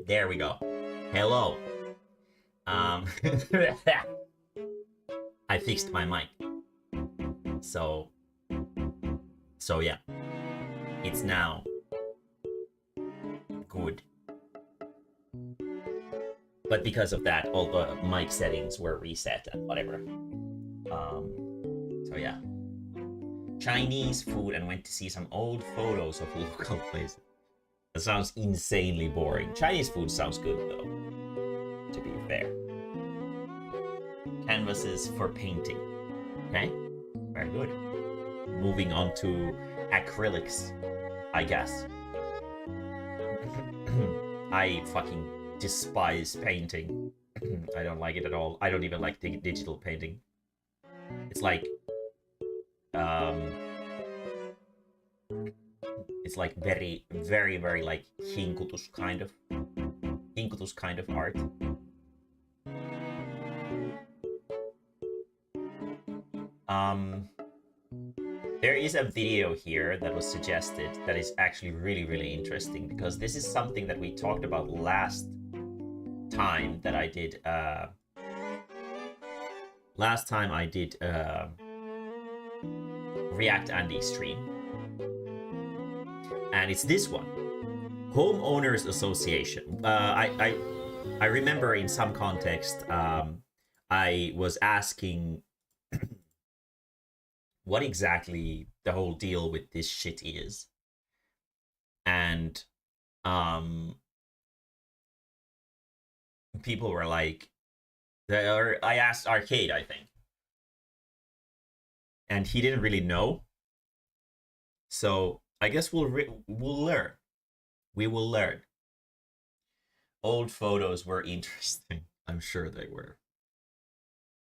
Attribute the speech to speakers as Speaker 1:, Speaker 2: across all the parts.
Speaker 1: There we go. Hello. I fixed my mic. So yeah. It's now good. But because of that, all the mic settings were reset and whatever. So yeah. Chinese food and went to see some old photos of local places. That sounds insanely boring. Chinese food sounds good though, to be fair. Canvases for painting. Okay, very good. Moving on to acrylics, I guess. I fucking despise painting. I don't like it at all. I don't even like digital painting. It's like it's like very, very, very like hinkutus kind of art. There is a video here that was suggested that is actually really, really interesting, because this is something that we talked about last time that I did React Andy stream. And it's this one. Homeowners Association. I remember in some context I was asking what exactly the whole deal with this shit is. And people were like, I asked Arcade, I think. And he didn't really know. So I guess we'll learn. We will learn. Old photos were interesting. I'm sure they were.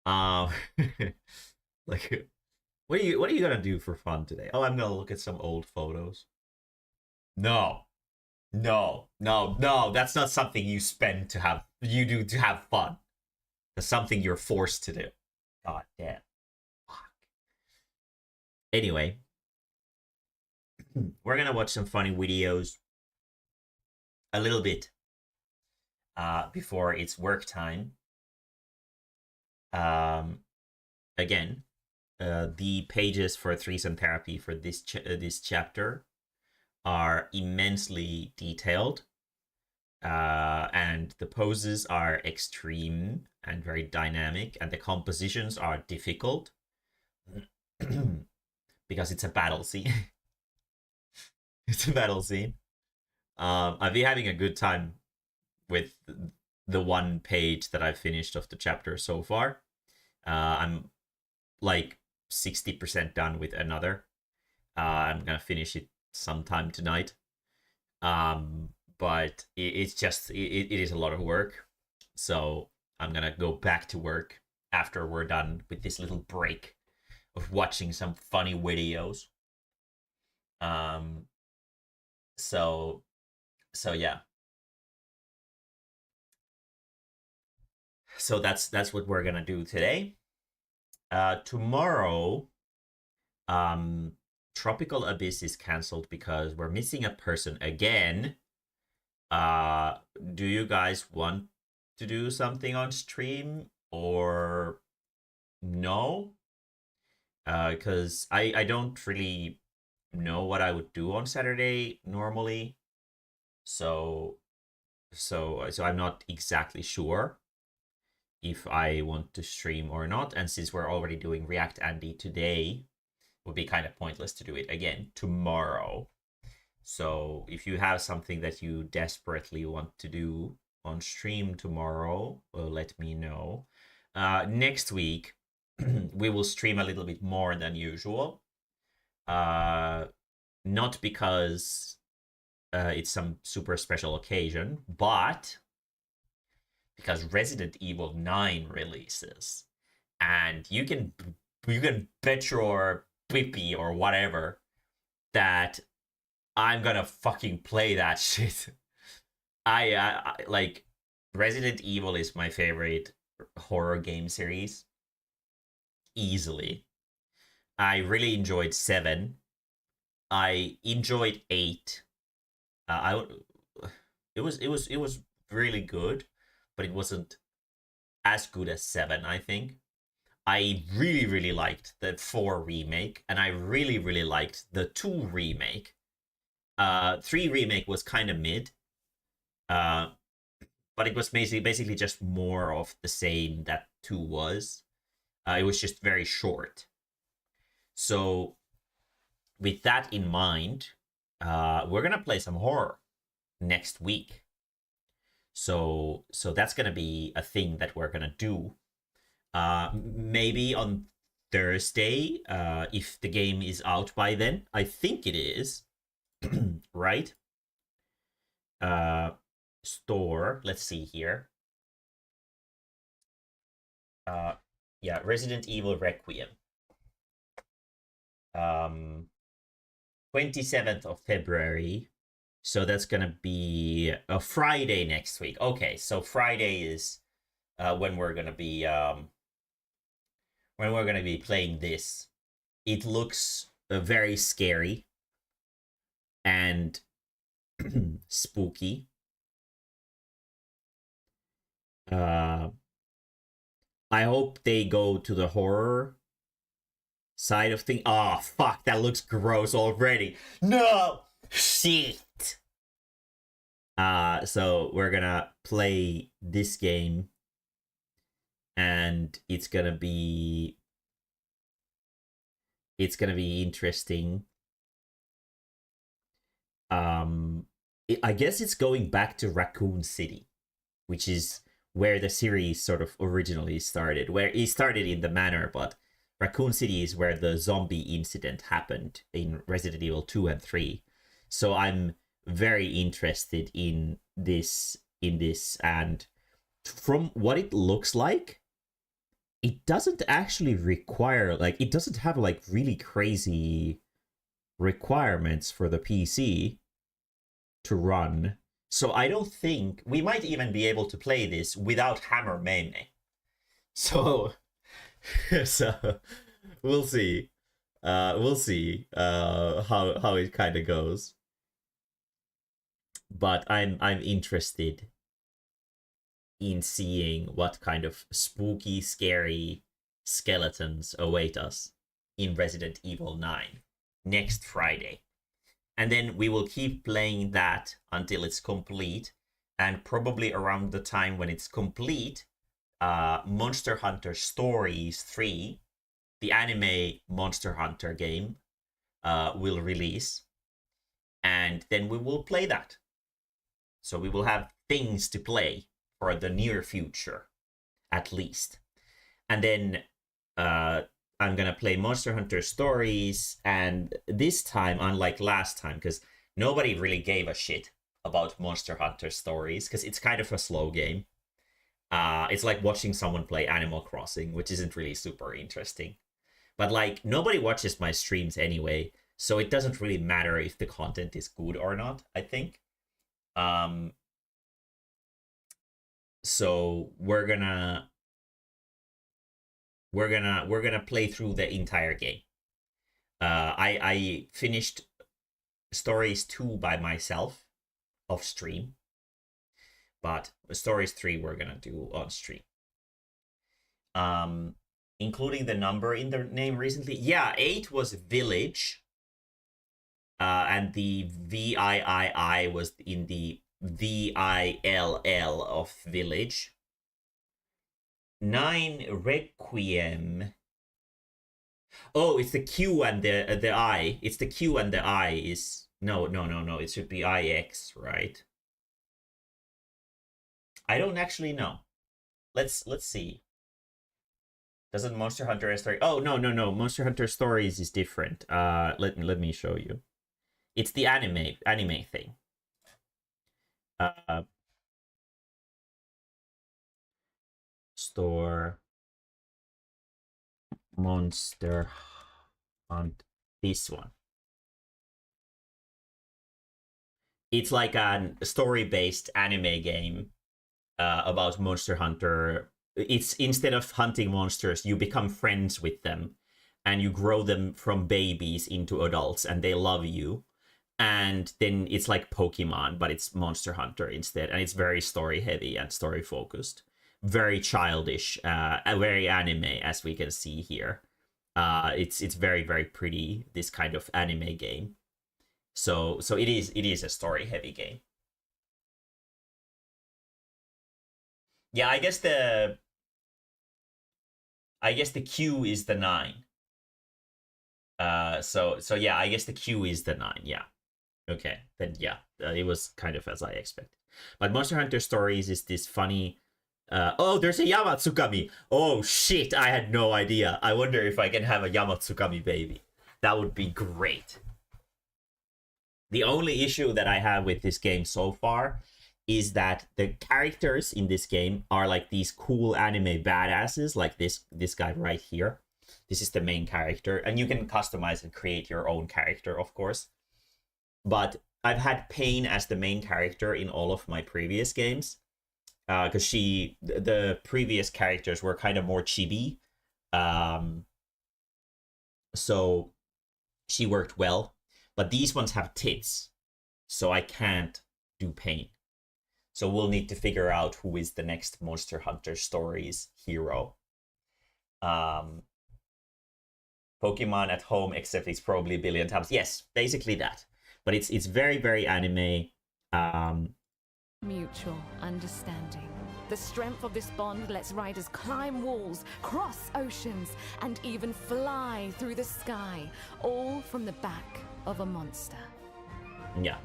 Speaker 1: Like, what are you gonna do for fun today? Oh, I'm gonna look at some old photos. No. That's not something you do to have fun. That's something you're forced to do. God damn. Fuck. Anyway, we're gonna watch some funny videos a little bit before it's work time. Again, the pages for threesome therapy for this chapter are immensely detailed, and the poses are extreme and very dynamic, and the compositions are difficult because it's a battle scene. It's a battle scene. I've been having a good time with the one page that I've finished of the chapter so far. I'm like 60% done with another. I'm gonna finish it sometime tonight. But it's just it is a lot of work. So I'm gonna go back to work after we're done with this little break of watching some funny videos. So yeah. So that's what we're gonna do today. Tomorrow, Tropical Abyss is cancelled because we're missing a person again. Do you guys want to do something on stream or no? Because I don't really know what I would do on Saturday normally. So I'm not exactly sure if I want to stream or not. And since we're already doing React Andy today, it would be kind of pointless to do it again tomorrow. So if you have something that you desperately want to do on stream tomorrow, let me know. Next week, we will stream a little bit more than usual. Not because it's some super special occasion, but because Resident Evil 9 releases. And you can you can bet your pippy or whatever that I'm gonna fucking play that shit. I like Resident Evil is my favorite horror game series easily. I really enjoyed 7. I enjoyed 8. It was really good, but it wasn't as good as 7, I think. I really really liked the 4 remake, and I really really liked the 2 remake. 3 remake was kind of mid. Uh but it was basically just more of the same that 2 was. It was just very short. So with that in mind, we're gonna play some horror next week. So that's gonna be a thing that we're gonna do. Maybe on Thursday, if the game is out by then. I think it is, right? Uh, Store. Let's see here. Uh, yeah, Resident Evil Requiem. 27th of February. So that's gonna be a Friday next week. Okay, so Friday is when we're gonna be playing this. It looks very scary and spooky. Uh, I hope they go to the horror side of things. Oh fuck, that looks gross already. No shit. So we're gonna play this game, and it's gonna be interesting. I guess it's going back to Raccoon City, which is where the series sort of originally started. Where it started in the manor, but Raccoon City is where the zombie incident happened in Resident Evil 2 and 3. So I'm very interested in this and from what it looks like, it doesn't actually require, like, it doesn't have like really crazy requirements for the PC to run. So I don't think we might even be able to play this without Hammer Mae-mae. So so we'll see. We'll see how it kind of goes. But I'm interested in seeing what kind of spooky, scary skeletons await us in Resident Evil 9 next Friday. And then we will keep playing that until it's complete. And probably around the time when it's complete, Monster Hunter Stories 3, the anime Monster Hunter game, will release. And then we will play that. So we will have things to play for the near future, at least. And then I'm gonna play Monster Hunter Stories, and this time, unlike last time, because nobody really gave a shit about Monster Hunter Stories, because it's kind of a slow game. It's like watching someone play Animal Crossing, which isn't really super interesting. But like, nobody watches my streams anyway, so it doesn't really matter if the content is good or not, I think. Um, so we're gonna play through the entire game. I finished Stories 2 by myself off stream, but Stories 3 we're gonna do on stream. Um, Including the number in the name recently. Yeah, 8 was Village. And the VIII was in the VILL of Village. 9 Requiem. Oh, it's the Q and the I. It's the Q and the I is no. It should be IX, right? I don't actually know. Let's see. Doesn't Monster Hunter Story? Oh no. Monster Hunter Stories is different. Let me show you. It's the anime thing. Uh, Store. Monster Hunt. This one. It's like a story-based anime game about Monster Hunter. It's instead of hunting monsters, you become friends with them, and you grow them from babies into adults, and they love you. And then it's like Pokemon, but it's Monster Hunter instead, and it's very story heavy and story focused, very childish, very anime, as we can see here. It's very very pretty, this kind of anime game. So it is a story heavy game. Yeah, I guess the Q is the 9. So yeah, I guess the Q is the 9. Yeah. Okay, then yeah, it was kind of as I expected. But Monster Hunter Stories is this funny. Oh, there's a Yamatsukami. Oh shit, I had no idea. I wonder if I can have a Yamatsukami baby. That would be great. The only issue that I have with this game so far is that the characters in this game are like these cool anime badasses, like this guy right here. This is the main character, and you can customize and create your own character, of course. But I've had Pain as the main character in all of my previous games, because the previous characters were kind of more chibi, so she worked well. But these ones have tits, so I can't do Pain. So we'll need to figure out who is the next Monster Hunter Stories hero. Pokemon at home, except it's probably a billion times. Yes, basically that. But it's very, very anime.
Speaker 2: Mutual understanding. The strength of this bond lets riders climb walls, cross oceans, and even fly through the sky, all from the back of a monster.
Speaker 1: Yeah.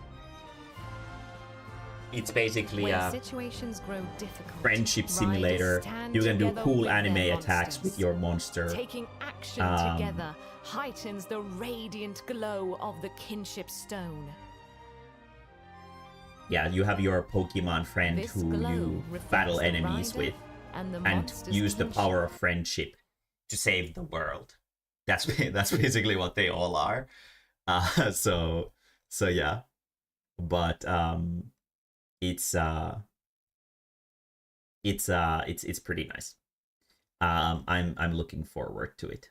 Speaker 1: It's basically a
Speaker 2: situations grow difficult,
Speaker 1: friendship simulator. You can do cool anime attacks with your monster.
Speaker 2: Taking action together heightens the radiant glow of the kinship stone.
Speaker 1: Yeah, you have your Pokemon friend who you battle enemies with and use the power of friendship to save the world. That's basically what they all are. So yeah. But it's pretty nice. I'm looking forward to it.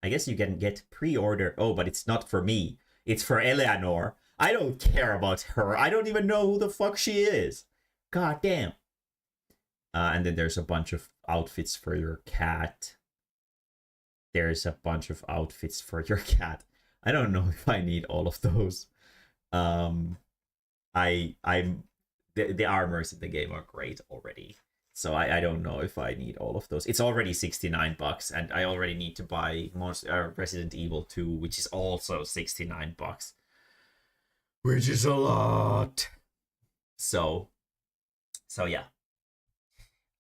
Speaker 1: I guess you can get pre-order. Oh, but it's not for me. It's for Eleanor. I don't care about her. I don't even know who the fuck she is. God damn. And then there's a bunch of outfits for your cat. There's a bunch of outfits for your cat. I don't know if I need all of those. The armors in the game are great already. So I don't know if I need all of those. It's already $69, and I already need to buy Resident Evil 2, which is also $69. Which is a lot. So yeah.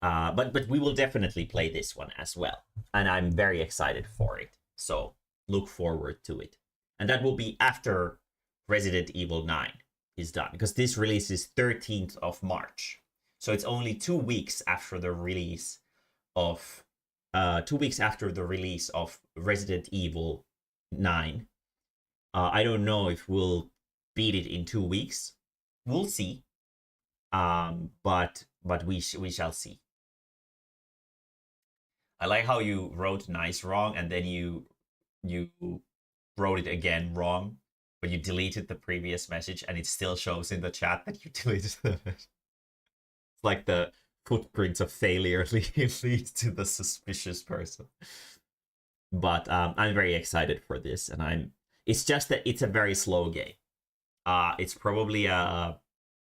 Speaker 1: But we will definitely play this one as well. And I'm very excited for it. So look forward to it. And that will be after Resident Evil 9 is done. Because this releases 13th of March. So it's only 2 weeks after the release of 2 weeks after the release of Resident Evil 9. I don't know if we'll beat it in 2 weeks. We'll see. But we shall see. I like how you wrote nice wrong and then you wrote it again wrong, but you deleted the previous message and it still shows in the chat that you deleted the message. It's like the footprints of failure lead to the suspicious person. But I'm very excited for this, and it's just that it's a very slow game. It's probably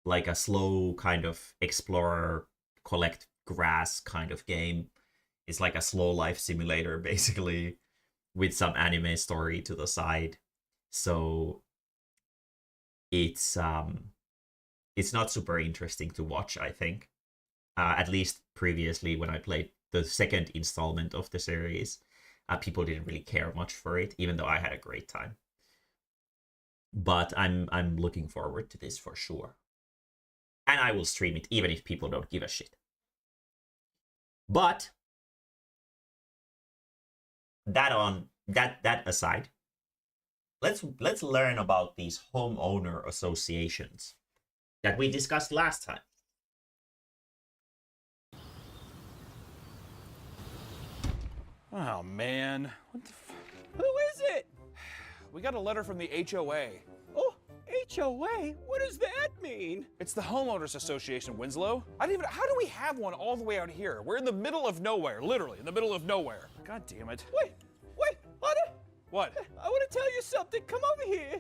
Speaker 1: like a slow kind of explorer, collect grass kind of game. It's like a slow life simulator, basically, with some anime story to the side. So it's not super interesting to watch, I think. At least previously, when I played the second installment of the series, people didn't really care much for it, even though I had a great time. But I'm looking forward to this for sure. And I will stream it, even if people don't give a shit. But that aside, let's learn about these homeowner associations that we discussed last time.
Speaker 3: Oh man, what the
Speaker 4: Who is it?
Speaker 3: We got a letter from the HOA.
Speaker 4: Oh, HOA? What does that mean?
Speaker 3: It's the Homeowners Association, Winslow. How do we have one all the way out here? We're in the middle of nowhere, literally in the middle of nowhere. God damn it.
Speaker 4: Wait, Hunter.
Speaker 3: What?
Speaker 4: I want to tell you something. Come over here.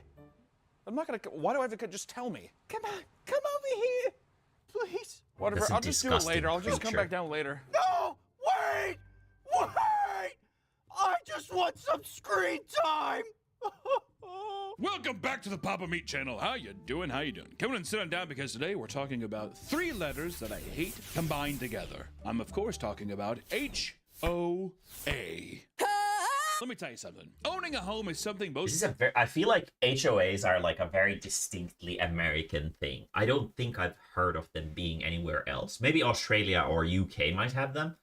Speaker 3: I'm not gonna, why do I have to, just tell me?
Speaker 4: Come on, come over here. Please.
Speaker 3: Whatever,
Speaker 1: That's a
Speaker 3: I'll just do it
Speaker 1: disgusting
Speaker 3: later. I'll just come
Speaker 1: creature.
Speaker 3: back down later.
Speaker 4: No, wait. I just want some screen time.
Speaker 5: Welcome back to the Papa Meat channel. How you doing? How you doing? Come on and sit on down because today we're talking about 3 letters that I hate combined together. I'm of course talking about HOA. Let me tell you something. Owning a home is something most
Speaker 1: I feel like HOAs are like a very distinctly American thing. I don't think I've heard of them being anywhere else. Maybe Australia or UK might have them,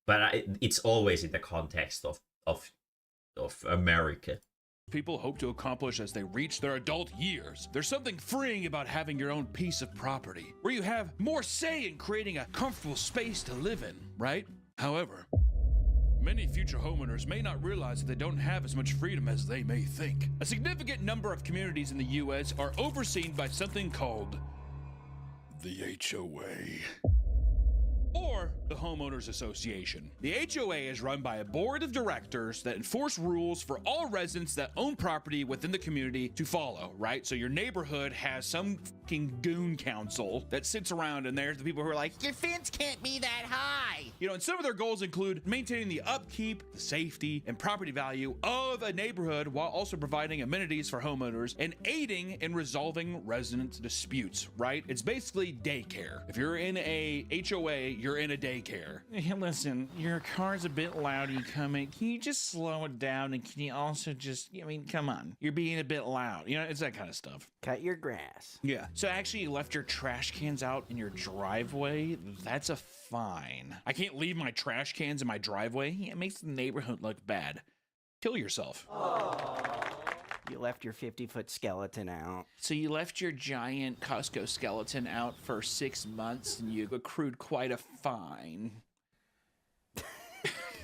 Speaker 1: but it's always in the context of America.
Speaker 5: people hope to accomplish as they reach their adult years. There's something freeing about having your own piece of property, where you have more say in creating a comfortable space to live in, right? However, many future homeowners may not realize that they don't have as much freedom as they may think. A significant number of communities in the US are overseen by something called the HOA. Or the Homeowners Association. The HOA is run by a board of directors that enforce rules for all residents that own property within the community to follow, right? So your neighborhood has some fucking goon council that sits around, and there's the people who are like, your fence can't be that high. You know, and some of their goals include maintaining the upkeep, the safety, and property value of a neighborhood while also providing amenities for homeowners and aiding in resolving resident disputes, right? It's basically daycare. If you're in a HOA, you're in a daycare.
Speaker 6: Hey, listen, your car's a bit loud. You coming? Can you just slow it down? And can you also just, I mean, come on. You're being a bit loud. You know, it's that kind of stuff.
Speaker 7: Cut your grass.
Speaker 6: Yeah. So actually, you left your trash cans out in your driveway. That's a fine. I can't leave my trash cans in my driveway. It makes the neighborhood look bad. Kill yourself.
Speaker 7: You left your 50-foot skeleton out.
Speaker 6: So you left your giant Costco skeleton out for 6 months and you accrued quite a fine.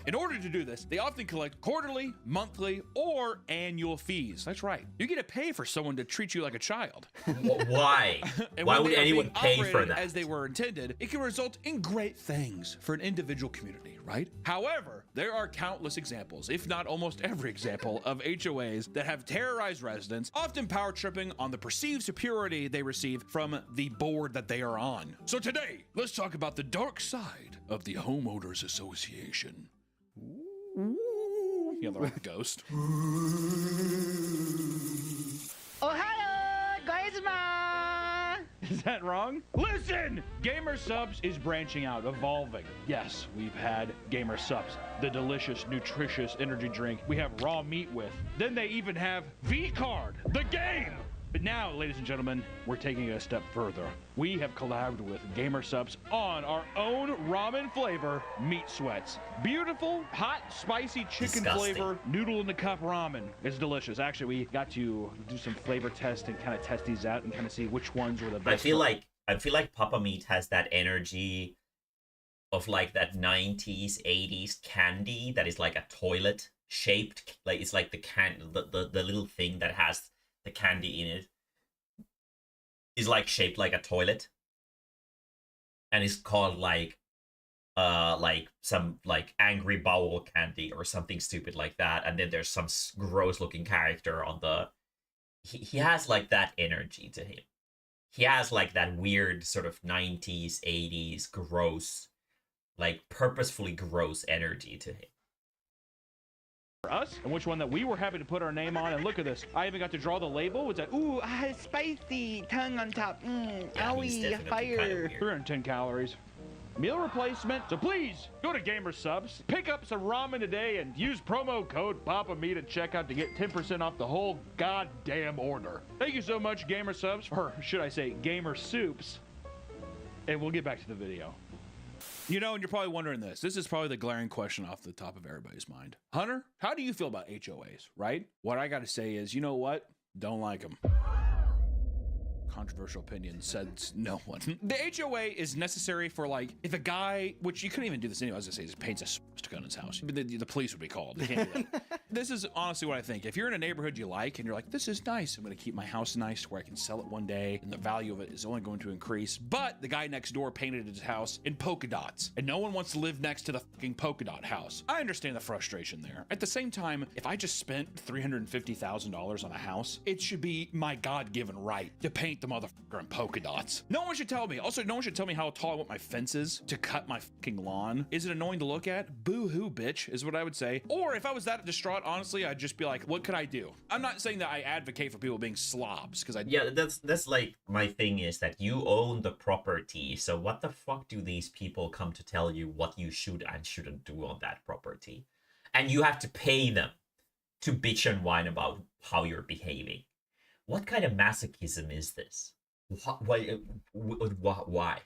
Speaker 5: In order to do this, they often collect quarterly, monthly, or annual fees. That's right. You get to pay for someone to treat you like a child.
Speaker 1: Why?
Speaker 5: And
Speaker 1: Why
Speaker 5: when
Speaker 1: would
Speaker 5: they are
Speaker 1: anyone
Speaker 5: being
Speaker 1: pay for
Speaker 5: operated
Speaker 1: that?
Speaker 5: as they were intended, it can result in great things for an individual community, right? However, there are countless examples, if not almost every example, of HOAs that have terrorized residents, often power tripping on the perceived superiority they receive from the board that they are on. So today, let's talk about the dark side of the Homeowners Association.
Speaker 6: You know, the ghost.
Speaker 8: Ohio, Goizma!
Speaker 6: Is that wrong?
Speaker 5: Listen! Gamer Subs is branching out, evolving. Yes, we've had Gamer Subs, the delicious, nutritious energy drink we have raw meat with. Then they even have V-Card, the game! But now, ladies and gentlemen, we're taking it a step further. We have collabed with Gamer Subs on our own ramen flavor, Meat Sweats. Beautiful, hot, spicy chicken
Speaker 1: Disgusting.
Speaker 5: flavor, noodle in the cup ramen. It's delicious. Actually, we got to do some flavor tests and kind of test these out and kind of see which ones were the best.
Speaker 1: I feel like Papa Meat has that energy of like that 90s, 80s candy that is like a toilet shaped. Like it's like the little thing that has the candy in it is like shaped like a toilet, and it's called like some like angry bowel candy or something stupid like that. And then there's some gross looking character on the he has like that energy to him. He has like that weird sort of 90s 80s gross, like purposefully gross energy to him.
Speaker 5: Us, and which one that we were happy to put our name on. And look at this, I even got to draw the label. It's like, ooh,
Speaker 8: Spicy, tongue on top.
Speaker 1: Yeah, he's
Speaker 8: Owie,
Speaker 1: definitely
Speaker 8: fire.
Speaker 1: kind of weird.
Speaker 5: 310 calories. Meal replacement. So please go to Gamer Subs, pick up some ramen today, and use promo code PAPAMeat at checkout to get 10% off the whole goddamn order. Thank you so much, Gamer Subs, or should I say Gamer Soups. And we'll get back to the video.
Speaker 6: You know, and you're probably wondering this. This is probably the glaring question off the top of everybody's mind. Hunter, how do you feel about HOAs, right? What I got to say is, you know what? Don't like them. Controversial opinion, said no one. The HOA is necessary for, like, if a guy, which you couldn't even do this anyway, I was gonna say, just paints a swastika on his house. The police would be called. They can't do that. This is honestly what I think. If you're in a neighborhood you like and you're like, this is nice, I'm gonna keep my house nice where I can sell it one day and the value of it is only going to increase, but the guy next door painted his house in polka dots and no one wants to live next to the fucking polka dot house. I understand the frustration there. At the same time, if I just spent $350,000 on a house, it should be my God-given right to paint the motherfucker in polka dots. No one should tell me. Also, no one should tell me how tall I want my fence is to cut my fucking lawn. Is it annoying to look at? Boo-hoo, bitch, is what I would say. Or if I was that distraught, honestly, I'd just be like, what could I do? I'm not saying that I advocate for people being slobs, because
Speaker 1: Yeah, that's like, my thing is that you own the property, so what the fuck do these people come to tell you what you should and shouldn't do on that property? And you have to pay them to bitch and whine about how you're behaving. What kind of masochism is this? Why?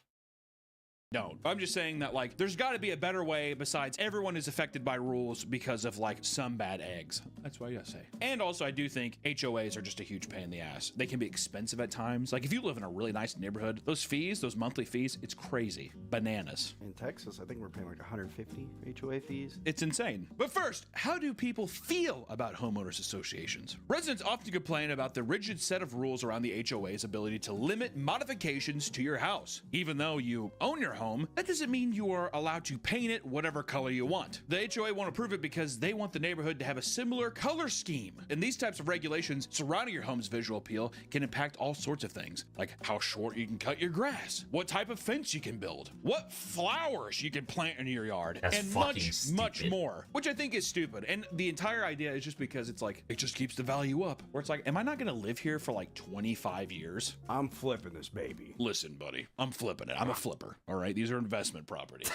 Speaker 6: No, I'm just saying that, like, there's got to be a better way besides everyone is affected by rules because of, like, some bad eggs. That's what I gotta say. And also, I do think HOAs are just a huge pain in the ass. They can be expensive at times. Like, if you live in a really nice neighborhood, those fees, those monthly fees, it's crazy. Bananas.
Speaker 9: In Texas, I think we're paying like 150 HOA fees.
Speaker 6: It's insane. But first, how do people feel about homeowners associations? Residents often complain about the rigid set of rules around the HOA's ability to limit modifications to your house. Even though you own your home, that doesn't mean you are allowed to paint it whatever color you want. The HOA won't approve it because they want the neighborhood to have a similar color scheme. And these types of regulations surrounding your home's visual appeal can impact all sorts of things, like how short you can cut your grass, what type of fence you can build, what flowers you can plant in your yard,
Speaker 1: That's
Speaker 6: and
Speaker 1: fucking
Speaker 6: much
Speaker 1: stupid.
Speaker 6: more, which I think is stupid. And the entire idea is just because it's like, it just keeps the value up. Where it's like, am I not gonna live here for like 25 years?
Speaker 9: I'm flipping this baby.
Speaker 6: Listen, buddy, I'm flipping it. I'm a flipper. All right, these are investment properties.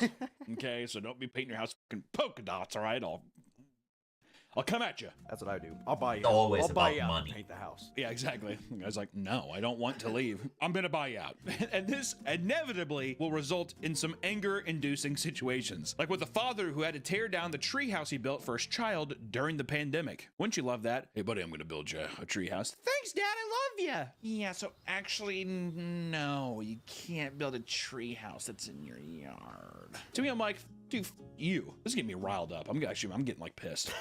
Speaker 6: Okay, so don't be painting your house fucking polka dots. All right, I'll come at you.
Speaker 9: That's what I do. I'll buy you.
Speaker 1: It's always
Speaker 9: I'll buy
Speaker 1: about
Speaker 9: you out
Speaker 1: money.
Speaker 9: and paint the house.
Speaker 6: Yeah, exactly. The guy's like, no, I don't want to leave. I'm gonna buy you out. And this inevitably will result in some anger-inducing situations, like with the father who had to tear down the treehouse he built for his child during the pandemic. Wouldn't you love that? Hey, buddy, I'm gonna build you a treehouse. Thanks, Dad. I love you. Yeah. So actually, no, you can't build a treehouse that's in your yard. To me, I'm like, dude, you. This is getting me riled up. I'm getting like pissed.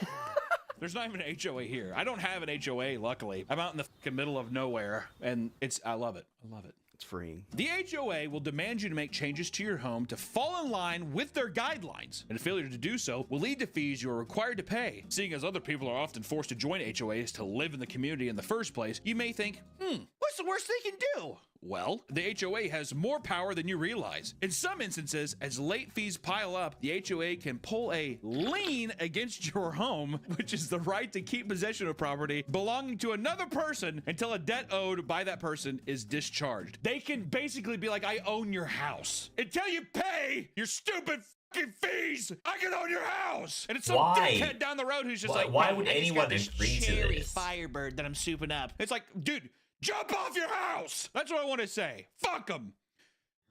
Speaker 6: There's not even an HOA here. I don't have an HOA, luckily. I'm out in the fucking middle of nowhere, and I love it. I love it.
Speaker 9: It's freeing.
Speaker 6: The HOA will demand you to make changes to your home to fall in line with their guidelines, and a failure to do so will lead to fees you are required to pay. Seeing as other people are often forced to join HOAs to live in the community in the first place, you may think, what's the worst they can do? Well, the HOA has more power than you realize. In some instances, as late fees pile up, the HOA can pull a lien against your home, which is the right to keep possession of property belonging to another person until a debt owed by that person is discharged. They can basically be like, I own your house. Until you pay your stupid fucking fees, I can own your house. And it's some dickhead down the road who's just
Speaker 1: why would anyone agree to
Speaker 6: cherry
Speaker 1: this?
Speaker 6: Firebird that I'm souping up. It's like, dude, jump off your house! That's what I want to say. Fuck them.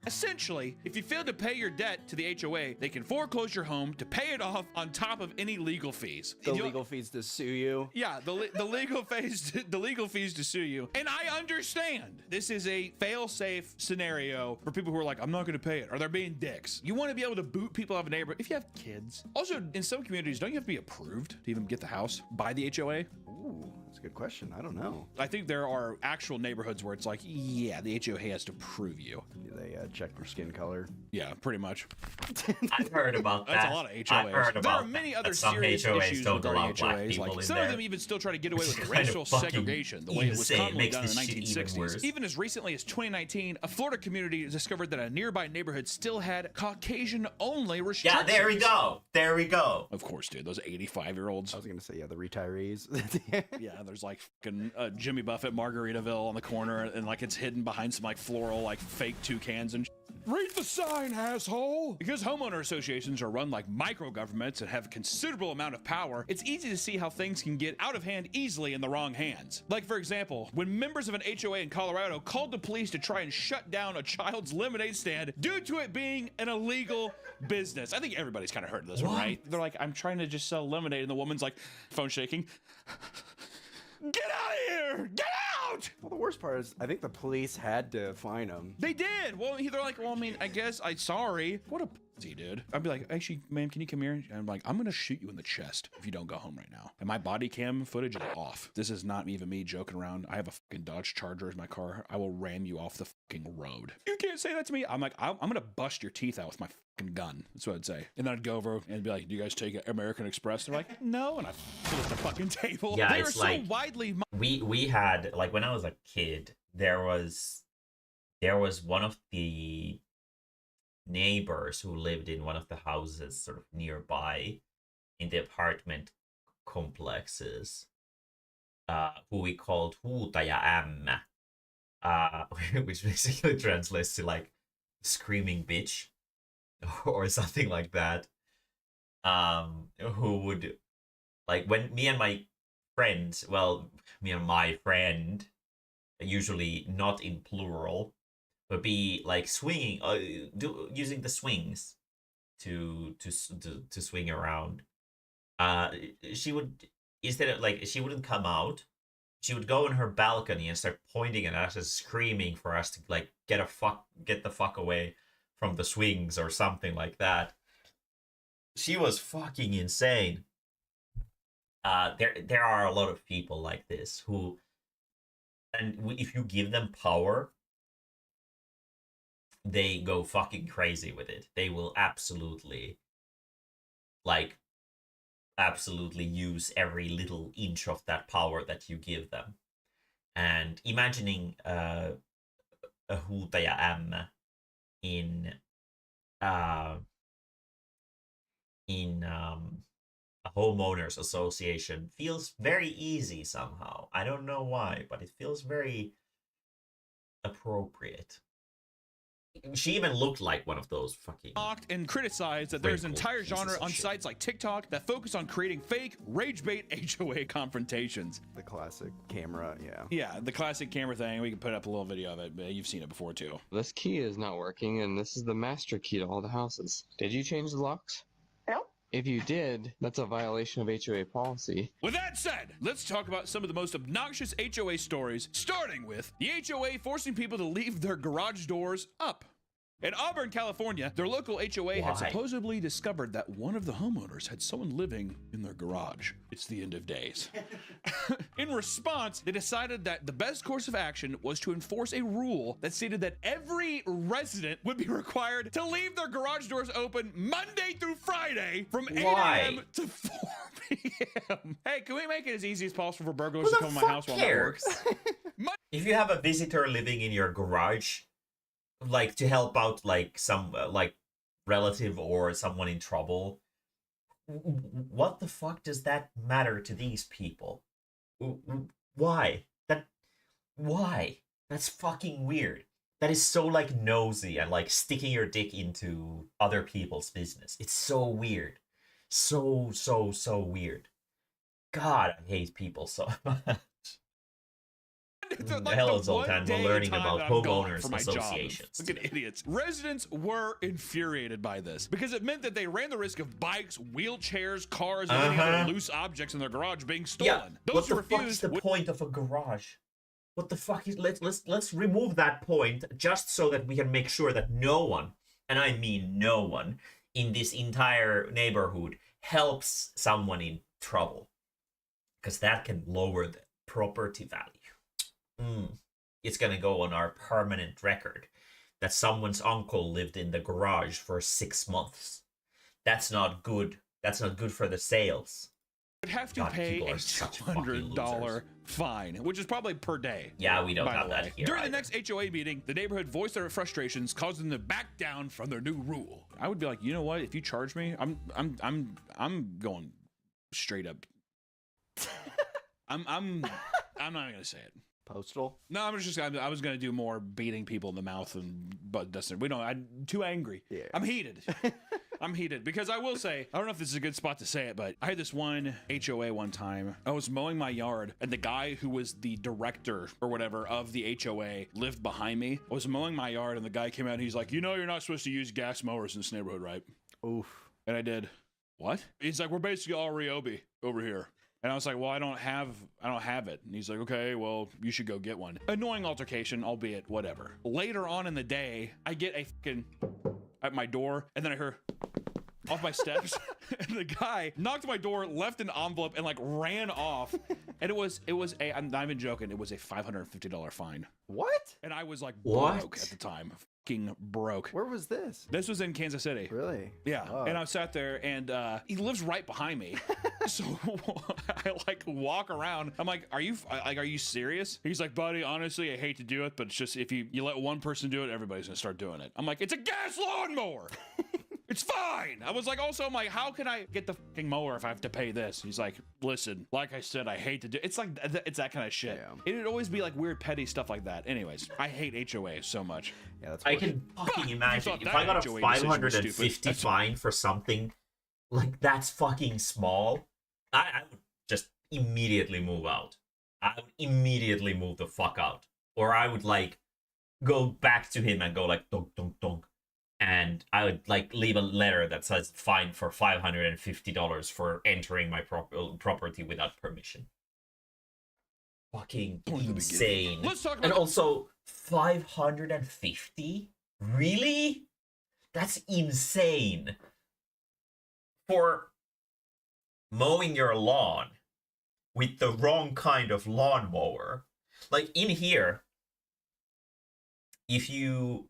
Speaker 6: Essentially, if you fail to pay your debt to the HOA, they can foreclose your home to pay it off on top of any legal fees.
Speaker 9: The legal fees to sue you.
Speaker 6: Yeah, the legal fees to sue you. And I understand this is a fail-safe scenario for people who are like, I'm not going to pay it, or they're being dicks. You want to be able to boot people out of a neighborhood if you have kids. Also, in some communities, don't you have to be approved to even get the house by the HOA?
Speaker 9: Ooh, that's a good question. I don't know.
Speaker 6: I think there are actual neighborhoods where it's like, yeah, the HOA has to prove you.
Speaker 9: They check your skin color.
Speaker 6: Yeah, pretty much.
Speaker 1: I've heard about that.
Speaker 6: That's a lot of HOAs.
Speaker 1: I've heard about
Speaker 6: there are many other serious issues regarding HOAs. Like some of them even still try to get away with racial segregation, the way it was commonly done in the 1960s. Even as recently as 2019, a Florida community discovered that a nearby neighborhood still had Caucasian-only restrictions.
Speaker 1: Yeah, there we go. There we go.
Speaker 6: Of course, dude. Those 85-year-olds.
Speaker 9: I was gonna say, yeah, the retirees.
Speaker 6: Yeah, there's like fucking Jimmy Buffett Margaritaville on the corner, and like it's hidden behind some like floral, like fake toucans and
Speaker 5: Read the sign, asshole! Because homeowner associations are run like micro-governments and have a considerable amount of power, it's easy to see how things can get out of hand easily in the wrong hands. Like, for example, when members of an HOA in Colorado called the police to try and shut down a child's lemonade stand due to it being an illegal business. I think everybody's kind of heard of this one, right? They're like, I'm trying to just sell lemonade, and the woman's like, phone shaking. Get out of here! Get out!
Speaker 9: Well, the worst part is, I think the police had to fine him.
Speaker 5: They did. Well, they're like, well, I mean, I guess sorry. What a pussy, dude. I'd be like, actually, ma'am, can you come here? And I'm like, I'm gonna shoot you in the chest if you don't go home right now. And my body cam footage is off. This is not even me joking around. I have a fucking Dodge Charger as my car. I will ram you off the fucking road. You can't say that to me. I'm like, I'm gonna bust your teeth out with my fucking gun. That's what I'd say. And then I'd go over and be like, do you guys take American Express? They're like, no. And I flip the fucking table.
Speaker 1: Yeah,
Speaker 5: they
Speaker 1: it's
Speaker 5: are so
Speaker 1: like
Speaker 5: widely.
Speaker 1: we had, like, when I was a kid, there was one of the neighbors who lived in one of the houses sort of nearby in the apartment complexes, who we called Huutaja Ämmä, which basically translates to like screaming bitch or something like that. Who would, like, when me and my friend, usually not in plural, but be like swinging, using the swings to swing around. She would, instead of, like, she wouldn't come out. She would go on her balcony and start pointing at us and screaming for us to, like, get the fuck away from the swings or something like that. She was fucking insane. There are a lot of people like this who, and if you give them power, they go fucking crazy with it. They will absolutely use every little inch of that power that you give them. And imagining a Huutaja Ämmä in a homeowners association feels very easy somehow. I don't know why, but it feels very appropriate. She even looked like one of those fucking...
Speaker 5: mocked and criticized that there's an entire genre on sites like TikTok that focus on creating fake rage bait HOA confrontations.
Speaker 9: The classic camera, yeah.
Speaker 5: Yeah, the classic camera thing. We can put up a little video of it, but you've seen it before too.
Speaker 10: This key is not working, and this is the master key to all the houses. Did you change the locks?
Speaker 8: No.
Speaker 10: If you did, that's a violation of HOA policy.
Speaker 5: With that said, let's talk about some of the most obnoxious HOA stories, starting with the HOA forcing people to leave their garage doors up. In Auburn, California, their local HOA had supposedly discovered that one of the homeowners had someone living in their garage. It's the end of days. In response, they decided that the best course of action was to enforce a rule that stated that every resident would be required to leave their garage doors open Monday through Friday from 8 a.m. to 4 p.m. Hey, can we make it as easy as possible for burglars to come to my house while that works?
Speaker 1: If you have a visitor living in your garage, like, to help out, like, some like relative or someone in trouble, what the fuck does that matter to these people? Why? Why? That's fucking weird. That is so, like, nosy and, like, sticking your dick into other people's business. It's so weird. So weird. God, I hate people so much.
Speaker 5: Like
Speaker 1: hell, Zoltan, we're learning about homeowners associations.
Speaker 5: Look at idiots. Residents were infuriated by this because it meant that they ran the risk of bikes, wheelchairs, cars, and any other loose objects in their garage being stolen.
Speaker 1: Yeah,
Speaker 5: Those
Speaker 1: what the fuck is the point of a garage? What the fuck is... Let's remove that point just so that we can make sure that no one, and I mean no one, in this entire neighborhood helps someone in trouble. Because that can lower the property value. It's gonna go on our permanent record that someone's uncle lived in the garage for 6 months. That's not good. That's not good for the sales.
Speaker 5: Would have to pay a $200 fine, which is probably per day.
Speaker 1: Yeah, we don't have that here.
Speaker 5: During the next HOA meeting, the neighborhood voiced their frustrations, causing them to back down from their new rule. I would be like, you know what? If you charge me, I'm going straight up. I'm not gonna say it.
Speaker 9: Postal?
Speaker 6: No, I was gonna do more beating people in the mouth and but Dustin. I'm too angry.
Speaker 9: Yeah.
Speaker 6: I'm heated. I'm heated because I will say, I don't know if this is a good spot to say it, but I had this one HOA one time. I was mowing my yard and the guy who was the director or whatever of the HOA lived behind me. I was mowing my yard and the guy came out and he's like, you're not supposed to use gas mowers in this neighborhood, right?
Speaker 9: Oof.
Speaker 6: And I did. What? He's like, we're basically all Ryobi over here. And I was like, well, I don't have it. And he's like, okay, well, you should go get one. Annoying altercation, albeit whatever. Later on in the day, I get a fucking at my door, and then I hear off my steps, and the guy knocked on my door, left an envelope, and like ran off. And I'm not even joking, it was a $550 fine.
Speaker 9: What?
Speaker 6: And I was like
Speaker 1: What?
Speaker 6: broke at the time. Fucking broke.
Speaker 9: Where was this?
Speaker 6: This was in Kansas City.
Speaker 9: Really?
Speaker 6: Yeah.
Speaker 9: Oh.
Speaker 6: And I sat there and he lives right behind me. So I like walk around. I'm like, are you serious? He's like, buddy, honestly, I hate to do it, but it's just if you let one person do it, everybody's gonna start doing it. I'm like, it's a gas lawnmower. It's fine. I was like, also, I'm like, how can I get the fucking mower if I have to pay this? He's like, listen, like I said, I hate to do it's like it's that kind of shit.
Speaker 9: Yeah.
Speaker 6: It'd always be like weird petty stuff like that. Anyways, I hate HOA so much.
Speaker 9: Yeah, that's
Speaker 1: I can fucking imagine
Speaker 6: thought
Speaker 1: if
Speaker 6: that
Speaker 1: I got a
Speaker 6: HOA decision was
Speaker 1: 550
Speaker 6: stupid.
Speaker 1: fine for something like that's fucking small. I would just immediately move out. I would immediately move the fuck out, or I would like go back to him and go like donk donk donk, and I would like leave a letter that says fine for $550 for entering my property without permission. Fucking insane.
Speaker 6: Let's talk about
Speaker 1: And also 550? Really? That's insane. For mowing your lawn with the wrong kind of lawnmower. Like in here, if you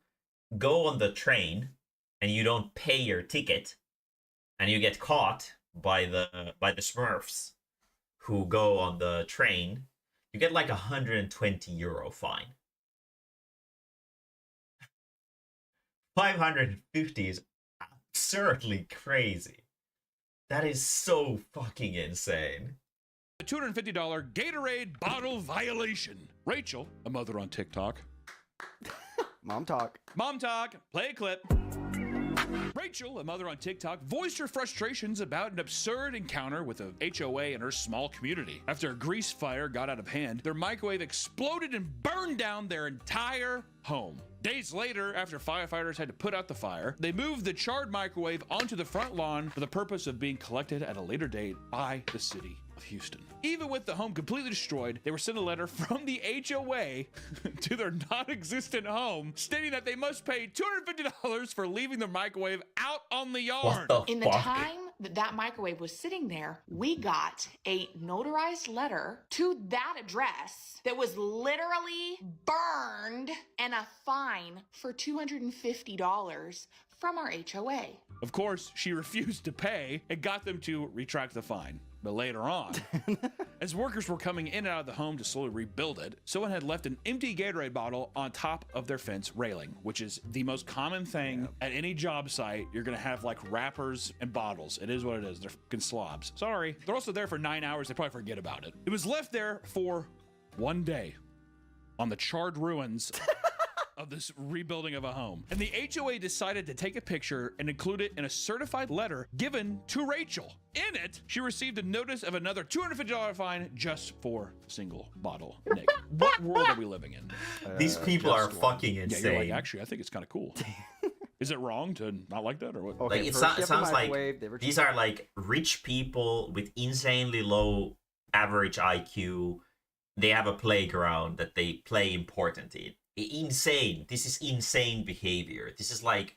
Speaker 1: go on the train and you don't pay your ticket and you get caught by the Smurfs who go on the train, you get like €120 fine. 550 is absurdly crazy. That is so fucking insane.
Speaker 6: a $250 Gatorade bottle violation. Rachel, a mother on TikTok.
Speaker 9: Mom talk.
Speaker 6: Mom talk, play a clip. Rachel, a mother on TikTok, voiced her frustrations about an absurd encounter with a HOA in her small community. After a grease fire got out of hand, their microwave exploded and burned down their entire home. Days later, after firefighters had to put out the fire, they moved the charred microwave onto the front lawn for the purpose of being collected at a later date by the city of Houston. Even with the home completely destroyed, they were sent a letter from the HOA to their non-existent home stating that they must pay $250 for leaving their microwave out on the yard.
Speaker 1: What the
Speaker 11: In the
Speaker 1: fuck?
Speaker 11: time that microwave was sitting there, we got a notarized letter to that address that was literally burned and a fine for $250 from our HOA.
Speaker 6: Of course, she refused to pay and got them to retract the fine. But later on, as workers were coming in and out of the home to slowly rebuild it, someone had left an empty Gatorade bottle on top of their fence railing, which is the most common thing at any job site. You're gonna have like wrappers and bottles. It is what it is. They're fucking slobs. Sorry. They're also there for 9 hours. They probably forget about it. It was left there for 1 day on the charred ruins of this rebuilding of a home. And the HOA decided to take a picture and include it in a certified letter given to Rachel. In it, she received a notice of another $250 fine just for a single bottle. Nick, what world are we living in?
Speaker 1: These people are fucking
Speaker 6: Yeah,
Speaker 1: insane.
Speaker 6: you're like, actually, I think it's kind of cool. Is it wrong to not like that or what?
Speaker 9: Okay,
Speaker 1: Like, it
Speaker 9: first you have the
Speaker 1: sounds like
Speaker 9: microwave, they were
Speaker 1: these are like rich people with insanely low average IQ. They have a playground that they play important in. Insane. This is insane behavior. This is like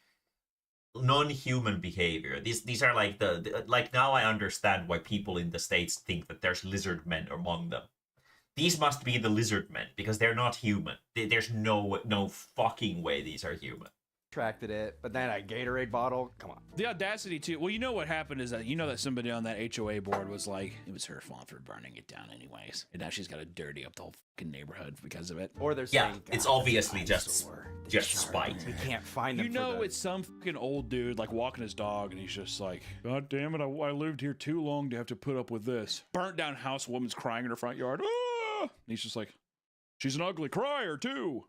Speaker 1: non-human behavior. These are like like now I understand why people in the States think that there's lizard men among them. These must be the lizard men because they're not human. There's no fucking way these are human.
Speaker 9: Retracted it, but then a Gatorade bottle. Come on.
Speaker 6: The audacity too. Well, you know what happened is that that somebody on that HOA board was like, it was her fault for burning it down anyways, and now she's got to dirty up the whole fucking neighborhood because of it.
Speaker 9: Or they're
Speaker 1: Yeah,
Speaker 9: saying,
Speaker 1: it's
Speaker 9: "God,
Speaker 1: obviously
Speaker 9: this
Speaker 1: just
Speaker 9: eyesore, this
Speaker 1: just
Speaker 9: shard,
Speaker 1: spite.
Speaker 9: We can't find them.
Speaker 6: You know,
Speaker 9: for the...
Speaker 6: it's some fucking old dude like walking his dog, and he's just like, God damn it, I lived here too long to have to put up with this. Burnt down house, woman's crying in her front yard. Ah! And he's just like, She's an ugly crier too.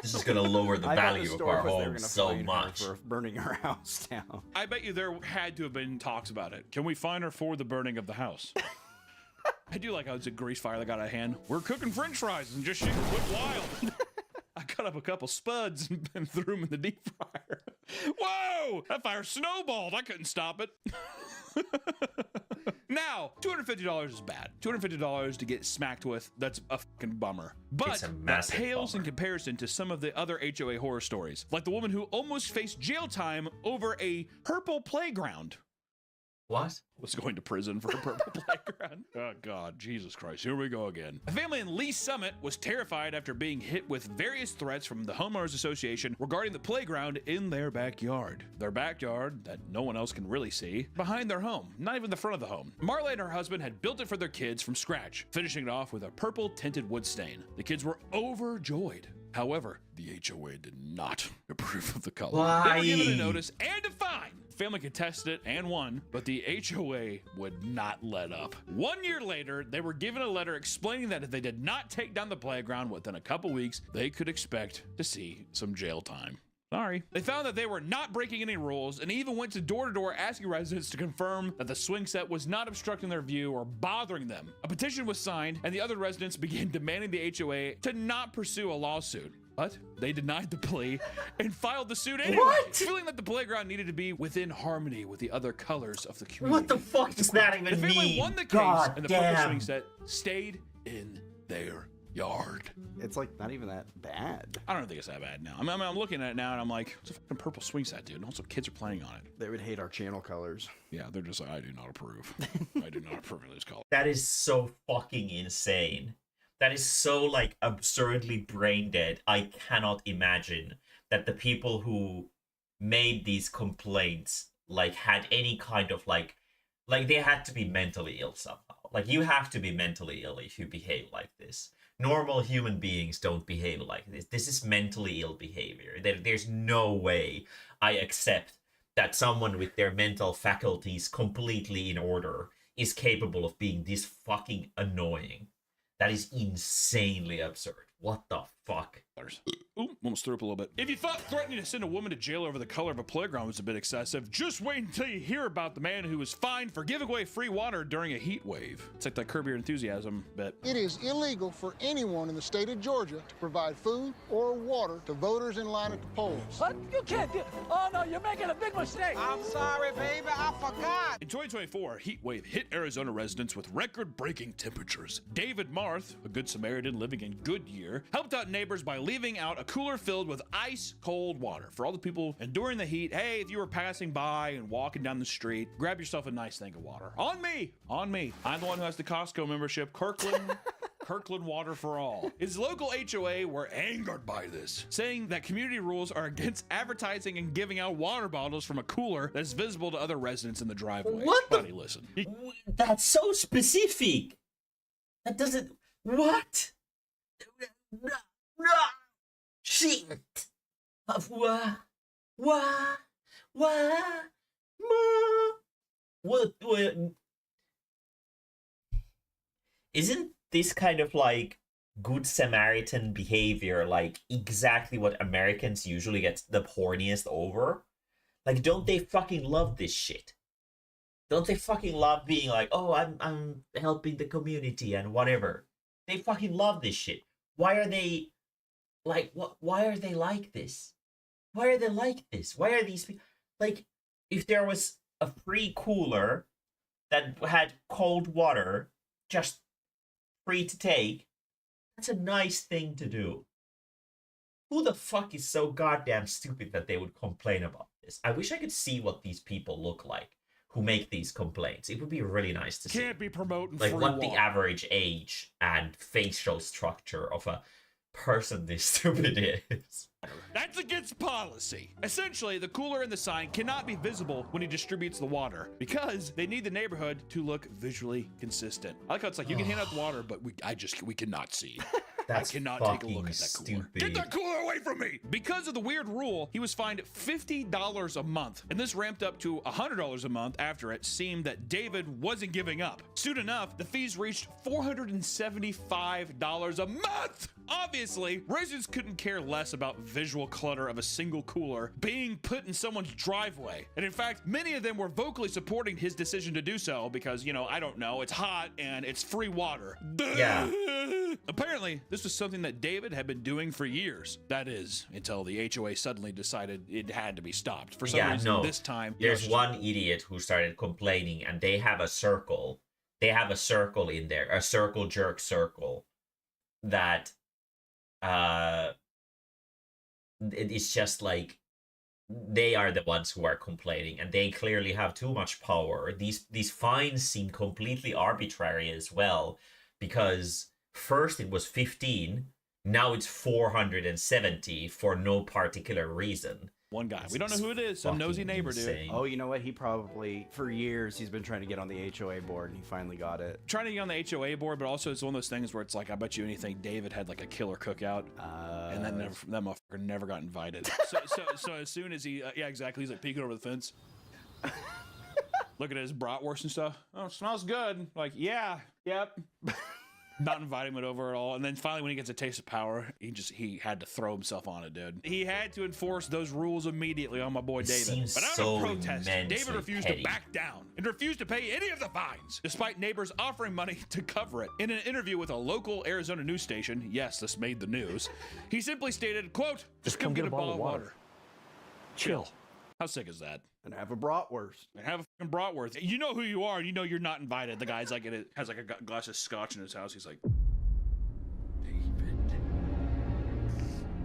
Speaker 1: This is gonna lower the
Speaker 9: I thought
Speaker 1: value of
Speaker 9: store
Speaker 1: our
Speaker 9: was they were
Speaker 1: home
Speaker 9: gonna
Speaker 1: so
Speaker 9: fine her
Speaker 1: much.
Speaker 9: for burning her house down.
Speaker 6: I bet you there had to have been talks about it. Can we fine her for the burning of the house? I do like how it's a grease fire that got out of hand. We're cooking french fries and just shit went wild. I cut up a couple spuds and threw them in the deep fryer. Whoa! That fire snowballed. I couldn't stop it. Now, $250 is bad. $250 to get smacked with, that's a fucking bummer. But
Speaker 1: It's a
Speaker 6: that
Speaker 1: massive
Speaker 6: pales
Speaker 1: bummer.
Speaker 6: in comparison to some of the other HOA horror stories, like the woman who almost faced jail time over a purple playground.
Speaker 1: What?
Speaker 6: Was going to prison for a purple playground. Oh God, Jesus Christ, here we go again. A family in Lee Summit was terrified after being hit with various threats from the homeowners association regarding the playground in their backyard. Their backyard, that no one else can really see, behind their home, not even the front of the home. Marla and her husband had built it for their kids from scratch, finishing it off with a purple tinted wood stain. The kids were overjoyed. However, the HOA did not approve of the color.
Speaker 1: Why?
Speaker 6: They were given a notice and a fine. The family contested it and won, but the HOA would not let up. 1 year later, they were given a letter explaining that if they did not take down the playground within a couple weeks, they could expect to see some jail time. Sorry. They found that they were not breaking any rules and even went to door asking residents to confirm that the swing set was not obstructing their view or bothering them. A petition was signed and the other residents began demanding the HOA to not pursue a lawsuit. But they denied the plea and filed the suit anyway, feeling that the playground needed to be within harmony with the other colors of the community.
Speaker 1: What the fuck does that even
Speaker 6: The family
Speaker 1: mean?
Speaker 6: won the case
Speaker 1: God
Speaker 6: and the
Speaker 1: damn.
Speaker 6: purple swing set stayed in their yard.
Speaker 9: It's like not even that bad.
Speaker 6: I don't think it's that bad now. I'm looking at it now and I'm like, it's a fucking purple swing set, dude. And also kids are playing on it.
Speaker 9: They would hate our channel colors.
Speaker 6: Yeah, they're just like, I do not approve. I do not approve of this color.
Speaker 1: That is so fucking insane. That is so like absurdly brain dead. I cannot imagine that the people who made these complaints like had any kind of like they had to be mentally ill somehow. Like you have to be mentally ill if you behave like this. Normal human beings don't behave like this. This is mentally ill behavior. There's no way I accept that someone with their mental faculties completely in order is capable of being this fucking annoying. That is insanely absurd. What the fuck?
Speaker 6: Ooh, almost threw up a little bit. If you thought threatening to send a woman to jail over the color of a playground was a bit excessive, just wait until you hear about the man who was fined for giving away free water during a heat wave. It's like that Curb Your Enthusiasm bit.
Speaker 12: It is illegal for anyone in the state of Georgia to provide food or water to voters in line at the polls.
Speaker 4: What? You can't do. Oh no, you're making a big mistake.
Speaker 8: I'm sorry, baby, I forgot.
Speaker 6: In 2024, a heat wave hit Arizona residents with record-breaking temperatures. David Marth, a good Samaritan living in Goodyear, helped out neighbors by leaving out a cooler filled with ice-cold water. For all the people enduring the heat, hey, if you were passing by and walking down the street, grab yourself a nice thing of water. On me! On me. I'm the one who has the Costco membership, Kirkland Water for All. His local HOA were angered by this, saying that community rules are against advertising and giving out water bottles from a cooler that's visible to other residents in the driveway.
Speaker 1: What the-
Speaker 6: Buddy, listen.
Speaker 1: That's so specific. That doesn't. What? Shit. What? Isn't this kind of like good Samaritan behavior like exactly what Americans usually get the horniest over? Like, don't they fucking love this shit? Don't they fucking love being like, oh, I'm helping the community and whatever? They fucking love this shit. Why are they like what? Why are they like this? Why are they like this? Why are these people like? If there was a free cooler that had cold water, just free to take, that's a nice thing to do. Who the fuck is so goddamn stupid that they would complain about this? I wish I could see what these people look like who make these complaints. It would be really nice to see.
Speaker 6: Can't be promoting
Speaker 1: Like
Speaker 6: free
Speaker 1: what
Speaker 6: water.
Speaker 1: the average age and facial structure of a person this stupid is.
Speaker 6: That's against policy. Essentially, the cooler and the sign cannot be visible when he distributes the water because they need the neighborhood to look visually consistent. I like how it's like you can hand out the water, but we cannot see.
Speaker 1: That's
Speaker 6: I cannot
Speaker 1: fucking
Speaker 6: take a look at that cooler.
Speaker 1: stupid.
Speaker 6: Get that cooler away from me! Because of the weird rule, he was fined $50 a month, and this ramped up to $100 a month after it seemed that David wasn't giving up. Soon enough, the fees reached $475 a month! Obviously, residents couldn't care less about visual clutter of a single cooler being put in someone's driveway. And in fact, many of them were vocally supporting his decision to do so because, you know, I don't know, it's hot and it's free water.
Speaker 1: Yeah.
Speaker 6: Apparently, this was something that David had been doing for years. That is, until the HOA suddenly decided it had to be stopped. For some reason, this time...
Speaker 1: There's one idiot who started complaining, and they have a circle. They have a circle in there, a circle jerk circle, that it's just like they are the ones who are complaining, and they clearly have too much power. These fines seem completely arbitrary as well, because first it was 15, now it's 470 for no particular reason.
Speaker 6: One guy. We don't know who it is. Some nosy neighbor, dude.
Speaker 9: Oh, you know what? He probably, for years, he's been trying to get on the HOA board, and he finally got it.
Speaker 6: Trying to get on the HOA board, but also it's one of those things where it's like, I bet you anything David had like a killer cookout, and then that motherfucker never got invited. So as soon as he, yeah, exactly, he's like peeking over the fence, looking at his bratwurst and stuff. Oh, it smells good. Like, yeah, yep. Not inviting him over at all. And then finally, when he gets a taste of power, he had to throw himself on it, dude. He had to enforce those rules immediately on my boy David. But out of protest, David refused to back down and refused to pay any of the fines, despite neighbors offering money to cover it. In an interview with a local Arizona news station, yes, this made the news, he simply stated, quote, just come get a bottle of water. Chill. How sick is that?
Speaker 9: And have a bratwurst.
Speaker 6: And have a fucking bratwurst. You know who you are. You know you're not invited. The guy's like, has like a glass of scotch in his house. He's like, David,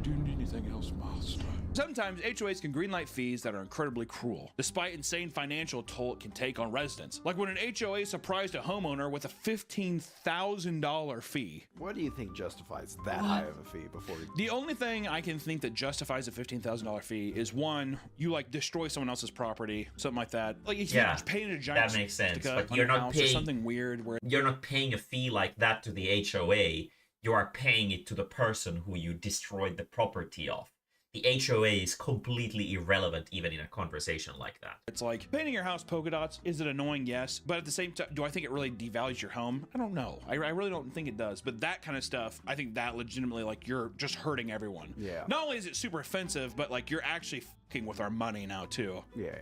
Speaker 6: do you need anything else, master? Sometimes HOAs can greenlight fees that are incredibly cruel, despite insane financial toll it can take on residents. Like when an HOA surprised a homeowner with a $15,000 fee.
Speaker 9: What do you think justifies that high of a fee before you...
Speaker 6: The only thing I can think that justifies a $15,000 fee is one, you like destroy someone else's property, something like that. Like if you painted a giant...
Speaker 1: That makes sense, but you're not paying...
Speaker 6: something weird where...
Speaker 1: You're not paying a fee like that to the HOA. You are paying it to the person who you destroyed the property of. The HOA is completely irrelevant even in a conversation like that.
Speaker 6: It's like painting your house polka dots. Is it annoying? Yes. But at the same time, do I think it really devalues your home? I don't know. I really don't think it does. But that kind of stuff, I think that legitimately, like, you're just hurting everyone.
Speaker 9: Yeah.
Speaker 6: Not only is it super offensive, but like you're actually fucking with our money now too.
Speaker 9: Yeah.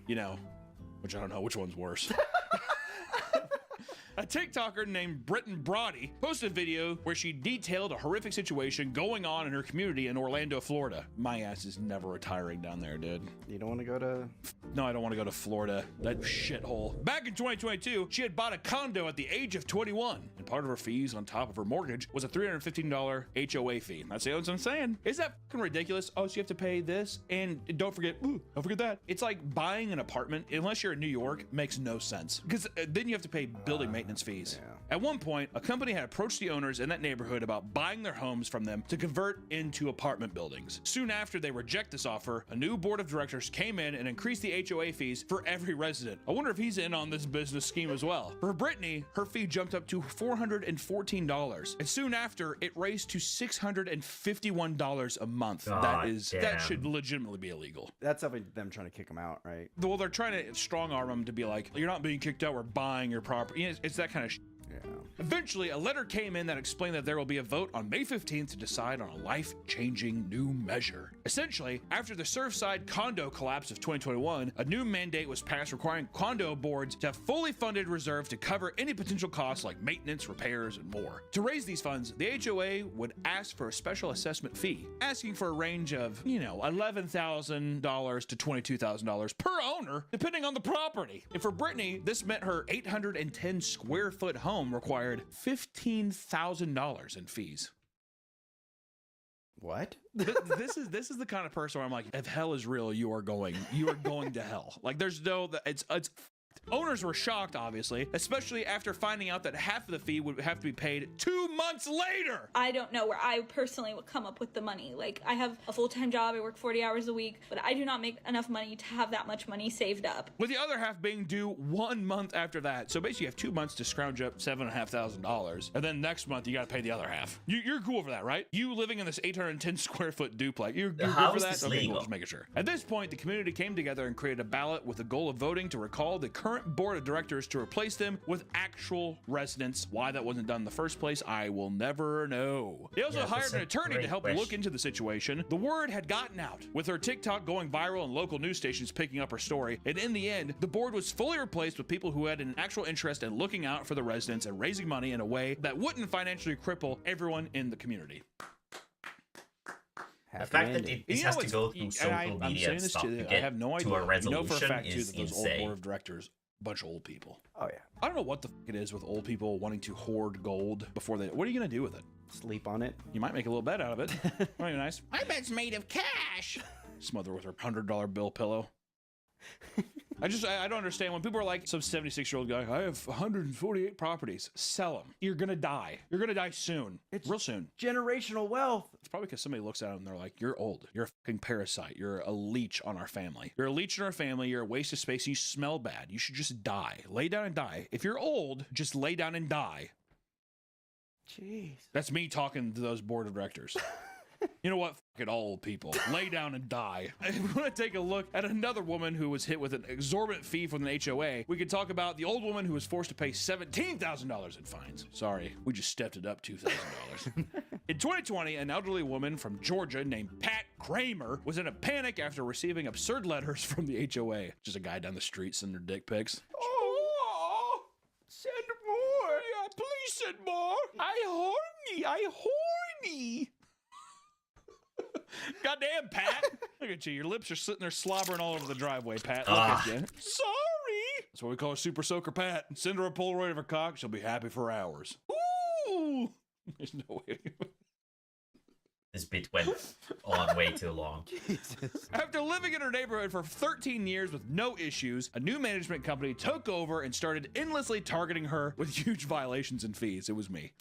Speaker 6: You know, which I don't know which one's worse. A TikToker named Britton Brody posted a video where she detailed a horrific situation going on in her community in Orlando, Florida. My ass is never retiring down there, dude.
Speaker 9: You don't want to go to...
Speaker 6: No, I don't want to go to Florida. That shithole. Back in 2022, she had bought a condo at the age of 21, and part of her fees on top of her mortgage was a $315 HOA fee. That's what I'm saying. Is that fucking ridiculous? Oh, so you have to pay this, and don't forget that. It's like buying an apartment, unless you're in New York, makes no sense. Because then you have to pay building maintenance fees.
Speaker 9: Yeah.
Speaker 6: At one point, a company had approached the owners in that neighborhood about buying their homes from them to convert into apartment buildings. Soon after they reject this offer, a new board of directors came in and increased the HOA fees for every resident. I wonder if he's in on this business scheme as well. For Brittany, her fee jumped up to $414, and soon after, it raised to $651 a month. That should legitimately be illegal.
Speaker 9: That's something them trying to kick them out, right?
Speaker 6: Well, they're trying to strong arm them to be like, you're not being kicked out, we're buying your property. It's that kind of shit.
Speaker 9: Yeah.
Speaker 6: Eventually, a letter came in that explained that there will be a vote on May 15th to decide on a life-changing new measure. Essentially, after the Surfside condo collapse of 2021, a new mandate was passed requiring condo boards to have fully funded reserve to cover any potential costs like maintenance, repairs, and more. To raise these funds, the HOA would ask for a special assessment fee, asking for a range of, $11,000 to $22,000 per owner, depending on the property. And for Brittany, this meant her 810 square foot home required $15,000 in fees.
Speaker 9: What?
Speaker 6: This is the kind of person where I'm like, if hell is real, you are going to hell. Like there's no, it's Owners were shocked, obviously, especially after finding out that half of the fee would have to be paid 2 months later.
Speaker 13: I don't know where I personally would come up with the money. Like, I have a full-time job, I work 40 hours a week, but I do not make enough money to have that much money saved up.
Speaker 6: With the other half being due 1 month after that. So basically you have 2 months to scrounge up $7,500. And then next month you got to pay the other half. You're cool for that, right? You living in this 810 square foot duplex. You're cool for that? Okay, cool, just making sure. At this point, the community came together and created a ballot with the goal of voting to recall the current board of directors to replace them with actual residents. Why that wasn't done in the first place, I will never know. They also hired an attorney to help look into the situation. The word had gotten out, with her TikTok going viral and local news stations picking up her story. And in the end, the board was fully replaced with people who had an actual interest in looking out for the residents and raising money in a way that wouldn't financially cripple everyone in the community.
Speaker 1: The fact that this has to go through social media and stuff to get
Speaker 6: I have no idea.
Speaker 1: to a resolution
Speaker 6: for a fact, too,
Speaker 1: is
Speaker 6: that those
Speaker 1: insane.
Speaker 6: old board of directors, bunch of old people.
Speaker 9: Oh yeah.
Speaker 6: I don't know what the f it is with old people wanting to hoard gold before they. What are you gonna do with it?
Speaker 9: Sleep on it.
Speaker 6: You might make a little bet out of it. Might be nice. I bet it's made of cash. Smother with her $100 bill pillow. I don't understand when people are like, some 76-year-old guy, I have 148 properties. Sell them. You're gonna die. You're gonna die soon. It's real soon.
Speaker 9: Generational wealth.
Speaker 6: It's probably because somebody looks at them and they're like, you're old. You're a fucking parasite. You're a leech on our family. You're a leech on our family. You're a waste of space. You smell bad. You should just die. Lay down and die. If you're old, just lay down and die.
Speaker 9: Jeez.
Speaker 6: That's me talking to those board of directors. You know what? Fuck it, all old people. Lay down and die. If we want to take a look at another woman who was hit with an exorbitant fee from the HOA, we could talk about the old woman who was forced to pay $17,000 in fines. Sorry, we just stepped it up $2,000. In 2020, an elderly woman from Georgia named Pat Kramer was in a panic after receiving absurd letters from the HOA. Just a guy down the street sending her dick pics.
Speaker 4: Oh, send more. Yeah, please send more. I horny.
Speaker 6: Goddamn, Pat. Look at you. Your lips are sitting there slobbering all over the driveway, Pat. Look at you.
Speaker 4: Sorry.
Speaker 6: That's what we call a super soaker, Pat. Send her a Polaroid of her cock. She'll be happy for hours.
Speaker 4: Ooh.
Speaker 6: There's no way.
Speaker 1: This bit went on way too long.
Speaker 9: Jesus.
Speaker 6: After living in her neighborhood for 13 years with no issues, a new management company took over and started endlessly targeting her with huge violations and fees. It was me.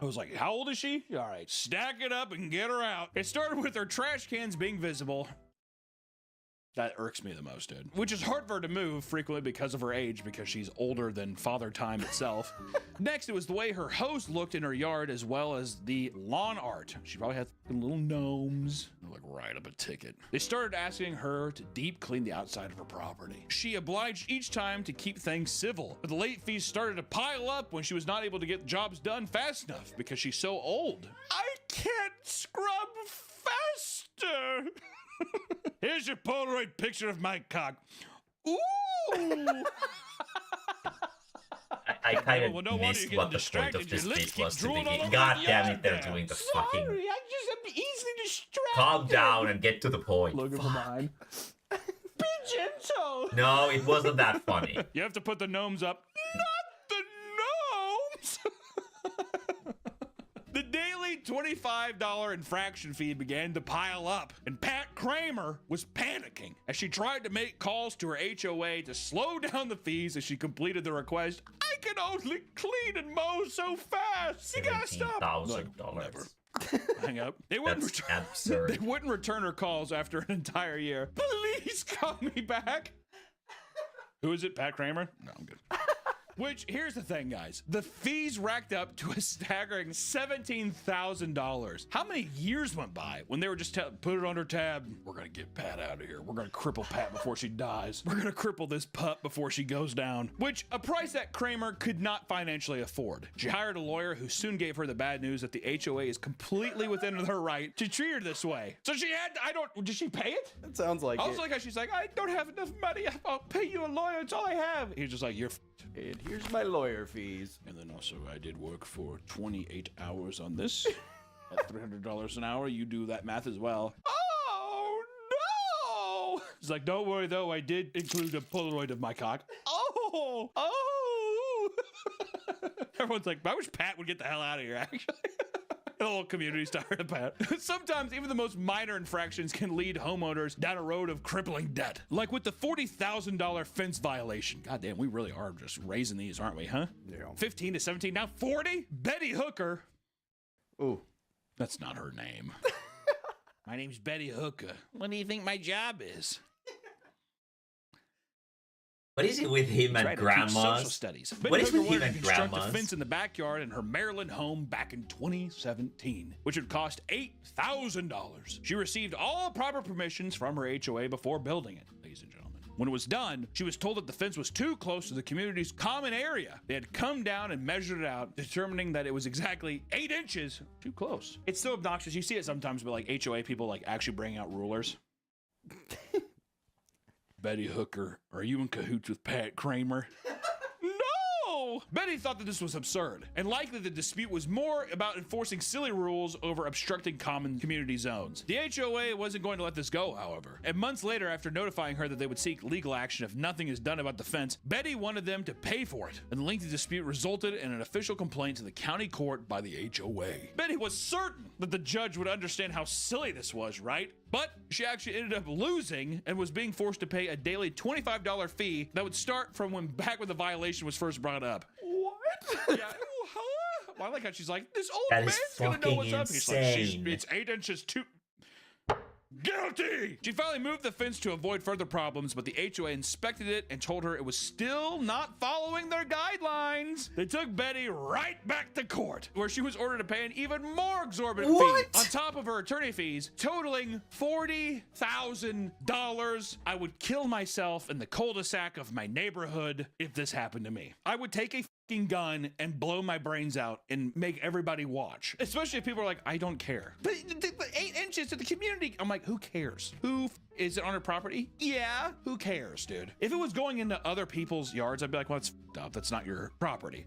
Speaker 6: I was like, how old is she? All right, stack it up and get her out. It started with her trash cans being visible. That irks me the most, dude. Which is hard for her to move frequently because of her age, because she's older than Father Time itself. Next, it was the way her hose looked in her yard, as well as the lawn art. She probably had little gnomes. They're like, write up a ticket. They started asking her to deep clean the outside of her property. She obliged each time to keep things civil, but the late fees started to pile up when she was not able to get jobs done fast enough because she's so old.
Speaker 4: I can't scrub faster.
Speaker 6: Here's your Polaroid picture of my cock.
Speaker 4: Ooh.
Speaker 1: I kind of missed what the point of this bit was to begin. God damn it, they're doing the fucking...
Speaker 4: Sorry, I just am easily distracted.
Speaker 1: Calm down and get to the point.
Speaker 9: Looking for mine.
Speaker 4: Be gentle.
Speaker 1: No, it wasn't that funny.
Speaker 6: You have to put the gnomes up.
Speaker 4: Not the gnomes.
Speaker 6: The daily $25 infraction fee began to pile up, and Pat Kramer was panicking as she tried to make calls to her HOA to slow down the fees as she completed the request.
Speaker 4: I can only clean and mow so fast. You gotta stop.
Speaker 1: $17,000.
Speaker 6: Hang up. They wouldn't
Speaker 1: absurd.
Speaker 6: They wouldn't return her calls after an entire year.
Speaker 4: Please call me back.
Speaker 6: Who is it? Pat Kramer? No, I'm good. Which, here's the thing, guys. The fees racked up to a staggering $17,000. How many years went by when they were just put it under tab? We're gonna get Pat out of here. We're gonna cripple Pat before she dies. We're gonna cripple this pup before she goes down. Which, a price that Kramer could not financially afford. She hired a lawyer who soon gave her the bad news that the HOA is completely within her right to treat her this way. So she had, did she pay it?
Speaker 9: It sounds like
Speaker 6: I was like, she's like, I don't have enough money. I'll pay you a lawyer. It's all I have. He's just like, you're
Speaker 9: and here's my lawyer fees.
Speaker 6: And then also I did work for 28 hours on this at $300 an hour. You do that math as well.
Speaker 4: Oh, no.
Speaker 6: It's like, don't worry though. I did include a Polaroid of my cock.
Speaker 4: Oh.
Speaker 6: Everyone's like, I wish Pat would get the hell out of here, actually. The whole community's tired of Pat. Sometimes even the most minor infractions can lead homeowners down a road of crippling debt. Like with the $40,000 fence violation. God damn, we really are just raising these, aren't we, huh?
Speaker 9: Yeah.
Speaker 6: 15 to 17, now 40? Betty Hooker.
Speaker 9: Ooh.
Speaker 6: That's not her name. My name's Betty Hooker. What do you think my job is?
Speaker 1: What is it with him and grandmas?
Speaker 6: Social studies.
Speaker 1: What is with him
Speaker 6: to
Speaker 1: and
Speaker 6: construct
Speaker 1: grandmas?
Speaker 6: a fence in the backyard in her Maryland home back in 2017, which would cost $8,000. She received all proper permissions from her HOA before building it, ladies and gentlemen. When it was done, she was told that the fence was too close to the community's common area. They had come down and measured it out, determining that it was exactly 8 inches too close. It's so obnoxious. You see it sometimes, but like HOA people like actually bring out rulers. Betty Hooker, are you in cahoots with Pat Kramer? No! Betty thought that this was absurd, and likely the dispute was more about enforcing silly rules over obstructing common community zones. The HOA wasn't going to let this go, however. And months later, after notifying her that they would seek legal action if nothing is done about the fence, Betty wanted them to pay for it, and the lengthy dispute resulted in an official complaint to the county court by the HOA. Betty was certain that the judge would understand how silly this was, right? But she actually ended up losing and was being forced to pay a daily $25 fee that would start from back when the violation was first brought up. What? Yeah. Huh? Well, I like how she's like, this old
Speaker 1: That
Speaker 6: man's
Speaker 1: is
Speaker 6: gonna know what's
Speaker 1: fucking
Speaker 6: up. He's like,
Speaker 1: insane.
Speaker 6: it's 8 inches too. Guilty! She finally moved the fence to avoid further problems, but the HOA inspected it and told her it was still not following their guidelines. They took Betty right back to court, where she was ordered to pay an even more exorbitant fee on top of her attorney fees, totaling $40,000. I would kill myself in the cul-de-sac of my neighborhood if this happened to me. I would take a gun and blow my brains out and make everybody watch, especially if people are like, I don't care. But 8 inches to the community. I'm like, who cares? Is it on her property? Yeah, who cares, dude? If it was going into other people's yards, I'd be like, well, that's f***ed up. That's not your property.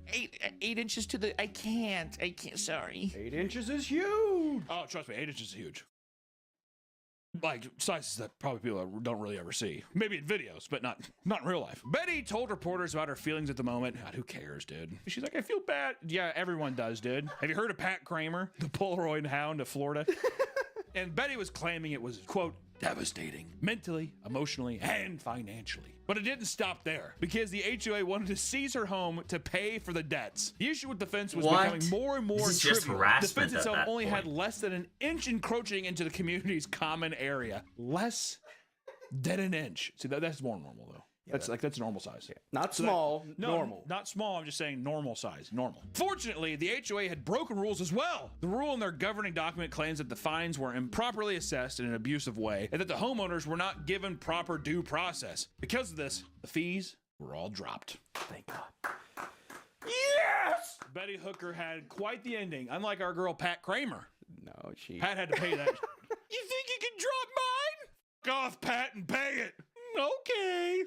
Speaker 6: 8 inches to the, I can't, sorry.
Speaker 9: 8 inches is huge.
Speaker 6: Oh, trust me, 8 inches is huge. Like sizes that probably people don't really ever see. Maybe in videos, but not in real life. Betty told reporters about her feelings at the moment. God, who cares, dude? She's like, I feel bad. Yeah, everyone does, dude. Have you heard of Pat Kramer, the Polaroid hound of Florida? And Betty was claiming it was, quote, devastating, mentally, emotionally, and financially. But it didn't stop there, because the HOA wanted to seize her home to pay for the debts. The issue with the fence was becoming more and more
Speaker 1: This is just
Speaker 6: trivial.
Speaker 1: harassment
Speaker 6: The fence
Speaker 1: at
Speaker 6: itself
Speaker 1: that
Speaker 6: only had
Speaker 1: point.
Speaker 6: less than an inch encroaching into the community's common area. Less than an inch. See, that's more normal, though.
Speaker 9: Yeah,
Speaker 6: that's normal size.
Speaker 9: Yeah. Not
Speaker 6: So
Speaker 9: small,
Speaker 6: no,
Speaker 9: normal.
Speaker 6: Not small, I'm just saying normal size, normal. Fortunately, the HOA had broken rules as well. The rule in their governing document claims that the fines were improperly assessed in an abusive way and that the homeowners were not given proper due process. Because of this, the fees were all dropped.
Speaker 9: Thank God.
Speaker 6: Yes! Betty Hooker had quite the ending, unlike our girl Pat Kramer.
Speaker 9: No, she...
Speaker 6: Pat had to pay that. You think you can drop mine? F off, Pat, and pay it. Okay.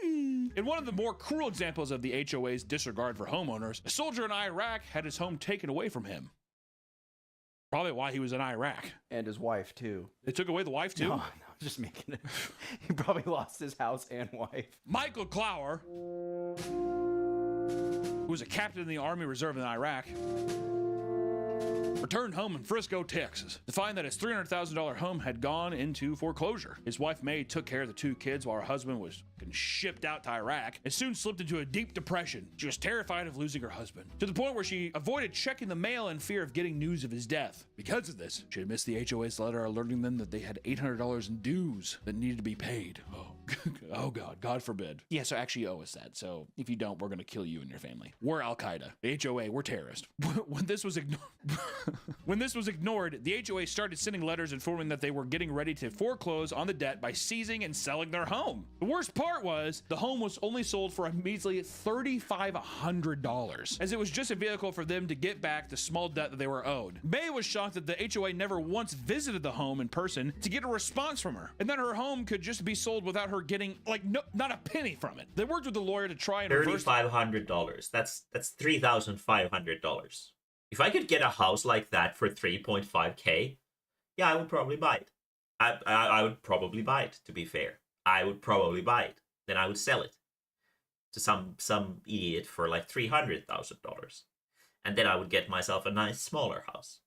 Speaker 6: In one of the more cruel examples of the HOA's disregard for homeowners, a soldier in Iraq had his home taken away from him. Probably why he was in Iraq.
Speaker 9: And his wife, too.
Speaker 6: They took away the wife, too?
Speaker 9: No, just making it. He probably lost his house and wife.
Speaker 6: Michael Clower, who was a captain in the Army Reserve in Iraq, returned home in Frisco, Texas, to find that his $300,000 home had gone into foreclosure. His wife, Mae, took care of the 2 kids while her husband was shipped out to Iraq and soon slipped into a deep depression. She was terrified of losing her husband, to the point where she avoided checking the mail in fear of getting news of his death. Because of this, she had missed the HOA's letter alerting them that they had $800 in dues that needed to be paid. Oh God, God forbid. Yeah, so actually you owe us that. So if you don't, we're going to kill you and your family. We're Al-Qaeda. The HOA, we're terrorists. When this was ignored, the HOA started sending letters informing that they were getting ready to foreclose on the debt by seizing and selling their home. The worst part was the home was only sold for a measly $3,500, as it was just a vehicle for them to get back the small debt that they were owed. Mae was shocked that the HOA never once visited the home in person to get a response from her, and that her home could just be sold without her getting not a penny from it. They worked with the lawyer to try and reverse
Speaker 1: $3,500. That's $3,500. If I could get a house like that for 3.5K, yeah, I would probably buy it. I would probably buy it, to be fair. I would probably buy it. Then I would sell it to some idiot for like $300,000. and then I would get myself a nice smaller house.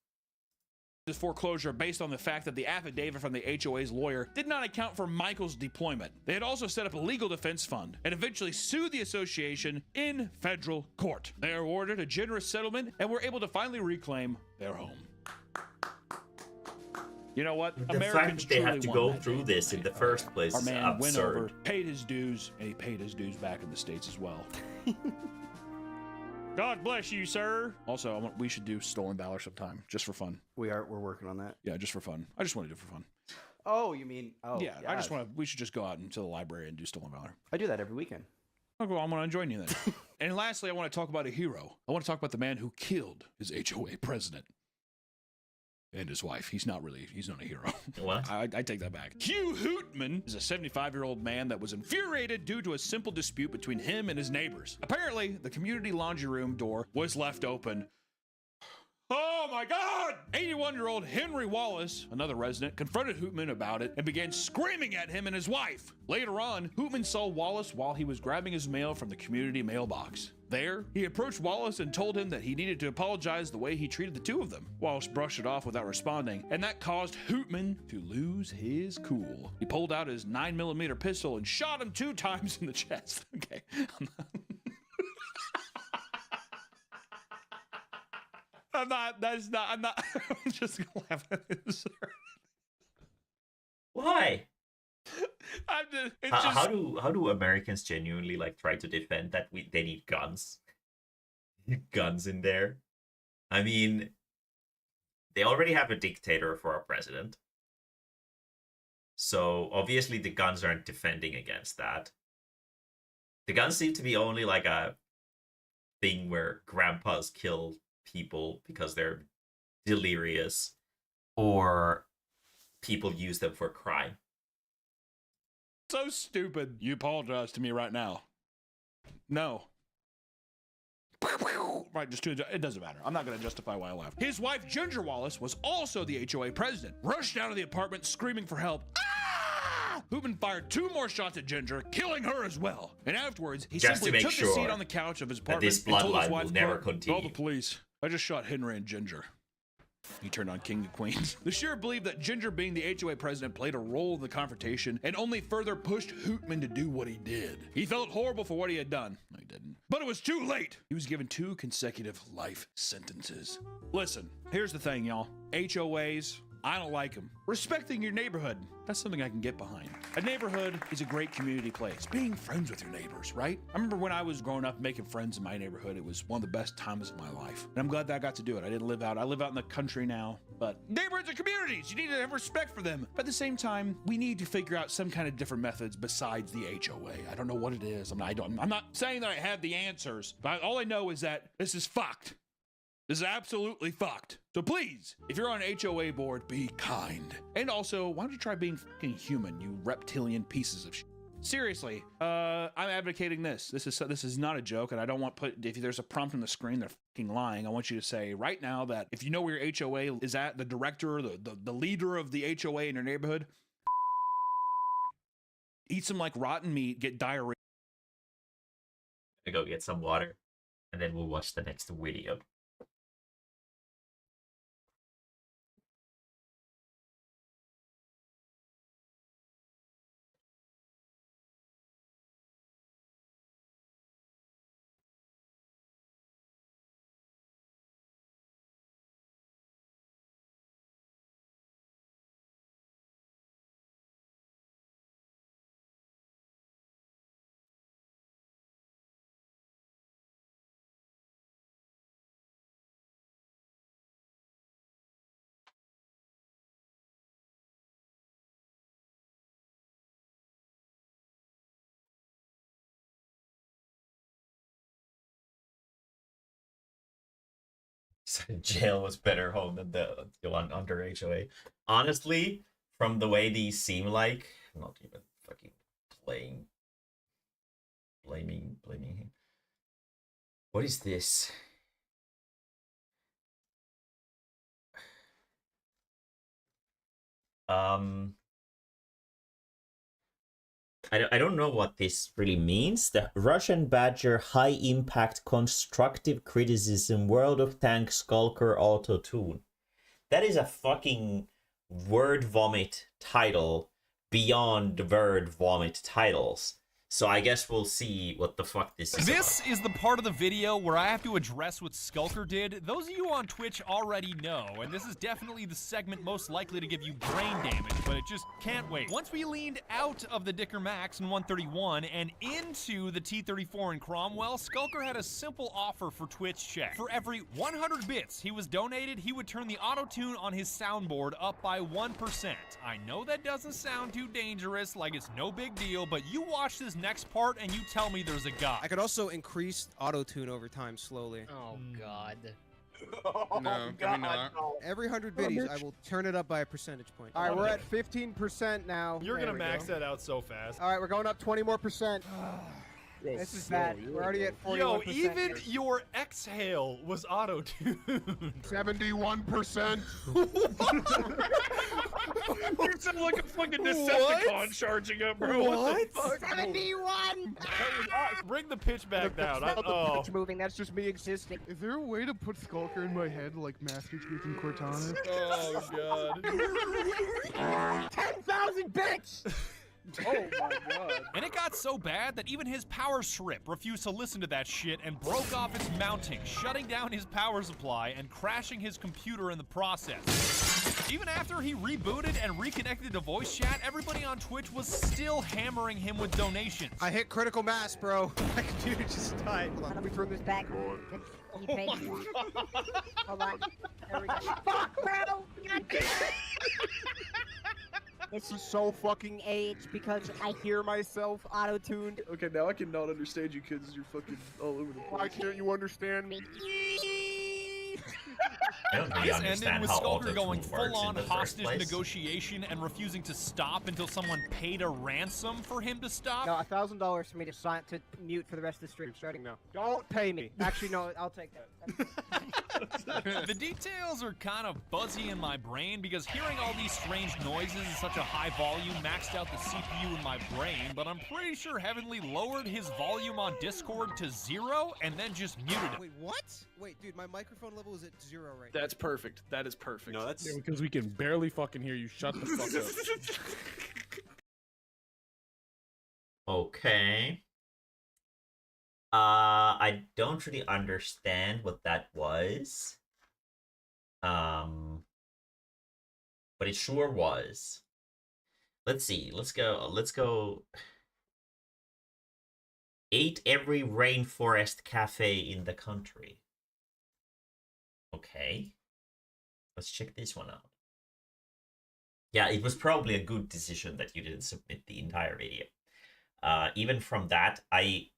Speaker 6: This foreclosure based on the fact that the affidavit from the HOA's lawyer did not account for Michael's deployment. They had also set up a legal defense fund and eventually sued the association in federal court. They were awarded a generous settlement and were able to finally reclaim their home. You know what?
Speaker 1: The fact that they had to go through this in the first place
Speaker 6: Our
Speaker 1: is
Speaker 6: man went over,
Speaker 1: absurd.
Speaker 6: paid his dues, and he paid his dues back in the States as well. God bless you, sir. Also, we should do Stolen Valor sometime, just for fun.
Speaker 9: We're working on that.
Speaker 6: Yeah, just for fun. I just want to do it for fun.
Speaker 9: Oh, you mean? Oh,
Speaker 6: yeah. I just want to. We should just go out into the library and do Stolen Valor.
Speaker 9: I do that every weekend.
Speaker 6: Oh, well, I'm going to join you then. And lastly, I want to talk about a hero. I want to talk about the man who killed his HOA president. And his wife. He's not a hero.
Speaker 1: What?
Speaker 6: I take that back. Hugh Hootman is a 75-year-old man that was infuriated due to a simple dispute between him and his neighbors. Apparently, the community laundry room door was left open. Oh my God! 81-year-old Henry Wallace, another resident, confronted Hootman about it and began screaming at him and his wife. Later on, Hootman saw Wallace while he was grabbing his mail from the community mailbox. There, he approached Wallace and told him that he needed to apologize the way he treated the two of them. Wallace brushed it off without responding, and that caused Hootman to lose his cool. He pulled out his 9mm pistol and shot him 2 times in the chest. Okay. I'm just gonna laugh at it, sir.
Speaker 1: Why?
Speaker 6: It's just...
Speaker 1: How do Americans genuinely like try to defend that they need guns? Guns in there. I mean, they already have a dictator for a president. So obviously the guns aren't defending against that. The guns seem to be only like a thing where grandpas kill people because they're delirious, or people use them for crime.
Speaker 6: So stupid. You apologize to me right now. No. Right, it doesn't matter. I'm not going to justify why I left. His wife, Ginger Wallace, was also the HOA president. Rushed out of the apartment screaming for help. Ah! Hootman fired 2 more shots at Ginger, killing her as well. And afterwards, he
Speaker 1: Just
Speaker 6: simply took a seat on the couch of his apartment
Speaker 1: this
Speaker 6: and told his
Speaker 1: bloodline
Speaker 6: wife,
Speaker 1: will never
Speaker 6: quote,
Speaker 1: continue.
Speaker 6: "Call the police. I just shot Henry and Ginger." He turned on King of Queens. The sheriff believed that Ginger, being the HOA president, played a role in the confrontation and only further pushed Hootman to do what he did. He felt horrible for what he had done. No, he didn't. But it was too late. He was given 2 consecutive life sentences. Listen, here's the thing, y'all. HOAs, I don't like them. Respecting your neighborhood, that's something I can get behind. A neighborhood is a great community place. Being friends with your neighbors, right? I remember when I was growing up making friends in my neighborhood, it was one of the best times of my life. And I'm glad that I got to do it. I live out in the country now, but neighborhoods are communities. You need to have respect for them. But at the same time, we need to figure out some kind of different methods besides the HOA. I don't know what it is. I'm not saying that I have the answers, but all I know is that this is fucked. This is absolutely fucked. So please, if you're on an HOA board, be kind. And also, why don't you try being fucking human, you reptilian pieces of shit? Seriously, I'm advocating this. This is not a joke, and I don't want if there's a prompt on the screen, they're fucking lying. I want you to say right now that if you know where your HOA is at, the director, the leader of the HOA in your neighborhood, eat some like rotten meat, get diarrhea.
Speaker 1: I go get some water, and then we'll watch the next video. Jail was better home than the one under HOA. Honestly, from the way these seem like, I'm not even fucking blaming him. What is this? I don't know what this really means. The Russian Badger High Impact Constructive Criticism World of Tanks Skulker Auto Tune. That is a fucking word vomit title beyond the word vomit titles. So I guess we'll see what the fuck this is.
Speaker 14: This is the part of the video where I have to address what Skulker did. Those of you on Twitch already know, and this is definitely the segment most likely to give you brain damage, but it just can't wait. Once we leaned out of the Dicker Max in 131 and into the T-34 in Cromwell, Skulker had a simple offer for Twitch chat. For every 100 bits he was donated, he would turn the auto-tune on his soundboard up by 1%. I know that doesn't sound too dangerous, like it's no big deal, but you watch this next part and you tell me there's a god.
Speaker 15: I could also increase auto-tune over time slowly.
Speaker 16: Oh god.
Speaker 15: No, maybe not. Every 100 biddies, I will turn it up by a percentage point.
Speaker 9: All right, we're at 15% now.
Speaker 17: You're gonna max that out so fast.
Speaker 9: All right, we're going up 20 more percent. This is bad. We're already at 41%.
Speaker 17: Yo, even your exhale was auto-tuned.
Speaker 12: 71%.
Speaker 17: You sound like a fucking Decepticon charging up, bro.
Speaker 4: What?
Speaker 8: 71!
Speaker 17: Bring the pitch back down.
Speaker 4: The pitch moving, that's just me existing.
Speaker 18: Is there a way to put Skulker in my head like Master Chief and Cortana?
Speaker 17: Oh, God.
Speaker 8: 10,000 bits!
Speaker 17: Oh my god.
Speaker 14: And it got so bad that even his power strip refused to listen to that shit and broke off its mounting, shutting down his power supply and crashing his computer in the process. Even after he rebooted and reconnected to voice chat, everybody on Twitch was still hammering him with donations.
Speaker 15: I hit critical mass, bro. Dude, just died.
Speaker 4: Hold on, let me turn this back. Can you pay me? Hold on. There we go. Fuck, bro! God damn it. This is so fucking aged because I hear myself auto-tuned.
Speaker 18: Okay, now I cannot understand you kids. You're fucking all over the place. Why can't you understand me?
Speaker 1: I don't really
Speaker 14: This ended
Speaker 1: understand
Speaker 14: with
Speaker 1: how
Speaker 14: Skulker
Speaker 1: auto-tune
Speaker 14: going
Speaker 1: works
Speaker 14: full-on
Speaker 1: in the first
Speaker 14: hostage
Speaker 1: place.
Speaker 14: negotiation and refusing to stop until someone paid a ransom for him to stop.
Speaker 4: No, $1,000 for me to mute for the rest of the stream, starting now. Don't pay me. Actually, no, I'll take that.
Speaker 14: The details are kind of buzzy in my brain because hearing all these strange noises in such a high volume maxed out the CPU in my brain, but I'm pretty sure Heavenly lowered his volume on Discord to 0 and then just muted it.
Speaker 15: Wait, what? Wait, dude, my microphone level is at 0 right
Speaker 17: That's perfect. That is perfect.
Speaker 9: No, that's
Speaker 17: because we can barely fucking hear you. Shut the fuck up.
Speaker 1: Okay. I don't really understand what that was. But it sure was. Let's see. Let's go. Ate every rainforest cafe in the country. Okay. Let's check this one out. Yeah, it was probably a good decision that you didn't submit the entire video. Even from that, I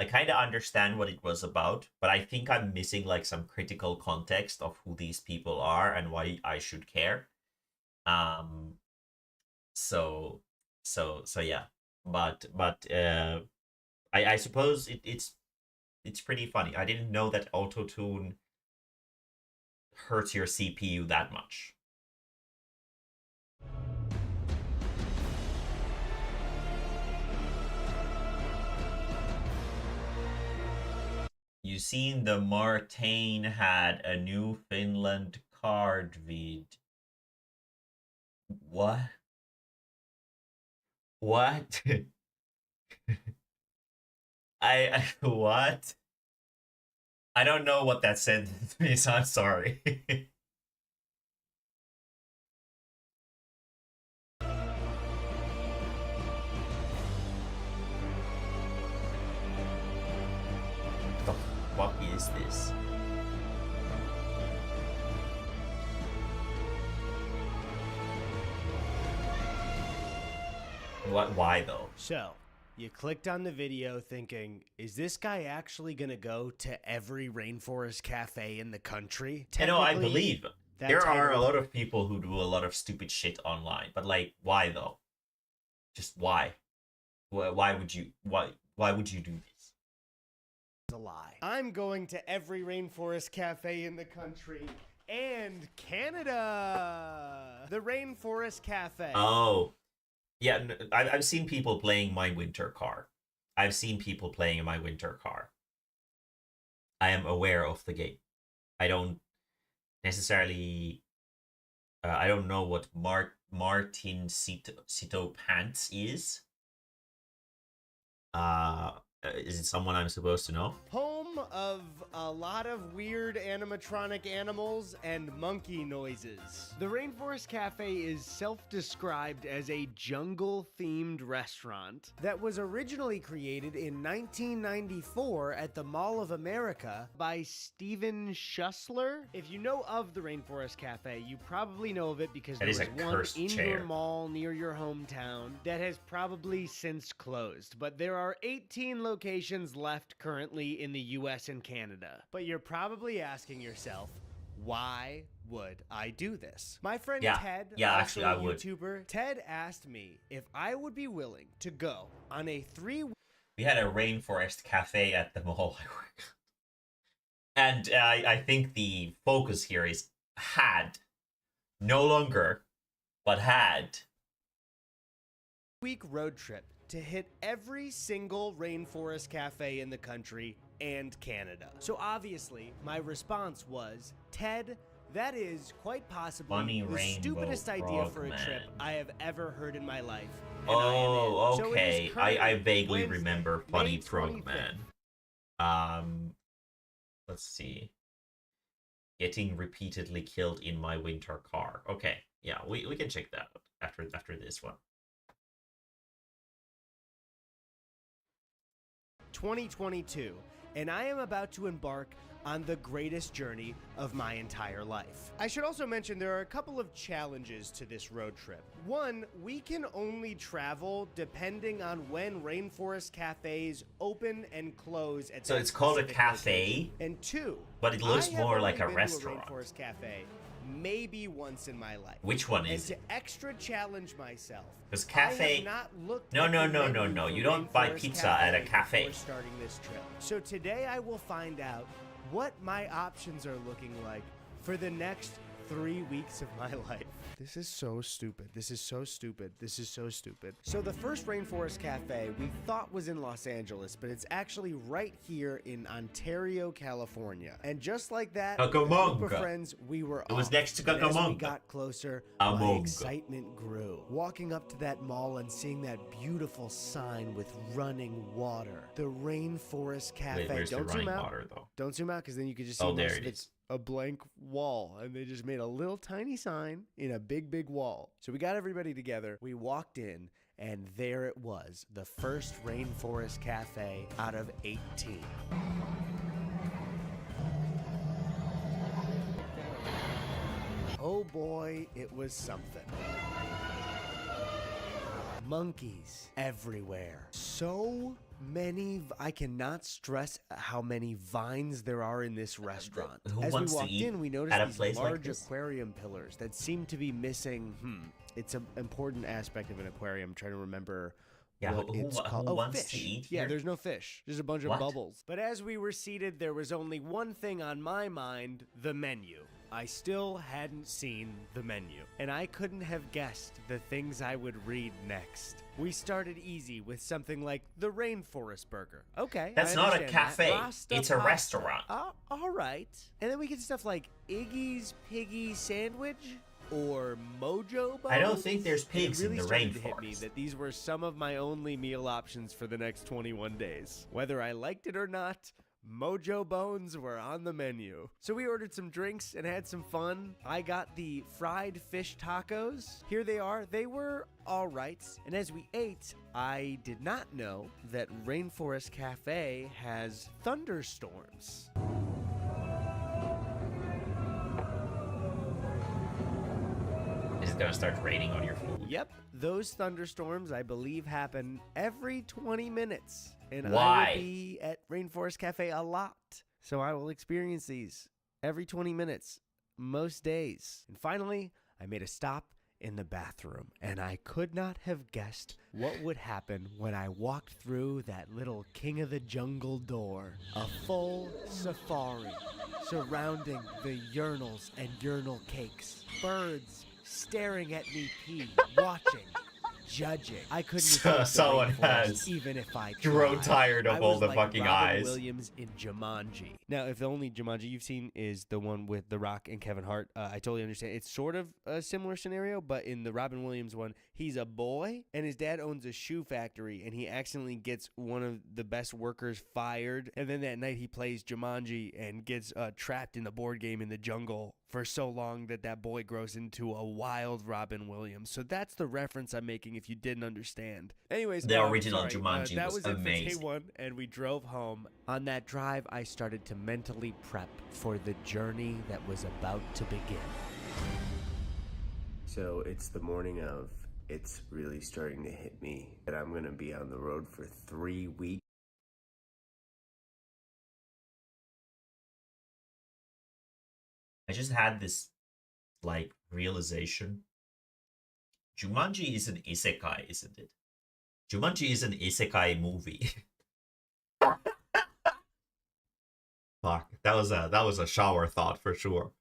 Speaker 1: kind of understand what it was about, but I think I'm missing like some critical context of who these people are and why I should care. So yeah. But I suppose it's pretty funny. I didn't know that auto-tune hurts your CPU that much. You seen the Martain had a new Finland card vid. What? What? I what? I don't know what that sentence means. I'm sorry. What is this? What? Why though?
Speaker 19: So, you clicked on the video thinking, is this guy actually gonna go to every rainforest cafe in the country?
Speaker 1: You know, I
Speaker 19: Technically,
Speaker 1: believe
Speaker 19: that
Speaker 1: there are
Speaker 19: title-
Speaker 1: a lot of people who do a lot of stupid shit online, but like, why though? Just why? Why would you? Why would you do this?
Speaker 19: a lie. I'm going to every rainforest cafe in the country and Canada. The Rainforest Cafe.
Speaker 1: Oh, Yeah, I've seen people playing my winter car. I've seen people playing in my winter car. I am aware of the game. I don't necessarily. I don't know what Martin Cito Pants is. Is it someone I'm supposed to know?
Speaker 19: Home of a lot of weird animatronic animals and monkey noises. The Rainforest Cafe is self-described as a jungle-themed restaurant that was originally created in 1994 at the Mall of America by Steven Schussler. If you know of the Rainforest Cafe, you probably know of it because
Speaker 1: That
Speaker 19: there
Speaker 1: is
Speaker 19: was
Speaker 1: a
Speaker 19: one
Speaker 1: cursed
Speaker 19: in
Speaker 1: chair.
Speaker 19: your mall near your hometown that has probably since closed. But there are 18 locations left currently in the US and Canada. But you're probably asking yourself, why would I do this? My friend Ted, also
Speaker 1: actually, I
Speaker 19: a
Speaker 1: would.
Speaker 19: YouTuber, Ted asked me if I would be willing to go on a 3
Speaker 1: We had a Rainforest Cafe at the mall I work. And I think the focus here is had. No longer, but had.
Speaker 19: week road trip to hit every single Rainforest Cafe in the country and Canada. So obviously, my response was, Ted, that is quite possibly
Speaker 1: Funny
Speaker 19: the
Speaker 1: Rainbow
Speaker 19: stupidest idea for a
Speaker 1: Frogman.
Speaker 19: trip I have ever heard in my life. and I am in.
Speaker 1: Oh,
Speaker 19: So it is
Speaker 1: okay. I
Speaker 19: currently
Speaker 1: vaguely
Speaker 19: Wednesday,
Speaker 1: remember
Speaker 19: May
Speaker 1: Funny
Speaker 19: 25th.
Speaker 1: Frogman. Let's see. Getting repeatedly killed in my winter car. Okay, yeah, we can check that out after this one.
Speaker 19: 2022, and I am about to embark on the greatest journey of my entire life. I should also mention there are a couple of challenges to this road trip. One, we can only travel depending on when Rainforest Cafes open and close at
Speaker 1: So
Speaker 19: that
Speaker 1: it's called a
Speaker 19: specific
Speaker 1: cafe,
Speaker 19: location. And two,
Speaker 1: but it looks
Speaker 19: I have
Speaker 1: more
Speaker 19: only
Speaker 1: like a
Speaker 19: been
Speaker 1: restaurant.
Speaker 19: to a Rainforest Cafe maybe once in my life.
Speaker 1: Which one
Speaker 19: and
Speaker 1: is
Speaker 19: to
Speaker 1: it?
Speaker 19: extra challenge myself,
Speaker 1: Because
Speaker 19: I
Speaker 1: cafe.
Speaker 19: have not looked
Speaker 1: No,
Speaker 19: at
Speaker 1: no,
Speaker 19: the
Speaker 1: no, no,
Speaker 19: menu
Speaker 1: no.
Speaker 19: for
Speaker 1: You don't buy
Speaker 19: Rainforest
Speaker 1: pizza at a
Speaker 19: before
Speaker 1: cafe.
Speaker 19: starting this trip. So today I will find out what my options are looking like for the next 3 weeks of my life. This is so stupid. This is so stupid. This is so stupid. So the first Rainforest Cafe we thought was in Los Angeles, but it's actually right here in Ontario, California. And just like that, with a group
Speaker 1: Cucamonga.
Speaker 19: of friends, we were
Speaker 1: It was
Speaker 19: off.
Speaker 1: next to
Speaker 19: And as we
Speaker 1: Cucamonga.
Speaker 19: got closer, my
Speaker 1: Amonga.
Speaker 19: excitement grew. Walking up to that mall and seeing that beautiful sign with running water. The Rainforest Cafe.
Speaker 1: Wait, where's the
Speaker 19: Don't zoom
Speaker 1: running
Speaker 19: out.
Speaker 1: water, though?
Speaker 19: Don't zoom out because then you could just see
Speaker 1: Oh, there
Speaker 19: most
Speaker 1: it
Speaker 19: of it's a blank wall, and they just made a little tiny sign in a big wall. So we got everybody together. We walked in, and there it was, the first Rainforest Cafe out of 18. Oh boy, it was something. Monkeys everywhere. So many, I cannot stress how many vines there are in this restaurant.
Speaker 1: Who
Speaker 19: As we
Speaker 1: wants to
Speaker 19: walked
Speaker 1: eat
Speaker 19: in, we
Speaker 1: at a
Speaker 19: noticed
Speaker 1: place
Speaker 19: these
Speaker 1: like
Speaker 19: large
Speaker 1: this?
Speaker 19: aquarium pillars that seem to be missing. It's an important aspect of an aquarium. I'm trying to remember.
Speaker 1: Yeah,
Speaker 19: what
Speaker 1: who
Speaker 19: it's called.
Speaker 1: wants
Speaker 19: Fish.
Speaker 1: to eat
Speaker 19: Yeah,
Speaker 1: here?
Speaker 19: there's no fish. There's a bunch
Speaker 1: What?
Speaker 19: of bubbles. But as we were seated, there was only one thing on my mind: the menu. I still hadn't seen the menu, and I couldn't have guessed the things I would read next. We started easy with something like the Rainforest Burger. Okay,
Speaker 1: That's
Speaker 19: I
Speaker 1: not a
Speaker 19: understand that.
Speaker 1: cafe.
Speaker 19: Rasta
Speaker 1: It's a
Speaker 19: pasta.
Speaker 1: restaurant.
Speaker 19: All right. And then we get stuff like Iggy's Piggy Sandwich or Mojo Bones.
Speaker 1: I don't think there's
Speaker 19: It
Speaker 1: pigs in
Speaker 19: really
Speaker 1: the
Speaker 19: started to hit me
Speaker 1: rainforest.
Speaker 19: that these were some of my only meal options for the next 21 days. Whether I liked it or not, Mojo Bones were on the menu. So we ordered some drinks and had some fun. I got the fried fish tacos. Here they are. They were all right. And as we ate, I did not know that Rainforest Cafe has thunderstorms.
Speaker 1: Is it gonna start raining on your food?
Speaker 19: Yep, those thunderstorms, I believe, happen every 20 minutes. And I
Speaker 1: Why?
Speaker 19: will be at Rainforest Cafe a lot. So I will experience these every 20 minutes, most days. And finally, I made a stop in the bathroom, and I could not have guessed what would happen when I walked through that little King of the Jungle door. A full safari surrounding the urinals and urinal cakes. Birds staring at me pee, watching. judging. I couldn't
Speaker 1: So-
Speaker 19: escape the
Speaker 1: someone
Speaker 19: rainforest,
Speaker 1: has
Speaker 19: even if I
Speaker 1: grown
Speaker 19: tried.
Speaker 1: tired of
Speaker 19: I
Speaker 1: all
Speaker 19: was
Speaker 1: the
Speaker 19: like
Speaker 1: fucking
Speaker 19: Robin
Speaker 1: eyes.
Speaker 19: Williams in Jumanji. Now, if the only Jumanji you've seen is the one with The Rock and Kevin Hart, I totally understand. It's sort of a similar scenario, but in the Robin Williams one, he's a boy and his dad owns a shoe factory, and he accidentally gets one of the best workers fired, and then that night he plays Jumanji and gets trapped in the board game in the jungle for so long that that boy grows into a wild Robin Williams. So that's the reference I'm making if you didn't understand. Anyways,
Speaker 1: The original
Speaker 19: sorry,
Speaker 1: Jumanji
Speaker 19: that
Speaker 1: was
Speaker 19: was it for day
Speaker 1: amazing.
Speaker 19: one, and we drove home. On that drive, I started to mentally prep for the journey that was about to begin.
Speaker 16: So it's the morning of. It's really starting to hit me that I'm going to be on the road for 3 weeks.
Speaker 1: I just had this, like, realization. Jumanji is an isekai, isn't it? Jumanji is an isekai movie. Fuck, that was a shower thought for sure.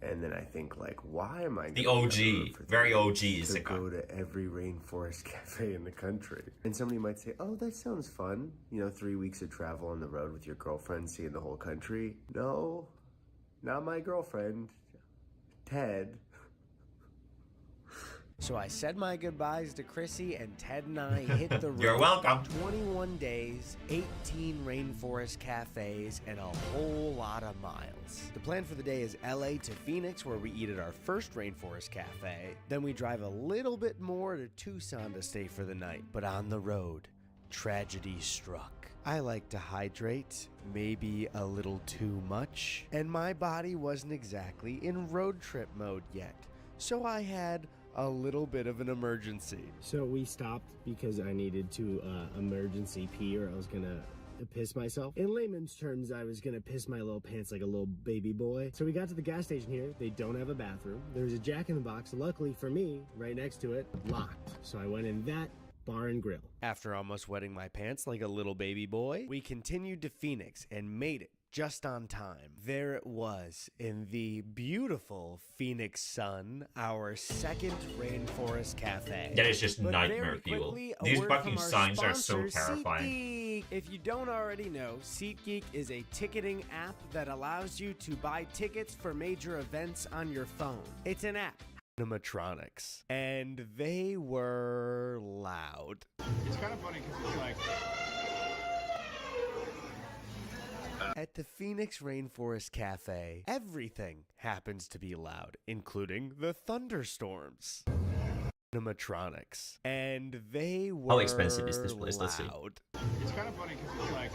Speaker 16: And then I think, like, why am I
Speaker 1: The
Speaker 16: gonna
Speaker 1: OG,
Speaker 16: be on the road for
Speaker 1: very
Speaker 16: 3
Speaker 1: OG
Speaker 16: weeks to
Speaker 1: isekai.
Speaker 16: go to every rainforest cafe in the country? And somebody might say, oh, that sounds fun. You know, 3 weeks of travel on the road with your girlfriend, seeing the whole country. No, not my girlfriend, Ted.
Speaker 19: So I said my goodbyes to Chrissy, and Ted and I hit the road.
Speaker 1: You're welcome.
Speaker 19: 21 days, 18 rainforest cafes, and a whole lot of miles. The plan for the day is LA to Phoenix, where we eat at our first rainforest cafe. Then we drive a little bit more to Tucson to stay for the night. But on the road, tragedy struck. I like to hydrate, maybe a little too much, and my body wasn't exactly in road trip mode yet. So I had a little bit of an emergency.
Speaker 20: So we stopped because I needed to emergency pee, or I was gonna piss myself. In layman's terms, I was gonna piss my little pants like a little baby boy. So we got to the gas station here. They don't have a bathroom. There's a Jack in the Box, luckily for me, right next to it, locked. So I went in that bar and grill.
Speaker 19: After almost wetting my pants like a little baby boy, we continued to Phoenix and made it just on time. There it was in the beautiful Phoenix sun, our second rainforest cafe.
Speaker 1: That is just
Speaker 19: But
Speaker 1: nightmare
Speaker 19: very
Speaker 1: fuel.
Speaker 19: quickly, a
Speaker 1: These
Speaker 19: word
Speaker 1: fucking
Speaker 19: from our
Speaker 1: signs are so
Speaker 19: sponsor,
Speaker 1: terrifying.
Speaker 19: SeatGeek. If you don't already know, SeatGeek is a ticketing app that allows you to buy tickets for major events on your phone. It's an app. Animatronics. And they were loud.
Speaker 21: It's kind of funny because it's like...
Speaker 19: At the Phoenix Rainforest Cafe, everything happens to be loud, including the thunderstorms. Animatronics. And they were
Speaker 1: How expensive is this place? Let's see.
Speaker 19: loud.
Speaker 21: It's kind of funny because it's like...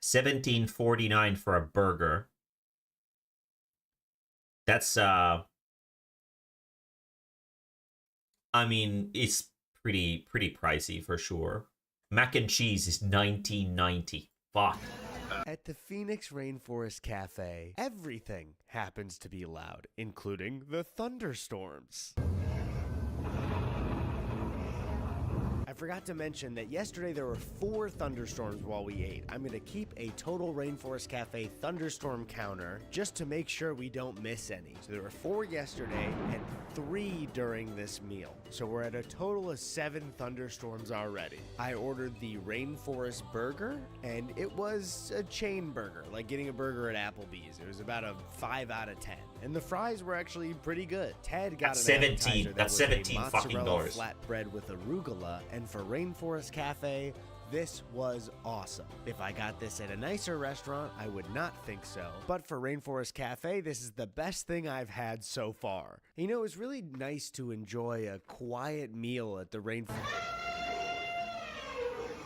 Speaker 1: $17.49 for a burger. That's I mean, it's pretty pricey for sure. Mac and cheese is $19.90. Fuck.
Speaker 19: At the Phoenix Rainforest Cafe, everything happens to be loud, including the thunderstorms. I forgot to mention that yesterday there were 4 thunderstorms while we ate. I'm going to keep a total Rainforest Cafe thunderstorm counter just to make sure we don't miss any. So there were 4 yesterday and 3 during this meal. So we're at a total of 7 thunderstorms already. I ordered the Rainforest Burger, and it was a chain burger, like getting a burger at Applebee's. It was about a 5 out of 10. And the fries were actually pretty good. Ted got
Speaker 1: That's
Speaker 19: an
Speaker 1: 17.
Speaker 19: appetizer that
Speaker 1: That's
Speaker 19: was
Speaker 1: 17
Speaker 19: a
Speaker 1: fucking
Speaker 19: mozzarella
Speaker 1: dollars.
Speaker 19: flatbread with arugula, and for Rainforest Cafe, this was awesome. If I got this at a nicer restaurant, I would not think so. But for Rainforest Cafe, this is the best thing I've had so far. You know, it was really nice to enjoy a quiet meal at the Rainforest.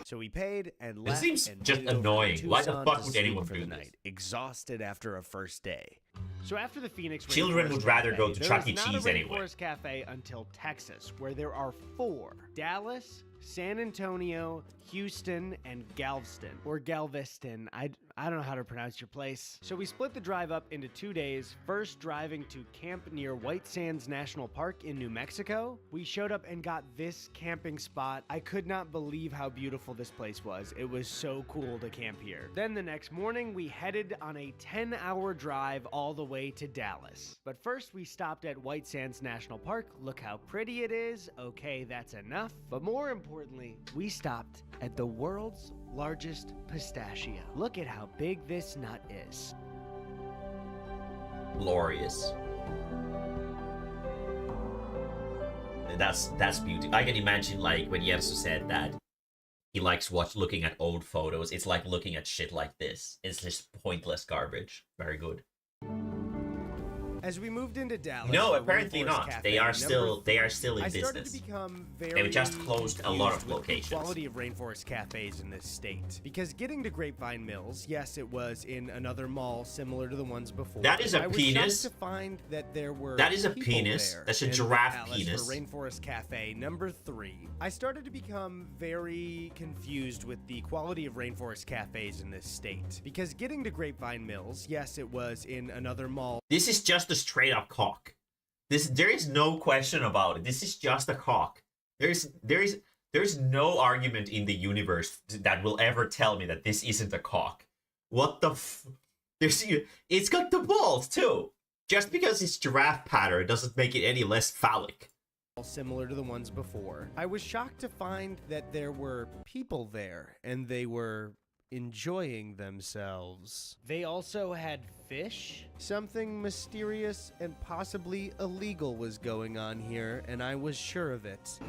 Speaker 19: So we paid and left.
Speaker 1: seems
Speaker 19: and
Speaker 1: just
Speaker 19: made it over to
Speaker 1: annoying. Why the
Speaker 19: Tucson
Speaker 1: fuck
Speaker 19: to
Speaker 1: would
Speaker 19: sleep
Speaker 1: anyone
Speaker 19: for
Speaker 1: do
Speaker 19: the
Speaker 1: this?
Speaker 19: night, exhausted after a first day. So after the Phoenix
Speaker 1: Children
Speaker 19: Rainforest
Speaker 1: would rather
Speaker 19: Cafe,
Speaker 1: go to
Speaker 19: there
Speaker 1: Chuck
Speaker 19: is
Speaker 1: E.
Speaker 19: not a
Speaker 1: Cheese anyway.
Speaker 19: Rainforest Cafe until Texas, where there are 4: Dallas, San Antonio, Houston, and Galveston, or Galveston. I don't know how to pronounce your place. So we split the drive up into 2 days, first driving to camp near White Sands National Park in New Mexico. We showed up and got this camping spot. I could not believe how beautiful this place was. It was so cool to camp here. Then the next morning, we headed on a 10-hour drive all the way to Dallas. But first, we stopped at White Sands National Park. Look how pretty it is. Okay, that's enough. But more importantly, we stopped at the world's largest pistachio. Look at how big this nut is.
Speaker 1: Glorious. That's beauty. I can imagine, like, when Yersu said that he likes looking at old photos. It's like looking at shit like this. It's just pointless garbage. Very good.
Speaker 19: As we moved into Dallas,
Speaker 1: No, apparently not.
Speaker 19: Cafe,
Speaker 1: They are still in
Speaker 19: I started
Speaker 1: business.
Speaker 19: to become very
Speaker 1: They just closed a lot of
Speaker 19: confused with
Speaker 1: locations.
Speaker 19: the quality of rainforest cafes in this state. Because getting to Grapevine Mills, yes, it was in another mall similar to the ones before.
Speaker 1: That is a
Speaker 19: I was
Speaker 1: penis.
Speaker 19: shocked to find that there were
Speaker 1: That is a
Speaker 19: people
Speaker 1: penis.
Speaker 19: there
Speaker 1: That's a
Speaker 19: in
Speaker 1: giraffe
Speaker 19: Dallas
Speaker 1: penis.
Speaker 19: For Rainforest Cafe number 3. I started to become very confused with the quality of rainforest cafes in this state. Because getting to Grapevine Mills, yes, it was in another mall.
Speaker 1: This is just a straight up cock. There is no question about it. This is just a cock. There's no argument in the universe that will ever tell me that this isn't a cock. What the it's got the balls too. Just because it's giraffe pattern doesn't make it any less phallic.
Speaker 19: Similar to the ones before. I was shocked to find that there were people there and they were enjoying themselves. They also had fish. Something mysterious and possibly illegal was going on here, and I was sure of it.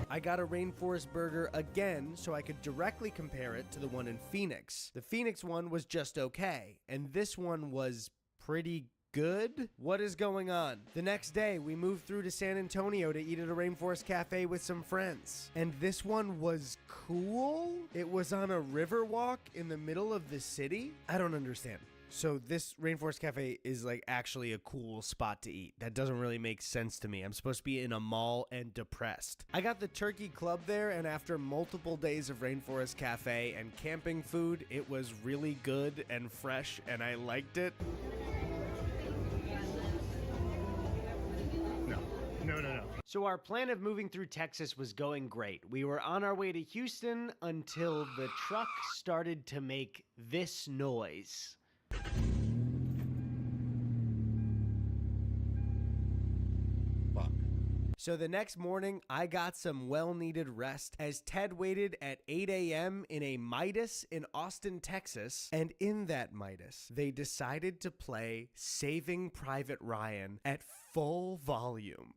Speaker 19: I got a rainforest burger again so I could directly compare it to the one in Phoenix. The Phoenix one was just okay, and this one was pretty good? What is going on? The next day, we moved through to San Antonio to eat at a rainforest cafe with some friends. And this one was cool? It was on a river walk in the middle of the city? I don't understand. So this rainforest cafe is like actually a cool spot to eat. That doesn't really make sense to me. I'm supposed to be in a mall and depressed. I got the turkey club there, and after multiple days of rainforest cafe and camping food, it was really good and fresh, and I liked it. No. So our plan of moving through Texas was going great. We were on our way to Houston until the truck started to make this noise. So the next morning, I got some well-needed rest as Ted waited at 8 a.m. in a Midas in Austin, Texas. And in that Midas, they decided to play Saving Private Ryan at full volume.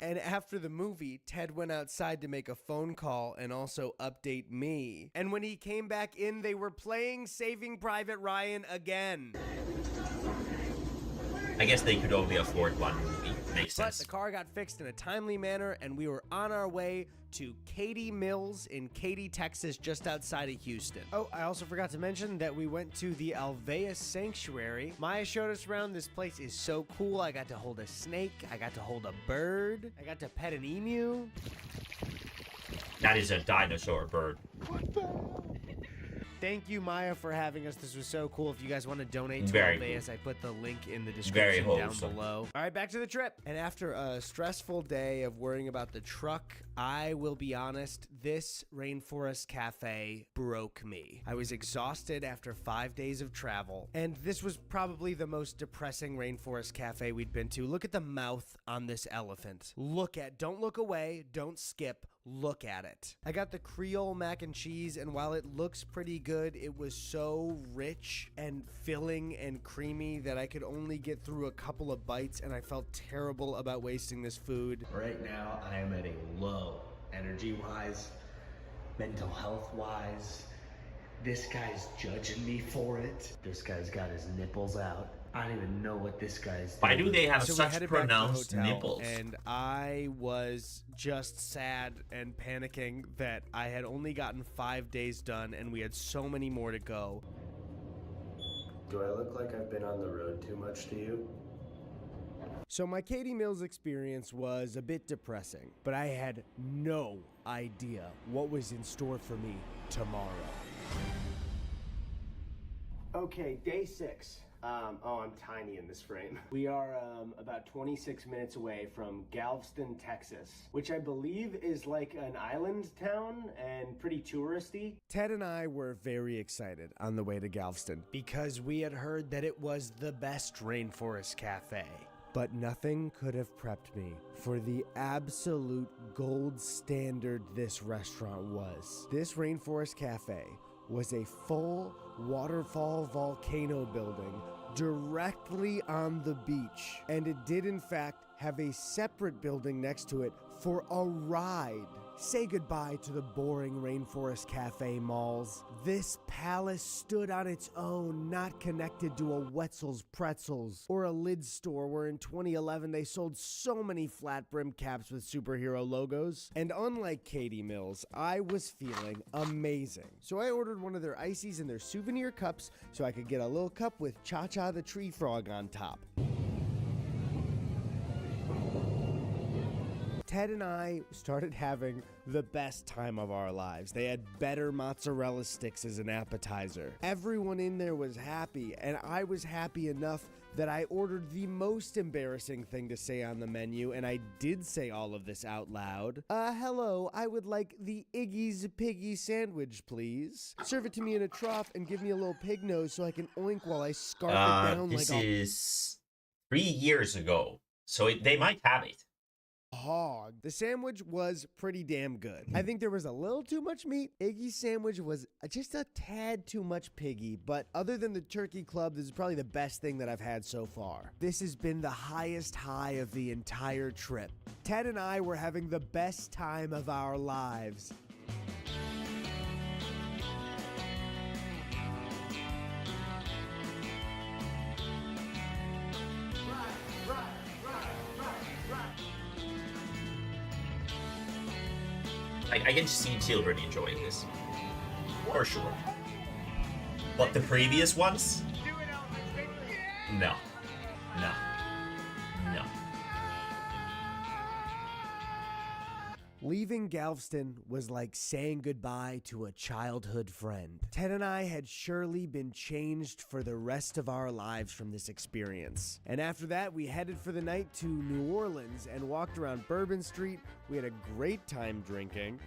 Speaker 19: And after the movie, Ted went outside to make a phone call and also update me. And when he came back in, they were playing Saving Private Ryan again.
Speaker 1: I guess they could only afford one movie. Makes sense.
Speaker 19: But the car got fixed in a timely manner, and we were on our way to Katy Mills in Katy, Texas, just outside of Houston. Oh, I also forgot to mention that we went to the Alveus Sanctuary. Maya showed us around. This place is so cool. I got to hold a snake. I got to hold a bird. I got to pet an emu.
Speaker 1: That is a dinosaur bird.
Speaker 19: Thank you, Maya, for having us. This was so cool. If you guys want to donate to
Speaker 1: Very
Speaker 19: Alveus, I put the link in the
Speaker 1: Very
Speaker 19: description down
Speaker 1: wholesome.
Speaker 19: below. All right, back to the trip. And after a stressful day of worrying about the truck, I will be honest, this Rainforest Cafe broke me. I was exhausted after 5 days of travel, and this was probably the most depressing Rainforest Cafe we'd been to. Look at the mouth on this elephant. Don't look away, don't skip. Look at it. I got the Creole mac and cheese, and while it looks pretty good, it was so rich and filling and creamy that I could only get through a couple of bites, and I felt terrible about wasting this food.
Speaker 20: Right now, I am at a low, energy-wise, mental health-wise. This guy's judging me for it. This guy's got his nipples out. I don't even know what this guy's doing.
Speaker 1: Why do they have
Speaker 19: So we
Speaker 1: such
Speaker 19: headed back to the
Speaker 1: pronounced
Speaker 19: hotel,
Speaker 1: nipples?
Speaker 19: And I was just sad and panicking that I had only gotten 5 days done and we had so many more to go.
Speaker 16: Do I look like I've been on the road too much to you?
Speaker 19: So my Katie Mills experience was a bit depressing, but I had no idea what was in store for me tomorrow.
Speaker 20: Okay, day 6. I'm tiny in this frame. We are about 26 minutes away from Galveston, Texas, which I believe is like an island town and pretty touristy.
Speaker 19: Ted and I were very excited on the way to Galveston because we had heard that it was the best rainforest cafe. But nothing could have prepped me for the absolute gold standard this restaurant was. This Rainforest Cafe was a full waterfall volcano building directly on the beach. And it did in fact have a separate building next to it for a ride. Say goodbye to the boring Rainforest Cafe malls. This palace stood on its own, not connected to a Wetzel's Pretzels or a lid store where in 2011 they sold so many flat brim caps with superhero logos. And unlike Katie Mills, I was feeling amazing. So I ordered one of their ices in their souvenir cups so I could get a little cup with Cha-Cha the tree frog on top. Ted and I started having the best time of our lives. They had better mozzarella sticks as an appetizer. Everyone in there was happy, and I was happy enough that I ordered the most embarrassing thing to say on the menu, and I did say all of this out loud. Hello, I would like the Iggy's Piggy sandwich, please. Serve it to me in a trough and give me a little pig nose so I can oink while I scarf it down
Speaker 1: this
Speaker 19: like a
Speaker 1: is 3 years ago, so they might have it.
Speaker 19: hog. The sandwich was pretty damn good. I think there was a little too much meat. Iggy's sandwich was just a tad too much piggy, but other than the turkey club, this is probably the best thing that I've had so far. This has been the highest high of the entire trip. Ted and I were having the best time of our lives.
Speaker 1: I can see children enjoying this. For sure. But the previous ones? No. No. No.
Speaker 19: Leaving Galveston was like saying goodbye to a childhood friend. Ted and I had surely been changed for the rest of our lives from this experience. And after that, we headed for the night to New Orleans and walked around Bourbon Street. We had a great time drinking.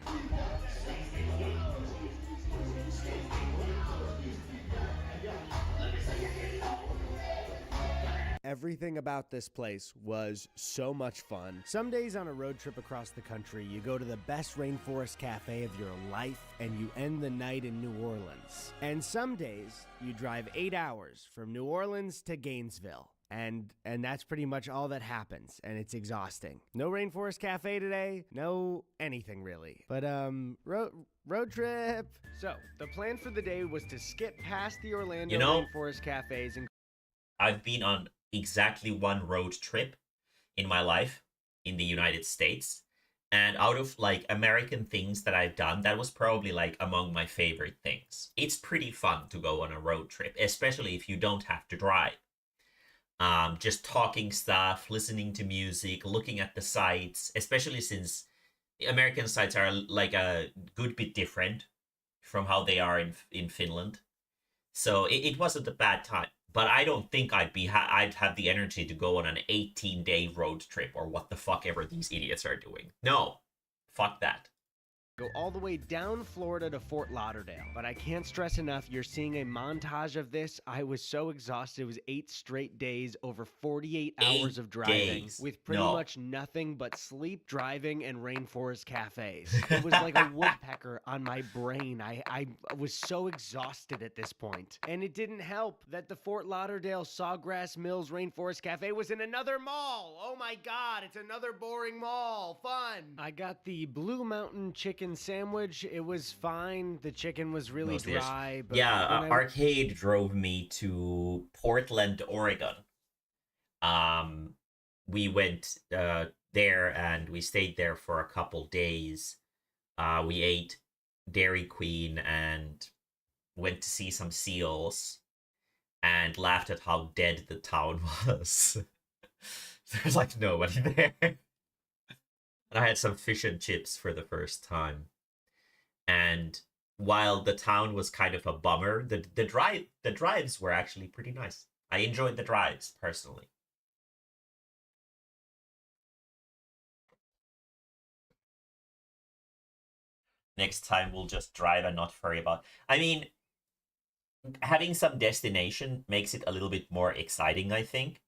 Speaker 19: Everything about this place was so much fun. Some days on a road trip across the country, you go to the best rainforest cafe of your life and you end the night in New Orleans. And some days you drive 8 hours from New Orleans to Gainesville. And that's pretty much all that happens, and it's exhausting. No Rainforest Cafe today, no anything really. But road trip. So the plan for the day was to skip past the Orlando Rainforest Cafes and
Speaker 1: I've been on exactly one road trip in my life in the United States. And out of like American things that I've done, that was probably like among my favorite things. It's pretty fun to go on a road trip, especially if you don't have to drive. Just talking stuff, listening to music, looking at the sights, especially since the American sights are like a good bit different from how they are in Finland. So it wasn't a bad time. But I don't think I'd have the energy to go on an 18-day road trip or what the fuck ever these idiots are doing. No, fuck that.
Speaker 19: go all the way down Florida to Fort Lauderdale. But I can't stress enough, you're seeing a montage of this. I was so exhausted. It was 8 straight days, over 48 hours of driving, with pretty much nothing but sleep, driving, and rainforest cafes. It was like a woodpecker on my brain. I was so exhausted at this point. And it didn't help that the Fort Lauderdale Sawgrass Mills Rainforest Cafe was in another mall. Oh my God, it's another boring mall. Fun. I got the Blue Mountain chicken sandwich. It was fine. The chicken was really dry. But
Speaker 1: yeah, Arcade drove me to Portland, Oregon. We went there and we stayed there for a couple days. We ate Dairy Queen and went to see some seals. and laughed at how dead the town was. There's like nobody there. And I had some fish and chips for the first time. And while the town was kind of a bummer, the drives were actually pretty nice. I enjoyed the drives personally. Next time we'll just drive and not worry about. I mean, having some destination makes it a little bit more exciting, I think.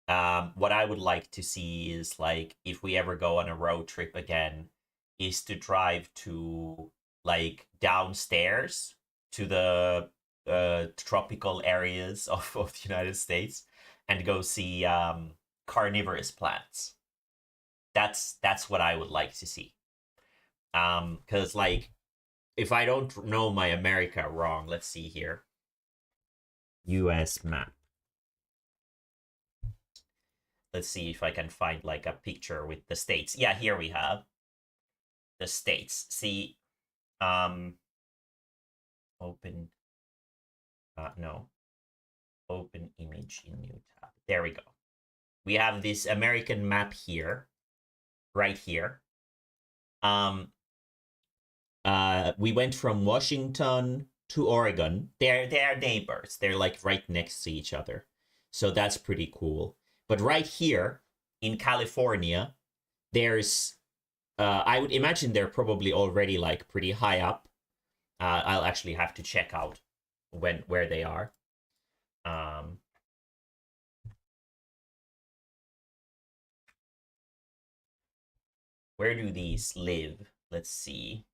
Speaker 1: What I would like to see is, like, if we ever go on a road trip again, is to drive to, like, downstairs to the tropical areas of the United States and go see carnivorous plants. That's what I would like to see. Because, like, if I don't know my America wrong, let's see here. US map. Let's see if I can find, like, a picture with the states. Yeah, here we have the states. See, open, no, open image in new tab. There we go. We have this American map here, right here. We went from Washington to Oregon. They're neighbors. They're like right next to each other. So that's pretty cool. But right here in California, there's, I would imagine they're probably already like pretty high up. I'll actually have to check out where they are. Where do these live? Let's see.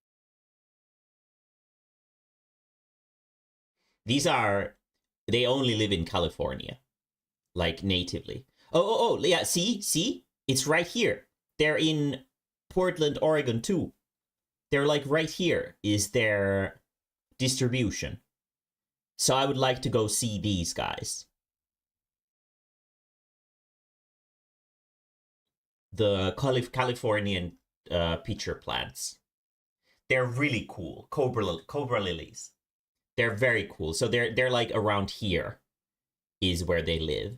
Speaker 1: They only live in California, like natively. Oh, yeah, see? It's right here. They're in Portland, Oregon, too. They're like right here is their distribution. So I would like to go see these guys. The Californian pitcher plants. They're really cool. Cobra lilies. They're very cool. So they're like around here is where they live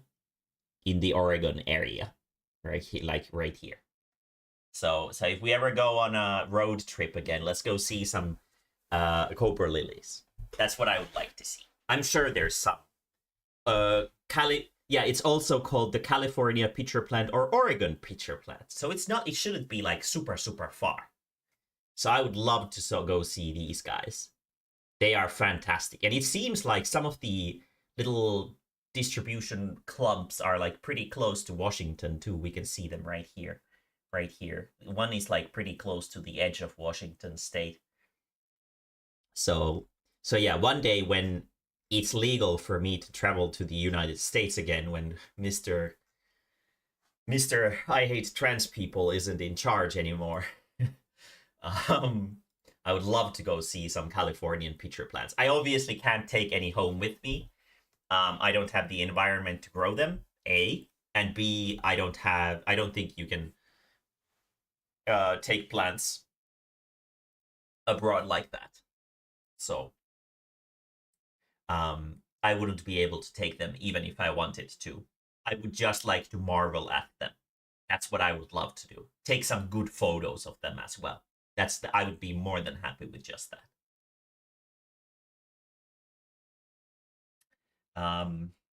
Speaker 1: in the Oregon area, right here, like right here. So if we ever go on a road trip again, let's go see some cobra lilies. That's what I would like to see. I'm sure there's some. Yeah, it's also called the California pitcher plant or Oregon pitcher plant. So it shouldn't be like super far. So I would love to go see these guys. They are fantastic. And it seems like some of the little distribution clumps are like pretty close to Washington too. We can see them right here. Right here. One is like pretty close to the edge of Washington state. So yeah, one day when it's legal for me to travel to the United States again, when Mr. I hate trans people isn't in charge anymore, I would love to go see some Californian pitcher plants. I obviously can't take any home with me. I don't have the environment to grow them, A, and B, I don't think you can take plants abroad like that. So I wouldn't be able to take them even if I wanted to. I would just like to marvel at them. That's what I would love to do. Take some good photos of them as well. I would be more than happy with just that.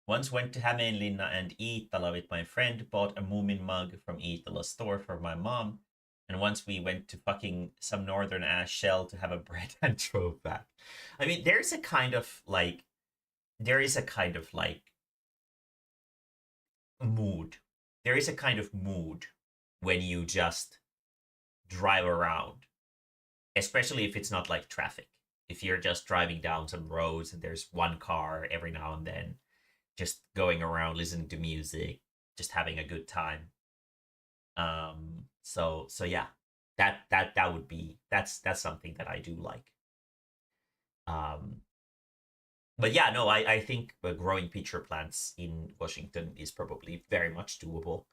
Speaker 1: Once went to Hämeenlinna and Iittala with my friend, bought a Moomin mug from Iittala store for my mom, and once we went to fucking some northern ass shell to have a bread and drove back. I mean, there is a kind of like mood. There is a kind of mood when you just drive around, especially if it's not like traffic. If you're just driving down some roads and there's one car every now and then, just going around listening to music, just having a good time. So yeah, that would be that's something that I do like. But yeah, no, I think growing pitcher plants in Washington is probably very much doable.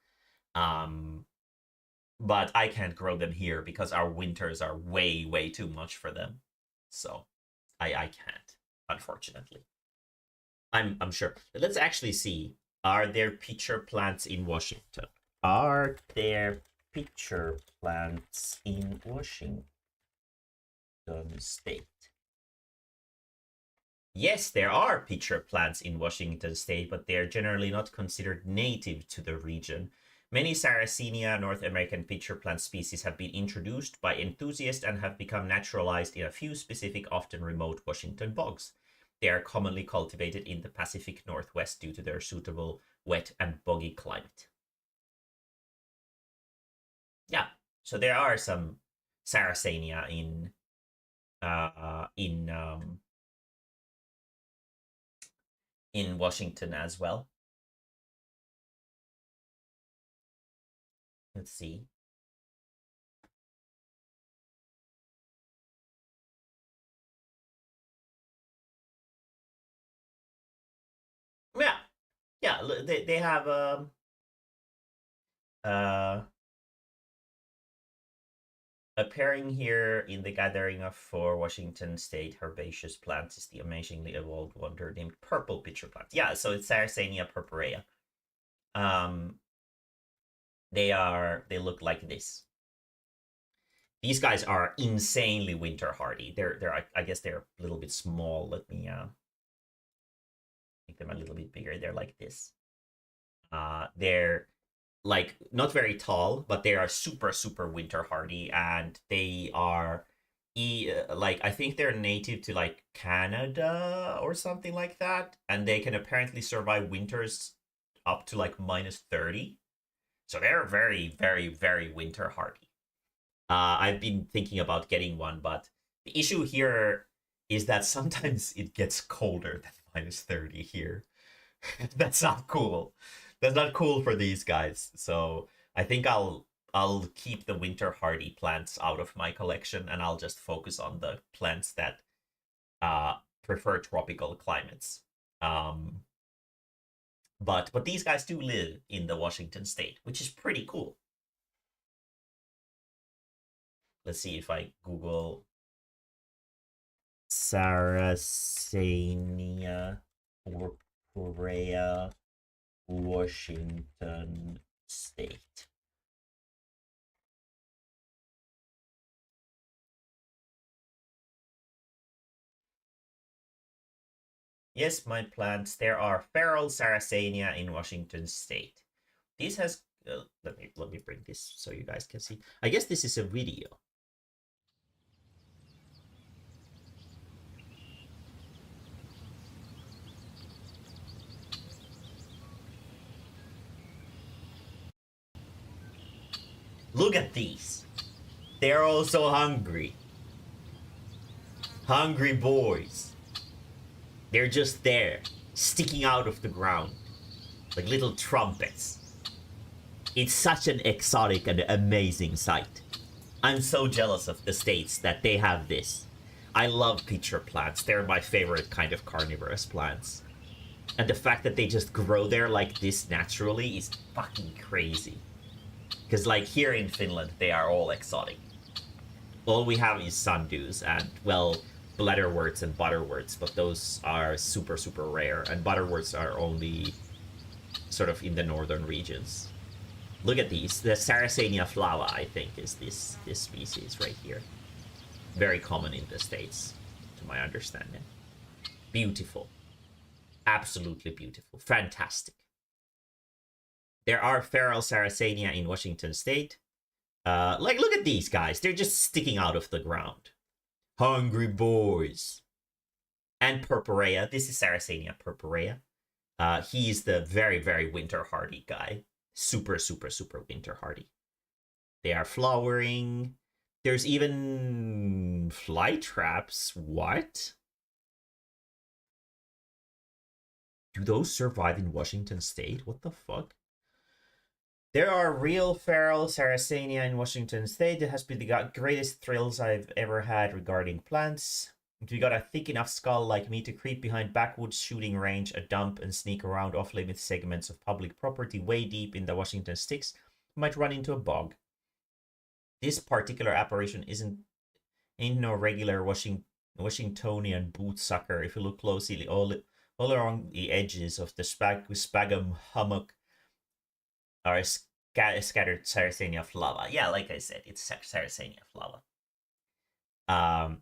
Speaker 1: But I can't grow them here because our winters are way too much for them. So I can't, unfortunately. I'm sure. Let's actually see. Are there pitcher plants in Washington? Are there pitcher plants in Washington State? Yes, there are pitcher plants in Washington State, but they are generally not considered native to the region. Many Sarracenia North American pitcher plant species have been introduced by enthusiasts and have become naturalized in a few specific, often remote Washington bogs. They are commonly cultivated in the Pacific Northwest due to their suitable wet and boggy climate. Yeah, so there are some Sarracenia in Washington as well. Let's see. Yeah, yeah. They have a pairing here in the gathering of 4 Washington State herbaceous plants is the amazingly evolved wonder named purple pitcher plant. Yeah, so it's Sarracenia purpurea. They look like this. These guys are insanely winter hardy. I guess they're a little bit small. Let me make them a little bit bigger. They're like this. They're like not very tall, but they are super winter hardy, and they are like I think they're native to like Canada or something like that, and they can apparently survive winters up to like -30. So they're very winter hardy. I've been thinking about getting one, but the issue here is that sometimes it gets colder than -30 here. That's not cool. That's not cool for these guys. So I think I'll keep the winter hardy plants out of my collection, and I'll just focus on the plants that prefer tropical climates. But these guys do live in the Washington State, which is pretty cool. Let's see if I Google Sarracenia purpurea, Washington State. Yes, my plants. There are feral Sarracenia in Washington State. This has let me bring this so you guys can see. I guess this is a video. Look at these. They're also hungry. Hungry boys. They're just there, sticking out of the ground, like little trumpets. It's such an exotic and amazing sight. I'm so jealous of the states that they have this. I love pitcher plants. They're my favorite kind of carnivorous plants. And the fact that they just grow there like this naturally is fucking crazy. Because like here in Finland, they are all exotic. All we have is sundews and, well, bladderworts and butterworts, but those are super rare, and butterworts are only sort of in the northern regions. Look at these. The Sarracenia flava, I think, is this species right here. Very common in the States, to my understanding. Beautiful. Absolutely beautiful. Fantastic. There are feral Sarracenia in Washington State. Like, look at these guys. They're just sticking out of the ground. Hungry boys. And purpurea. This is Sarracenia purpurea. He's the very winter hardy guy. Super winter hardy. They are flowering. There's even fly traps. What? Do those survive in Washington State? What the fuck? There are real feral Sarracenia in Washington State. It has been the greatest thrills I've ever had regarding plants. If you got a thick enough skull like me to creep behind backwoods shooting range, a dump, and sneak around off-limit segments of public property way deep in the Washington sticks, you might run into a bog. This particular apparition ain't no regular Washingtonian bootsucker. If you look closely, all along the edges of the spagum hummock are scattered Sarracenia of lava. Yeah, like I said, it's Sarracenia of lava.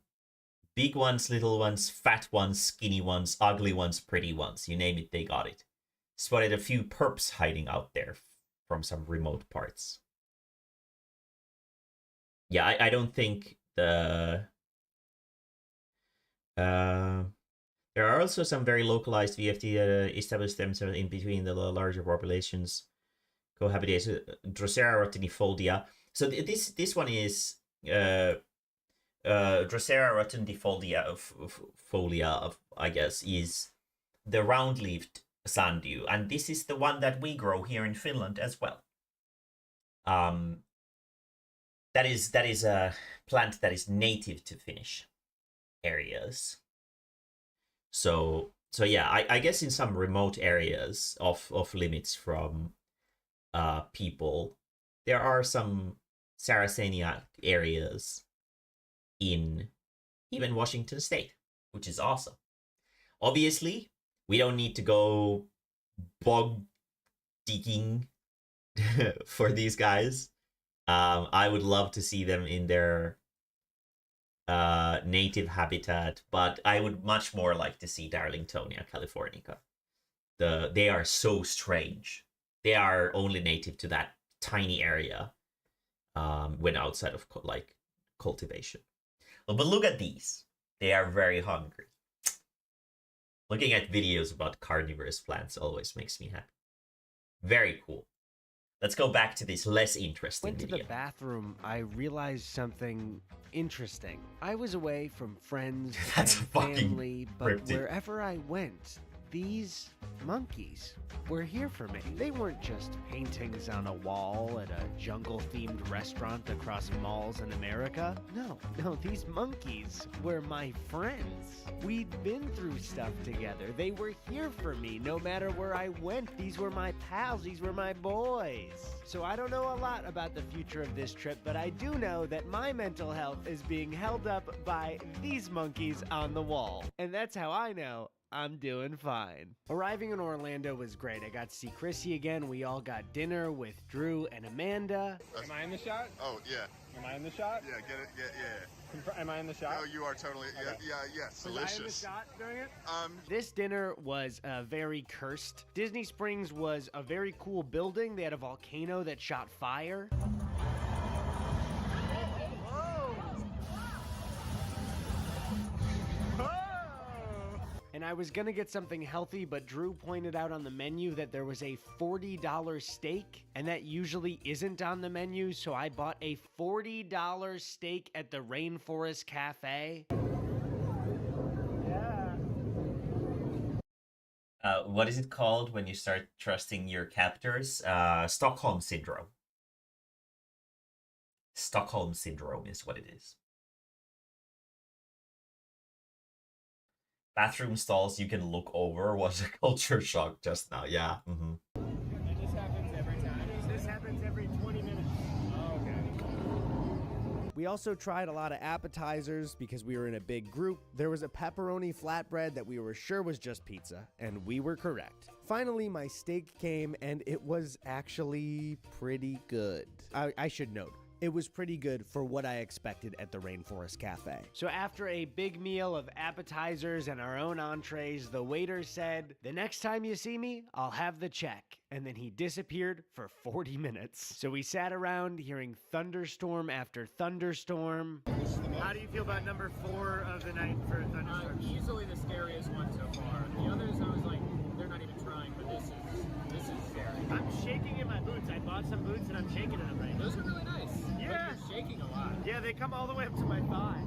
Speaker 1: Big ones, little ones, fat ones, skinny ones, ugly ones, pretty ones. You name it, they got it. Spotted a few perps hiding out there from some remote parts. Yeah, I don't think the... there are also some very localized VFT that establish themselves in between the larger populations. Cohabitation, Drosera rotundifolia. So this one is Drosera rotundifolia of I guess, is the round-leaved sand dew, and this is the one that we grow here in Finland as well. That is a plant that is native to Finnish areas. So yeah, I guess in some remote areas of limits from people, there are some Sarracenia areas in even Washington State, which is awesome. Obviously, we don't need to go bog digging for these guys. I would love to see them in their native habitat, but I would much more like to see Darlingtonia californica. They are so strange. They are only native to that tiny area when outside of cultivation. But look at these. They are very hungry. Looking at videos about carnivorous plants always makes me happy. Very cool. Let's go back to this less interesting video.
Speaker 19: Went to the bathroom, I realized something interesting. I was away from friends and family, but wherever I went, these monkeys were here for me. They weren't just paintings on a wall at a jungle-themed restaurant across malls in America. No, these monkeys were my friends. We'd been through stuff together. They were here for me no matter where I went. These were my pals. These were my boys. So I don't know a lot about the future of this trip, but I do know that my mental health is being held up by these monkeys on the wall. And that's how I know I'm doing fine. Arriving in Orlando was great. I got to see Chrissy again. We all got dinner with Drew and Amanda.
Speaker 18: Am I in the shot? Oh, yeah. Am I in the shot? Yeah, get it, yeah. Am I in the shot? Oh, you are totally, okay. Yes, delicious. Was I in the shot during it?
Speaker 19: This dinner was very cursed. Disney Springs was a very cool building. They had a volcano that shot fire. And I was gonna get something healthy, but Drew pointed out on the menu that there was a $40 steak, and that usually isn't on the menu, so I bought a $40 steak at the Rainforest Cafe.
Speaker 1: What is it called when you start trusting your captors? Stockholm Syndrome. Stockholm Syndrome is what it is. Bathroom stalls you can look over was a culture shock just now. Yeah. Mm-hmm.
Speaker 18: It just happens every time. This happens every 20 minutes. Oh, okay.
Speaker 19: We also tried a lot of appetizers because we were in a big group. There was a pepperoni flatbread that we were sure was just pizza, and we were correct. Finally, my steak came, and it was actually pretty good. I should note, it was pretty good for what I expected at the Rainforest Cafe. So after a big meal of appetizers and our own entrees, the waiter said, "The next time you see me, I'll have the check." And then he disappeared for 40 minutes. So we sat around hearing thunderstorm after thunderstorm.
Speaker 18: How do you feel about number 4 of the night for thunderstorm?
Speaker 21: Easily the scariest one so far. The others, I was like, they're not even trying, but this is scary.
Speaker 18: I'm shaking in my boots. I bought some boots and I'm shaking in them right now.
Speaker 21: Those are really nice.
Speaker 18: Yeah.
Speaker 21: But you're shaking a lot.
Speaker 18: Yeah, they come all the way up to my thigh.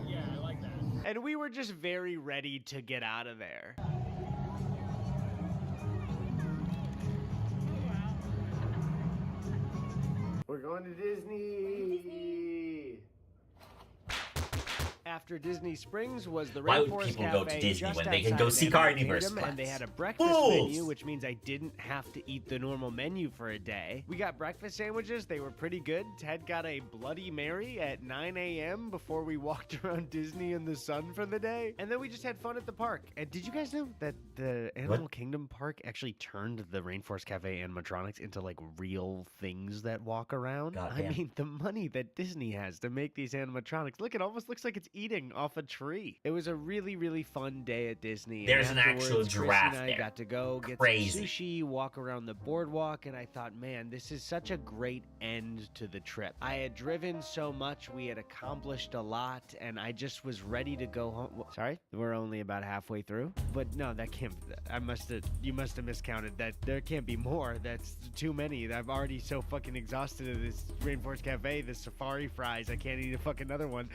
Speaker 21: Yeah, I like that.
Speaker 19: And we were just very ready to get out of there.
Speaker 16: We're going to Disney.
Speaker 19: After Disney Springs was the
Speaker 1: Why would
Speaker 19: Rainforest
Speaker 1: people
Speaker 19: Cafe
Speaker 1: go to Disney
Speaker 19: just
Speaker 1: when they can
Speaker 19: outside
Speaker 1: go
Speaker 19: of
Speaker 1: see
Speaker 19: Animal
Speaker 1: Carnivorous
Speaker 19: Kingdom, and they
Speaker 1: Quest?
Speaker 19: had a breakfast
Speaker 1: Fools!
Speaker 19: menu, which means I didn't have to eat the normal menu for a day. We got breakfast sandwiches. They were pretty good. Ted got a Bloody Mary at 9 a.m. before we walked around Disney in the sun for the day. And then we just had fun at the park. And did you guys know that the Animal Kingdom park actually turned the Rainforest Cafe animatronics into like real things that walk around? I mean, the money that Disney has to make these animatronics. Look, it almost looks like it's eating off a tree. It was a really, really fun day at Disney.
Speaker 1: There's
Speaker 19: and
Speaker 1: an actual
Speaker 19: afterwards, Chrissy
Speaker 1: giraffe
Speaker 19: and I
Speaker 1: there.
Speaker 19: got to go get
Speaker 1: Crazy.
Speaker 19: some sushi, walk around the boardwalk, and I thought, man, this is such a great end to the trip. I had driven so much, we had accomplished a lot, and I just was ready to go home. Sorry, we're only about halfway through, but no, that can't. You must have miscounted. That there can't be more. That's too many. I'm already so fucking exhausted of this Rainforest Cafe, the safari fries. I can't eat a fucking other one.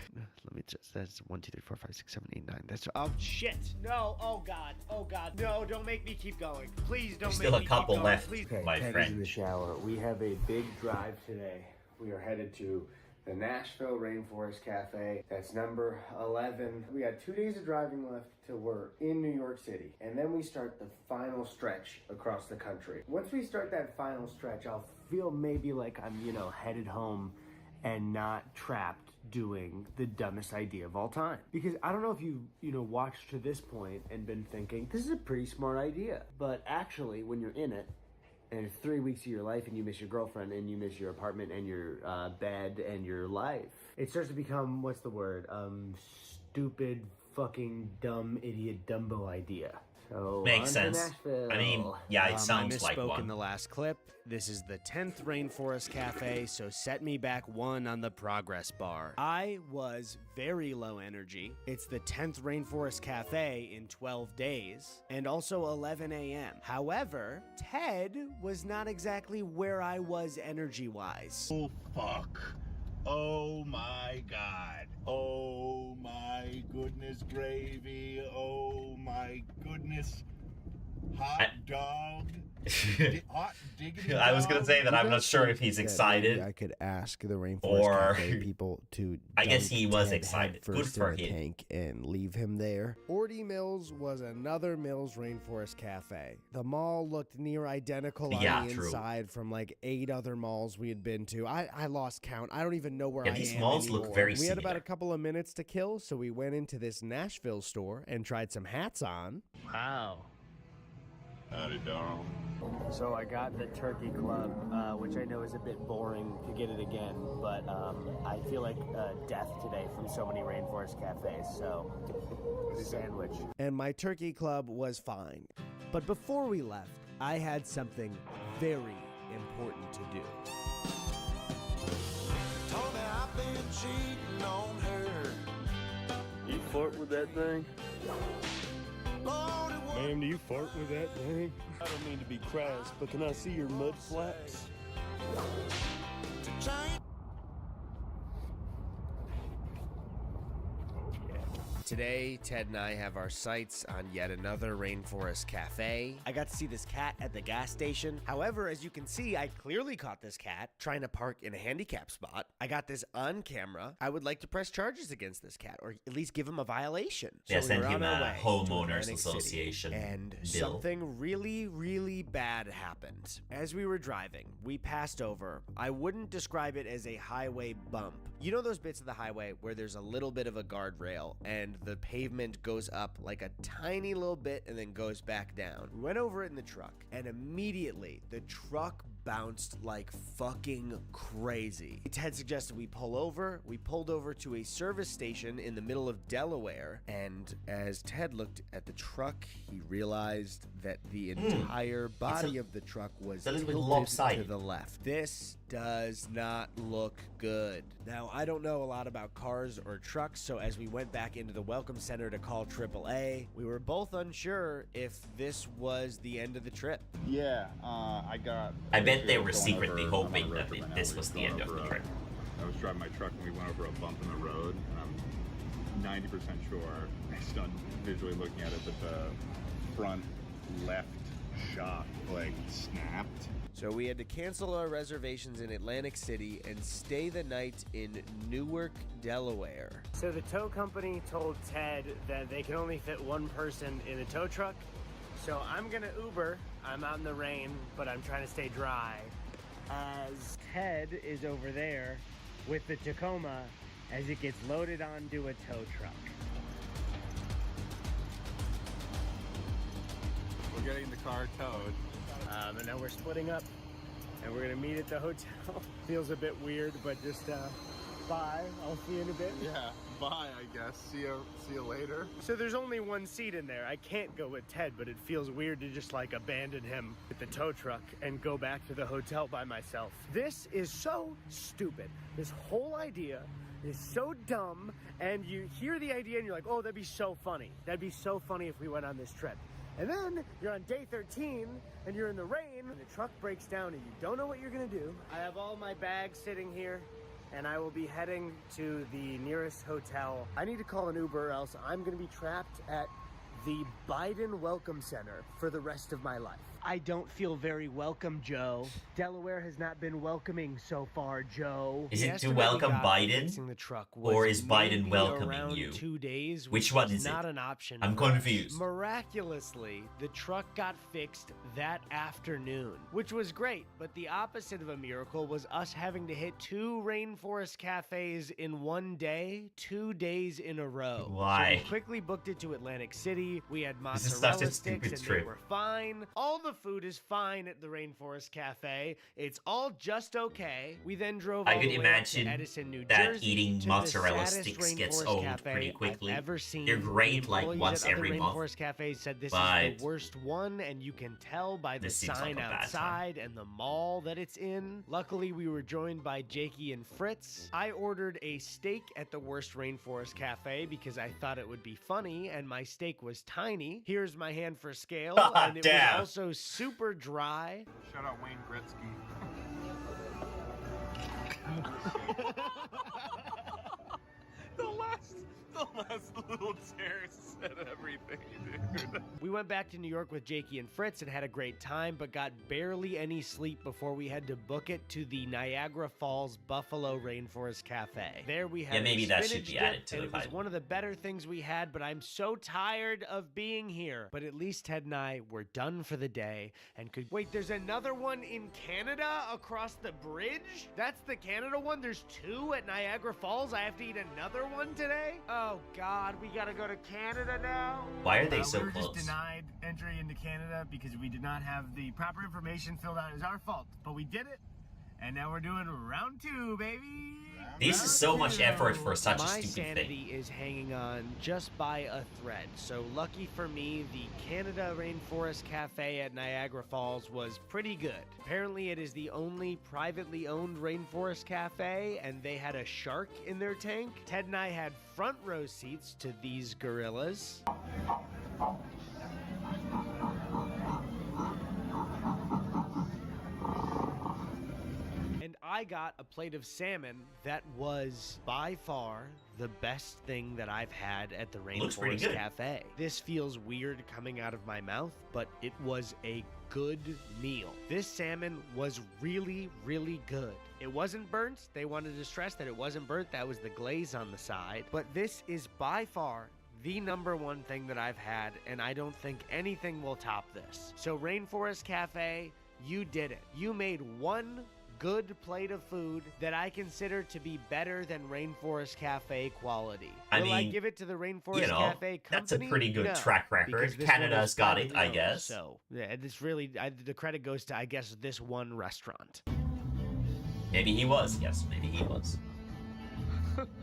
Speaker 19: Let me just. That's 1, 2, 3, 4, 5, 6, 7, 8, 9. That's. Oh shit! No! Oh god! Oh god! No! Don't make me keep going. Please don't.
Speaker 1: There's
Speaker 19: make
Speaker 1: still
Speaker 19: me
Speaker 1: a couple
Speaker 19: keep going.
Speaker 1: left,
Speaker 19: Please.
Speaker 1: my
Speaker 20: Ted is
Speaker 1: friend.
Speaker 20: in the shower. We have a big drive today. We are headed to the Nashville Rainforest Cafe. That's number 11. We got 2 days of driving left till we're in New York City. And then we start the final stretch across the country. Once we start that final stretch, I'll feel maybe like I'm, headed home and not trapped doing the dumbest idea of all time. Because I don't know if you watched to this point and been thinking, this is a pretty smart idea. But actually, when you're in it, and it's 3 weeks of your life and you miss your girlfriend and you miss your apartment and your bed and your life, it starts to become, what's the word? Stupid, fucking, dumb, idiot, Dumbo idea. So,
Speaker 1: Makes
Speaker 20: on to
Speaker 1: sense.
Speaker 20: Nashville.
Speaker 1: I mean, yeah, it sounds
Speaker 19: I
Speaker 1: like
Speaker 19: misspoke
Speaker 1: one.
Speaker 19: in the last clip. This is the 10th Rainforest Cafe, so set me back 1 on the progress bar. I was very low energy. It's the 10th Rainforest Cafe in 12 days, and also 11 a.m. However, Ted was not exactly where I was energy-wise.
Speaker 2: Oh, fuck. Oh, my God. Oh, my goodness gravy. Oh, my goodness. Hot dog. Hot diggity
Speaker 1: I was gonna
Speaker 2: dog.
Speaker 1: say that I'm not sure if he's excited.
Speaker 15: I could ask the Rainforest
Speaker 1: or
Speaker 15: Cafe people to.
Speaker 1: I guess
Speaker 15: dunk
Speaker 1: he was
Speaker 15: Ted
Speaker 1: excited.
Speaker 15: head
Speaker 1: Good
Speaker 15: first
Speaker 1: for
Speaker 15: in the
Speaker 1: him.
Speaker 15: tank and leave him there. Orty Mills was another Mills Rainforest Cafe. The mall looked near identical on
Speaker 1: Yeah,
Speaker 15: the
Speaker 1: true.
Speaker 15: inside from like 8 other malls we had been to. I lost count. I don't even know where
Speaker 1: Yeah,
Speaker 15: I
Speaker 1: these
Speaker 15: am
Speaker 1: malls look
Speaker 15: anymore.
Speaker 1: very
Speaker 15: We had about
Speaker 1: similar.
Speaker 15: a couple of minutes to kill, so we went into this Nashville store and tried some hats on.
Speaker 19: Wow.
Speaker 2: Howdy, dog.
Speaker 20: So I got the Turkey Club, which I know is a bit boring to get it again, but I feel like death today from so many Rainforest Cafes, so sandwich.
Speaker 15: And my turkey club was fine. But before we left, I had something very important to do.
Speaker 2: Told me I've been cheating on her.
Speaker 22: You fart with that thing? Ma'am, do you fart with that thing? I don't mean to be crass, but can I see your mud flaps?
Speaker 19: Today, Ted and I have our sights on yet another Rainforest Cafe. I got to see this cat at the gas station. However, as you can see, I clearly caught this cat trying to park in a handicap spot. I got this on camera. I would like to press charges against this cat, or at least give him a violation.
Speaker 1: Yeah,
Speaker 19: So
Speaker 1: send
Speaker 19: we're
Speaker 1: him
Speaker 19: on our
Speaker 1: a
Speaker 19: way to
Speaker 1: homeowners
Speaker 19: Atlantic City,
Speaker 1: association
Speaker 19: and
Speaker 1: bill.
Speaker 19: something really, really bad happened. As we were driving, we passed over. I wouldn't describe it as a highway bump. You know those bits of the highway where there's a little bit of a guardrail and the pavement goes up like a tiny little bit and then goes back down. We went over it in the truck, and immediately the truck bounced like fucking crazy. Ted suggested we pull over. We pulled over to a service station in the middle of Delaware, and as Ted looked at the truck, he realized that the entire body of the truck was
Speaker 1: a little bit
Speaker 19: tilted
Speaker 1: lopsided.
Speaker 19: to the left. This does not look good. Now, I don't know a lot about cars or trucks, so as we went back into the welcome center to call AAA, we were both unsure if this was the end of the trip.
Speaker 2: Yeah, I got.
Speaker 1: I bet they were secretly hoping that this was the end of the trip.
Speaker 2: I was driving my truck and we went over a bump in the road, and I'm 90% sure, based on visually looking at it, that the front left shocked, like snapped.
Speaker 19: So we had to cancel our reservations in Atlantic City and stay the night in Newark, Delaware. So the tow company told Ted that they can only fit one person in a tow truck. So I'm gonna Uber. I'm out in the rain, but I'm trying to stay dry. As Ted is over there with the Tacoma as it gets loaded onto a tow truck.
Speaker 2: We're getting the car towed.
Speaker 19: And now we're splitting up and we're gonna meet at the hotel. Feels a bit weird, but just bye. I'll see you in a bit.
Speaker 2: Yeah, bye, I guess. See you later.
Speaker 19: So there's only one seat in there. I can't go with Ted, but it feels weird to just like abandon him at the tow truck and go back to the hotel by myself. This is so stupid. This whole idea is so dumb, and you hear the idea and you're like, oh, that'd be so funny. That'd be so funny if we went on this trip. And then you're on day 13 and you're in the rain and the truck breaks down and you don't know what you're gonna do. I have all my bags sitting here and I will be heading to the nearest hotel. I need to call an Uber or else I'm gonna be trapped at the Biden Welcome Center for the rest of my life. I don't feel very welcome, Joe. Delaware has not been welcoming so far, Joe.
Speaker 1: Is it to welcome Biden?
Speaker 19: The truck
Speaker 1: or is Biden welcoming
Speaker 19: around
Speaker 1: you?
Speaker 19: 2 days,
Speaker 1: Which one is
Speaker 19: not
Speaker 1: it?
Speaker 19: an option.
Speaker 1: I'm
Speaker 19: for us.
Speaker 1: confused.
Speaker 19: Miraculously, the truck got fixed that afternoon, which was great. But the opposite of a miracle was us having to hit 2 rainforest cafes in one day, 2 days in a row.
Speaker 1: Why?
Speaker 19: So we quickly booked it to Atlantic City. We had
Speaker 1: This is
Speaker 19: mozzarella
Speaker 1: such a
Speaker 19: sticks
Speaker 1: stupid
Speaker 19: and
Speaker 1: trip.
Speaker 19: they were fine. All the food is fine at the Rainforest Cafe. It's all just okay. We then drove
Speaker 1: I
Speaker 19: all
Speaker 1: could
Speaker 19: the way up
Speaker 1: imagine
Speaker 19: to Edison, New
Speaker 1: that
Speaker 19: Jersey,
Speaker 1: eating
Speaker 19: to
Speaker 1: mozzarella
Speaker 19: the saddest
Speaker 1: sticks gets
Speaker 19: Rainforest
Speaker 1: old
Speaker 19: Cafe
Speaker 1: pretty quickly.
Speaker 19: I've ever seen.
Speaker 1: They're great
Speaker 19: The
Speaker 1: like
Speaker 19: employees
Speaker 1: once
Speaker 19: at other
Speaker 1: every month.
Speaker 19: Rainforest Cafes said this
Speaker 1: but
Speaker 19: is the worst one, and you can tell by the
Speaker 1: this seems like
Speaker 19: sign
Speaker 1: a bad time.
Speaker 19: outside and the mall that it's in. Luckily, we were joined by Jakey and Fritz. I ordered a steak at the worst Rainforest Cafe because I thought it would be funny, and my steak was tiny. Here's my hand for scale, and it was
Speaker 1: Damn.
Speaker 19: also super dry.
Speaker 2: Shout out Wayne Gretzky. the last little tear said everything, dude.
Speaker 19: We went back to New York with Jakey and Fritz and had a great time, but got barely any sleep before we had to book it to the Niagara Falls Buffalo Rainforest Cafe. There we had
Speaker 1: maybe
Speaker 19: a
Speaker 1: that should
Speaker 19: spinach
Speaker 1: be
Speaker 19: dip,
Speaker 1: added to
Speaker 19: and
Speaker 1: the
Speaker 19: it was
Speaker 1: title.
Speaker 19: one of the better things we had, but I'm so tired of being here. But at least Ted and I were done for the day and could... Wait, there's another one in Canada across the bridge? That's the Canada one? There's 2 at Niagara Falls? I have to eat another one today? Oh God, we gotta go to Canada now?
Speaker 1: Why are they so
Speaker 19: we were
Speaker 1: close?
Speaker 19: just denied entry into Canada because we did not have the proper information filled out. It was our fault, but we did it. And now we're doing round 2, baby.
Speaker 1: This is so much effort for such a
Speaker 19: My
Speaker 1: stupid
Speaker 19: sanity
Speaker 1: thing.
Speaker 19: is hanging on just by a thread. So lucky for me, the Canada Rainforest Cafe at Niagara Falls was pretty good. Apparently it is the only privately owned rainforest cafe, and they had a shark in their tank. Ted and I had front row seats to these gorillas. And I got a plate of salmon that was by far the best thing that I've had at the
Speaker 1: Looks pretty
Speaker 19: Rainforest
Speaker 1: good.
Speaker 19: Cafe. This feels weird coming out of my mouth, but it was a good meal. This salmon was really, really good. It wasn't burnt. They wanted to stress that it wasn't burnt. That was the glaze on the side. But this is by far the #1 thing that I've had, and I don't think anything will top this. So Rainforest Cafe, you did it. You made one good plate of food that I consider to be better than Rainforest Cafe quality.
Speaker 1: I
Speaker 19: Will I
Speaker 1: mean,
Speaker 19: give it to the Rainforest
Speaker 1: you know,
Speaker 19: Cafe company?
Speaker 1: that's a pretty good
Speaker 19: No,
Speaker 1: track record.
Speaker 19: because this
Speaker 1: Canada's
Speaker 19: one is
Speaker 1: got it,
Speaker 19: privately
Speaker 1: I
Speaker 19: owned,
Speaker 1: guess.
Speaker 19: So yeah, it's really the credit goes to, I guess, this one restaurant.
Speaker 1: Maybe he was. Yes, maybe he was.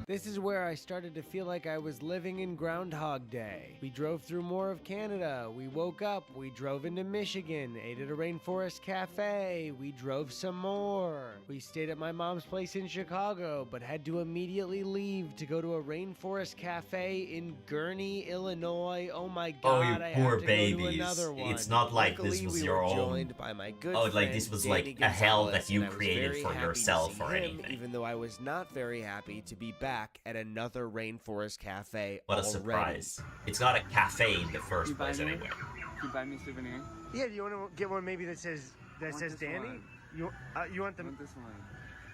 Speaker 19: This is where I started to feel like I was living in Groundhog Day. We drove through more of Canada. We woke up. We drove into Michigan, ate at a Rainforest Cafe. We drove some more. We stayed at my mom's place in Chicago, but had to immediately leave to go to a Rainforest Cafe in Gurnee, Illinois. Oh my God,
Speaker 1: Oh, you
Speaker 19: I
Speaker 1: poor
Speaker 19: have to
Speaker 1: babies.
Speaker 19: go to another one.
Speaker 1: It's not like this
Speaker 19: Luckily,
Speaker 1: was
Speaker 19: we
Speaker 1: your
Speaker 19: were
Speaker 1: own-
Speaker 19: joined by my good
Speaker 1: Oh, like
Speaker 19: friend,
Speaker 1: this was
Speaker 19: Danny
Speaker 1: like a hell
Speaker 19: Gonzalez,
Speaker 1: that you
Speaker 19: and I was
Speaker 1: created
Speaker 19: very
Speaker 1: for
Speaker 19: happy to
Speaker 1: yourself
Speaker 19: see
Speaker 1: or
Speaker 19: him,
Speaker 1: anything.
Speaker 19: even though I was not very happy to be back at another Rainforest Cafe
Speaker 1: What a
Speaker 19: already.
Speaker 1: surprise. It's not a cafe in the first
Speaker 19: You buy
Speaker 1: place
Speaker 19: me?
Speaker 1: anyway.
Speaker 3: you buy me a souvenir?
Speaker 19: Yeah, do you want to get one maybe that says Danny?
Speaker 3: One.
Speaker 19: You want them?
Speaker 3: I want this one.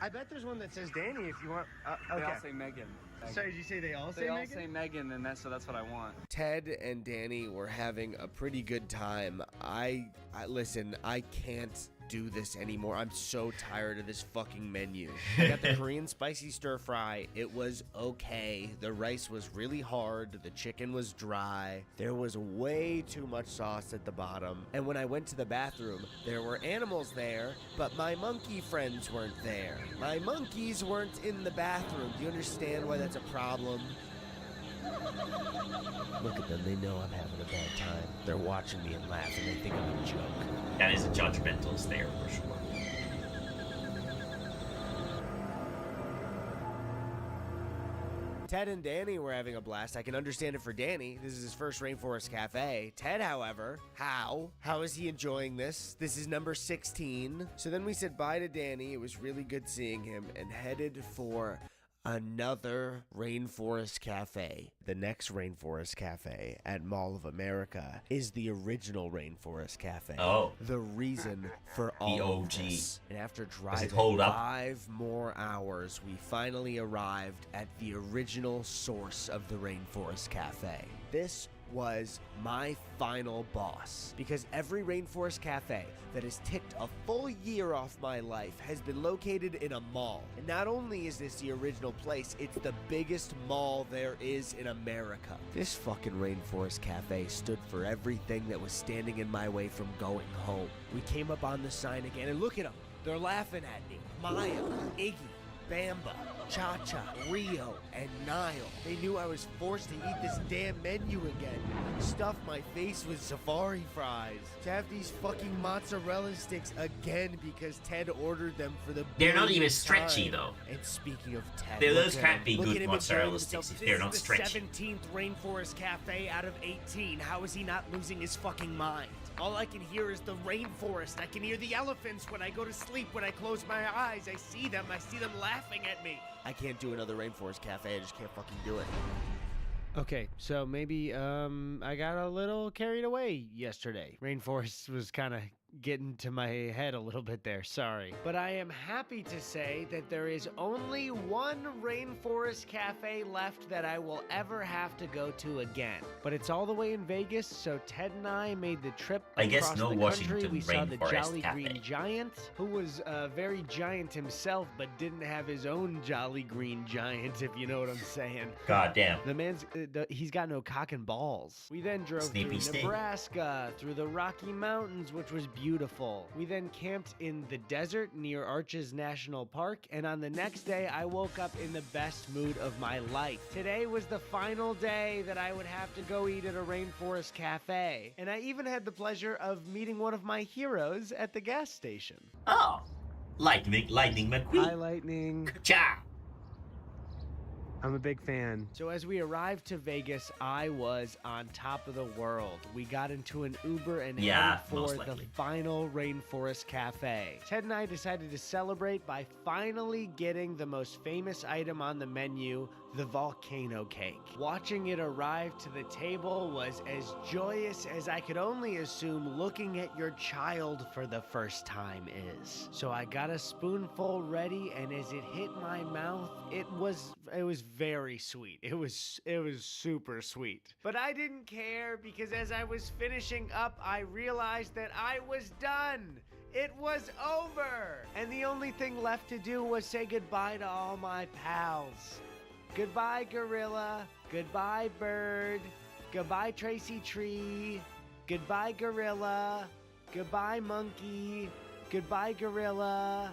Speaker 19: I bet there's one that says Danny if you want.
Speaker 3: They
Speaker 19: Okay.
Speaker 3: all say Megan.
Speaker 19: Sorry, did you say they all say
Speaker 3: They all
Speaker 19: Megan?
Speaker 3: say Megan, and that's what I want.
Speaker 15: Ted and Danny were having a pretty good time. I listen, I can't do this anymore. I'm so tired of this fucking menu. I got the Korean spicy stir fry. It was okay. The rice was really hard. The chicken was dry. There was way too much sauce at the bottom. And when I went to the bathroom, there were animals there, but my monkey friends weren't there. My monkeys weren't in the bathroom. Do you understand why that's a problem? Look at them. They know I'm having a bad time. They're watching me and laughing. They think I'm a joke.
Speaker 1: That is a judgmental stare for sure.
Speaker 15: Ted and Danny were having a blast. I can understand it for Danny. This is his first Rainforest Cafe. Ted, however, how is he enjoying this? This is number 16. So then we said bye to Danny. It was really good seeing him and headed for another Rainforest Cafe. The next Rainforest Cafe at Mall of America is the original Rainforest Cafe.
Speaker 1: Oh.
Speaker 15: The reason for all
Speaker 1: The
Speaker 15: of
Speaker 1: OG.
Speaker 15: this. And after
Speaker 1: Does
Speaker 15: driving
Speaker 1: it hold up?
Speaker 15: 5 more hours, we finally arrived at the original source of the Rainforest Cafe. This was my final boss, because every Rainforest Cafe that has ticked a full year off my life has been located in a mall. And not only is this the original place, it's the biggest mall there is in America. This fucking Rainforest Cafe stood for everything that was standing in my way from going home. We came up on the sign again, and look at them. They're laughing at me. Maya, Iggy, Bamba, Cha-Cha, Rio, and Nile. They knew I was forced to eat this damn menu again. Stuff my face with safari fries. To have these fucking mozzarella sticks again because Ted ordered them for the
Speaker 1: They're not even
Speaker 15: billionth
Speaker 1: stretchy,
Speaker 15: time.
Speaker 1: though.
Speaker 15: And speaking of Ted,
Speaker 1: Those
Speaker 15: look at
Speaker 1: can't
Speaker 15: him.
Speaker 1: be
Speaker 15: Look
Speaker 1: good
Speaker 15: at him
Speaker 1: mozzarella
Speaker 15: enjoying
Speaker 1: sticks
Speaker 15: himself.
Speaker 1: if they're not
Speaker 15: This is
Speaker 1: stretchy.
Speaker 15: the 17th Rainforest Cafe out of 18. How is he not losing his fucking mind? All I can hear is the rainforest. I can hear the elephants when I go to sleep. When I close my eyes, I see them. I see them laughing at me. I can't do another Rainforest Cafe. I just can't fucking do it.
Speaker 19: Okay, so maybe I got a little carried away yesterday. Rainforest was kind of getting to my head a little bit there, sorry. But I am happy to say that there is only one Rainforest Cafe left that I will ever have to go to again. But it's all the way in Vegas, so Ted and I made the trip
Speaker 1: I guess
Speaker 19: across
Speaker 1: no
Speaker 19: the
Speaker 1: Washington
Speaker 19: country. We saw the
Speaker 1: Rainforest
Speaker 19: Jolly
Speaker 1: Cafe.
Speaker 19: Green Giant, who was very giant himself, but didn't have his own Jolly Green Giant, if you know what I'm saying.
Speaker 1: God damn.
Speaker 19: The man's, he's got no cock and balls. We then drove
Speaker 1: Sneaky
Speaker 19: through
Speaker 1: Steve.
Speaker 19: Nebraska, through the Rocky Mountains, which was beautiful. We then camped in the desert near Arches National Park, and on the next day, I woke up in the best mood of my life. Today was the final day that I would have to go eat at a Rainforest Cafe, and I even had the pleasure of meeting one of my heroes at the gas station.
Speaker 1: Oh, Lightning McQueen.
Speaker 19: Hi, Lightning.
Speaker 1: Cha.
Speaker 19: I'm a big fan. So as we arrived to Vegas, I was on top of the world. We got into an Uber and
Speaker 1: Yeah,
Speaker 19: headed for
Speaker 1: most
Speaker 19: the
Speaker 1: likely.
Speaker 19: final Rainforest Cafe. Ted and I decided to celebrate by finally getting the most famous item on the menu, the volcano cake. Watching it arrive to the table was as joyous as I could only assume looking at your child for the first time is. So I got a spoonful ready, and as it hit my mouth, it was very sweet. It was super sweet. But I didn't care, because as I was finishing up, I realized that I was done. It was over. And the only thing left to do was say goodbye to all my pals. Goodbye, Gorilla. Goodbye, Bird. Goodbye, Tracy Tree. Goodbye, Gorilla. Goodbye, Monkey. Goodbye, Gorilla.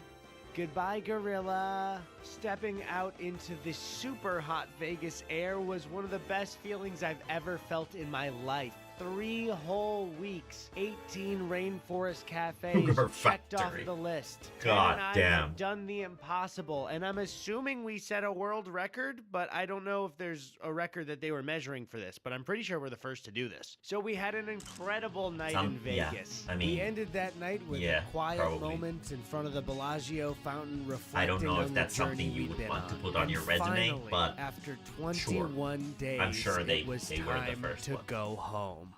Speaker 19: Goodbye, Gorilla. Stepping out into the super hot Vegas air was one of the best feelings I've ever felt in my life. 3 whole weeks, 18 Rainforest Cafes
Speaker 1: Sugar
Speaker 19: checked off
Speaker 1: Factory.
Speaker 19: the list.
Speaker 1: God
Speaker 19: Ted and I
Speaker 1: damn.
Speaker 19: have done the impossible, and I'm assuming we set a world record, but I don't know if there's a record that they were measuring for this, but I'm pretty sure we're the first to do this. So we had an incredible night in
Speaker 1: Yeah,
Speaker 19: Vegas.
Speaker 1: I mean,
Speaker 15: We ended that night with
Speaker 1: yeah,
Speaker 15: a quiet
Speaker 1: probably.
Speaker 15: moment in front of the Bellagio fountain, reflecting
Speaker 1: I don't know
Speaker 15: on
Speaker 1: if
Speaker 15: the
Speaker 1: that's something
Speaker 15: journey
Speaker 1: you
Speaker 15: we'd
Speaker 1: would
Speaker 15: been
Speaker 1: want to
Speaker 15: on.
Speaker 1: put on
Speaker 15: And
Speaker 1: your resume,
Speaker 15: finally,
Speaker 1: but
Speaker 15: after
Speaker 1: sure.
Speaker 15: 21 days,
Speaker 1: I'm sure
Speaker 15: it was
Speaker 1: they were the
Speaker 15: time
Speaker 1: first
Speaker 15: to
Speaker 1: one.
Speaker 15: go home.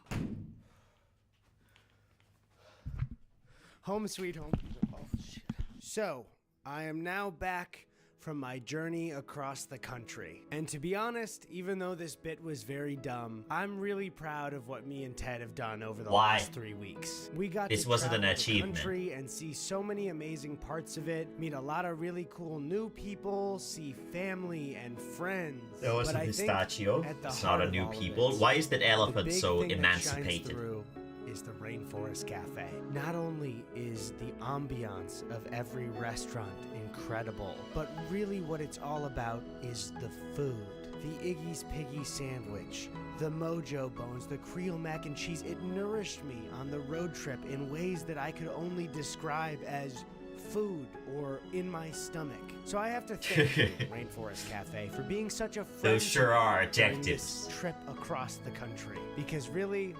Speaker 19: Home sweet home. Oh, shit. So, I am now back from my journey across the country. And to be honest, even though this bit was very dumb, I'm really proud of what me and Ted have done over the last 3 weeks. We got
Speaker 1: This
Speaker 19: to
Speaker 1: wasn't
Speaker 19: travel
Speaker 1: an
Speaker 19: the
Speaker 1: achievement.
Speaker 19: country and see so many amazing parts of it, meet a lot of really cool new people, see family and friends.
Speaker 1: There was
Speaker 19: But
Speaker 1: a
Speaker 19: I think
Speaker 1: pistachio.
Speaker 19: at the
Speaker 1: It's
Speaker 19: heart
Speaker 1: not a
Speaker 19: of
Speaker 1: new
Speaker 19: all of
Speaker 1: people.
Speaker 19: this,
Speaker 1: Why is that
Speaker 19: the
Speaker 1: elephant
Speaker 19: big
Speaker 1: so
Speaker 19: thing that shines
Speaker 1: emancipated?
Speaker 19: through is the Rainforest Cafe. Not only is the ambiance of every restaurant incredible, but really what it's all about is the food. The Iggy's Piggy sandwich, the Mojo Bones, the Creole mac and cheese. It nourished me on the road trip in ways that I could only describe as food or in my stomach. So I have to thank you, Rainforest Cafe, for being such a friend
Speaker 1: Those sure are
Speaker 19: during this
Speaker 1: adjectives.
Speaker 19: trip across the country. Because really,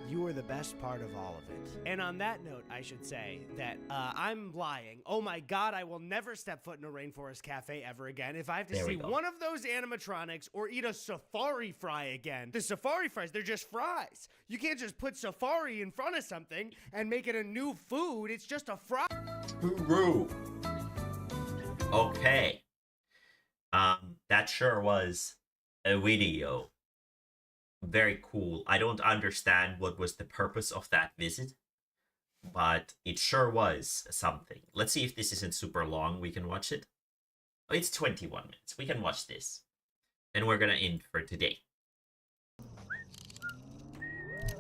Speaker 19: you were the best part of all of it. And on that note, I should say that I'm lying. Oh my god, I will never step foot in a Rainforest Cafe ever again. If I have to
Speaker 1: There we
Speaker 19: see
Speaker 1: go.
Speaker 19: one of those animatronics or eat a safari fry again. The safari fries, they're just fries. You can't just put safari in front of something and make it a new food. It's just a fry.
Speaker 1: Hooroo. Okay. That sure was a video. Very cool. I don't understand what was the purpose of that visit, but it sure was something. Let's see if this isn't super long. We can watch it. Oh, it's 21 minutes. We can watch this. And we're gonna end for today.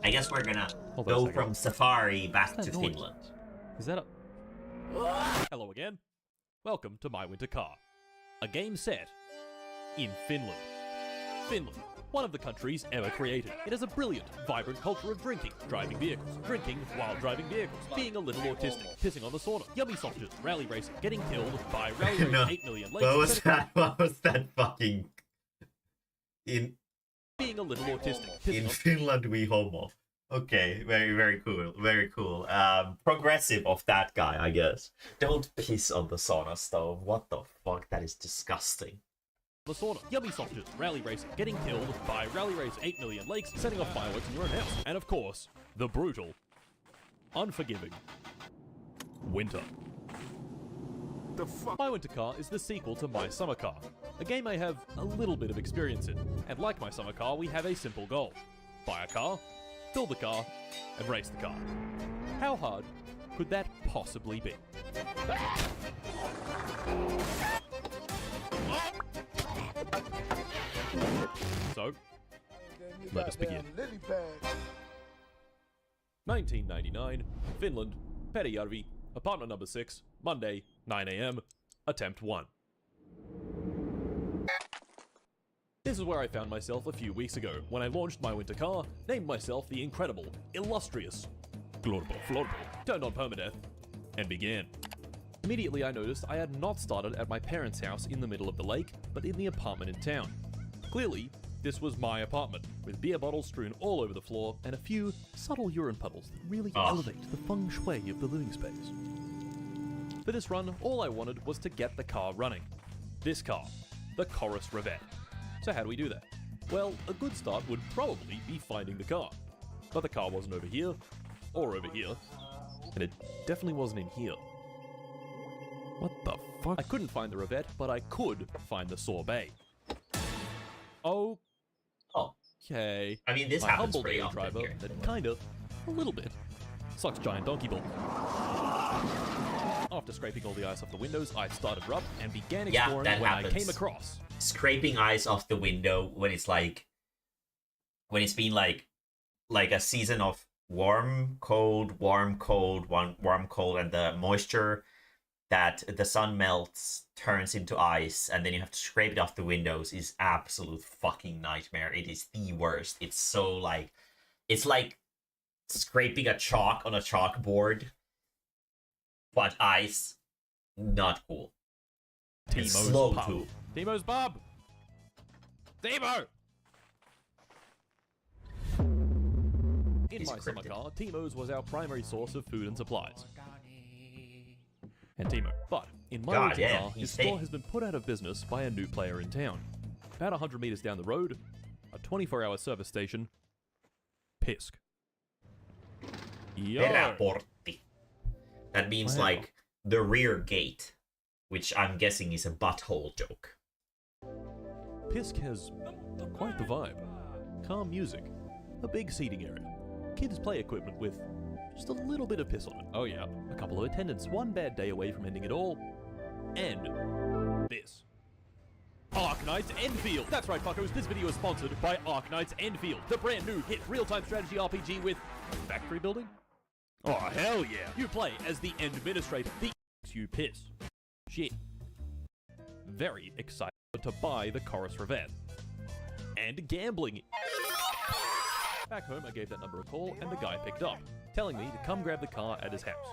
Speaker 1: I guess we're gonna
Speaker 7: Hold on a
Speaker 1: go
Speaker 7: second.
Speaker 1: from Safari back
Speaker 7: What's
Speaker 1: to
Speaker 7: that noise?
Speaker 1: Finland.
Speaker 7: Is that a... Hello again. Welcome to My Winter Car, a game set in Finland. Finland, one of the countries ever created. It has a brilliant, vibrant culture of drinking, driving vehicles, drinking while driving vehicles, being a little autistic, pissing on the sauna, yummy sausages, rally racing, getting killed by rally race
Speaker 1: No.
Speaker 7: 8 million
Speaker 1: What was
Speaker 7: lakes,
Speaker 1: that? What was that fucking... In
Speaker 7: being a little autistic, pissing
Speaker 1: in
Speaker 7: on...
Speaker 1: Finland we homo. Okay, very cool, very cool. Progressive of that guy, I guess. Don't piss on the sauna stove. What the fuck? That is disgusting.
Speaker 7: The sauna, yummy sausages, rally racing, getting killed by rally race 8 million lakes, setting off fireworks in your own house, and of course, the brutal, unforgiving winter.
Speaker 18: The fuck?
Speaker 7: My Winter Car is the sequel to My Summer Car, a game I have a little bit of experience in. And like My Summer Car, we have a simple goal. Buy a car, build the car, and race the car. How hard could that possibly be? So, let us begin. 1999, Finland, Perijärvi, apartment number 6, Monday, 9 a.m., attempt 1. This is where I found myself a few weeks ago, when I launched my winter car, named myself the incredible, illustrious, Florbo, turned on permadeath, and began. Immediately I noticed I had not started at my parents' house in the middle of the lake, but in the apartment in town. Clearly, this was my apartment, with beer bottles strewn all over the floor, and a few subtle urine puddles that really elevate the feng shui of the living space. For this run, all I wanted was to get the car running. This car, the Chorus Revette. So how do we do that? Well, a good start would probably be finding the car. But the car wasn't over here, or over here, and it definitely wasn't in here. What the fuck? I couldn't find the Revette, but I could find the sorbet. Okay.
Speaker 1: I mean, this
Speaker 7: My
Speaker 1: happens
Speaker 7: humble
Speaker 1: pretty
Speaker 7: daily
Speaker 1: often
Speaker 7: driver
Speaker 1: here.
Speaker 7: that kind of, a little bit, sucks giant donkey balls. After scraping all the ice off the windows, I started her up and began
Speaker 1: Yeah,
Speaker 7: exploring
Speaker 1: that
Speaker 7: when
Speaker 1: happens.
Speaker 7: I came across.
Speaker 1: Scraping ice off the window when it's like... When it's been like a season of warm, cold, warm, cold, warm, cold, and the moisture that the sun melts turns into ice, and then you have to scrape it off the windows is absolute fucking nightmare. It is the worst. It's so like... It's like scraping a chalk on a chalkboard, but ice. Not cool. It's
Speaker 7: Timo's
Speaker 1: slow
Speaker 7: pub.
Speaker 1: too.
Speaker 7: Timo's Bob! Timo! In my summer car, Timo's was our primary source of food and supplies. And Timo. But in my winter
Speaker 1: damn,
Speaker 7: car,
Speaker 1: he's
Speaker 7: his store
Speaker 1: staying.
Speaker 7: has been put out of business by a new player in town. About 100 meters down the road, a 24-hour service station, Pisk. Yo!
Speaker 1: Peräportti. That means
Speaker 7: Wow.
Speaker 1: like the rear gate, which I'm guessing is a butthole joke.
Speaker 7: Pisk has quite the vibe. Calm music, a big seating area, kids' play equipment with just a little bit of piss on it. Oh yeah, a couple of attendants, one bad day away from ending it all, and this. Arknights Enfield! That's right, fuckers, this video is sponsored by Arknights Enfield, the brand new hit real-time strategy RPG with factory building? Oh, hell yeah! You play as the administrator, the you piss. Shit. Very excited to buy the Chorus Revet. And gambling. Back home, I gave that number a call, and the guy picked up, telling me to come grab the car at his house.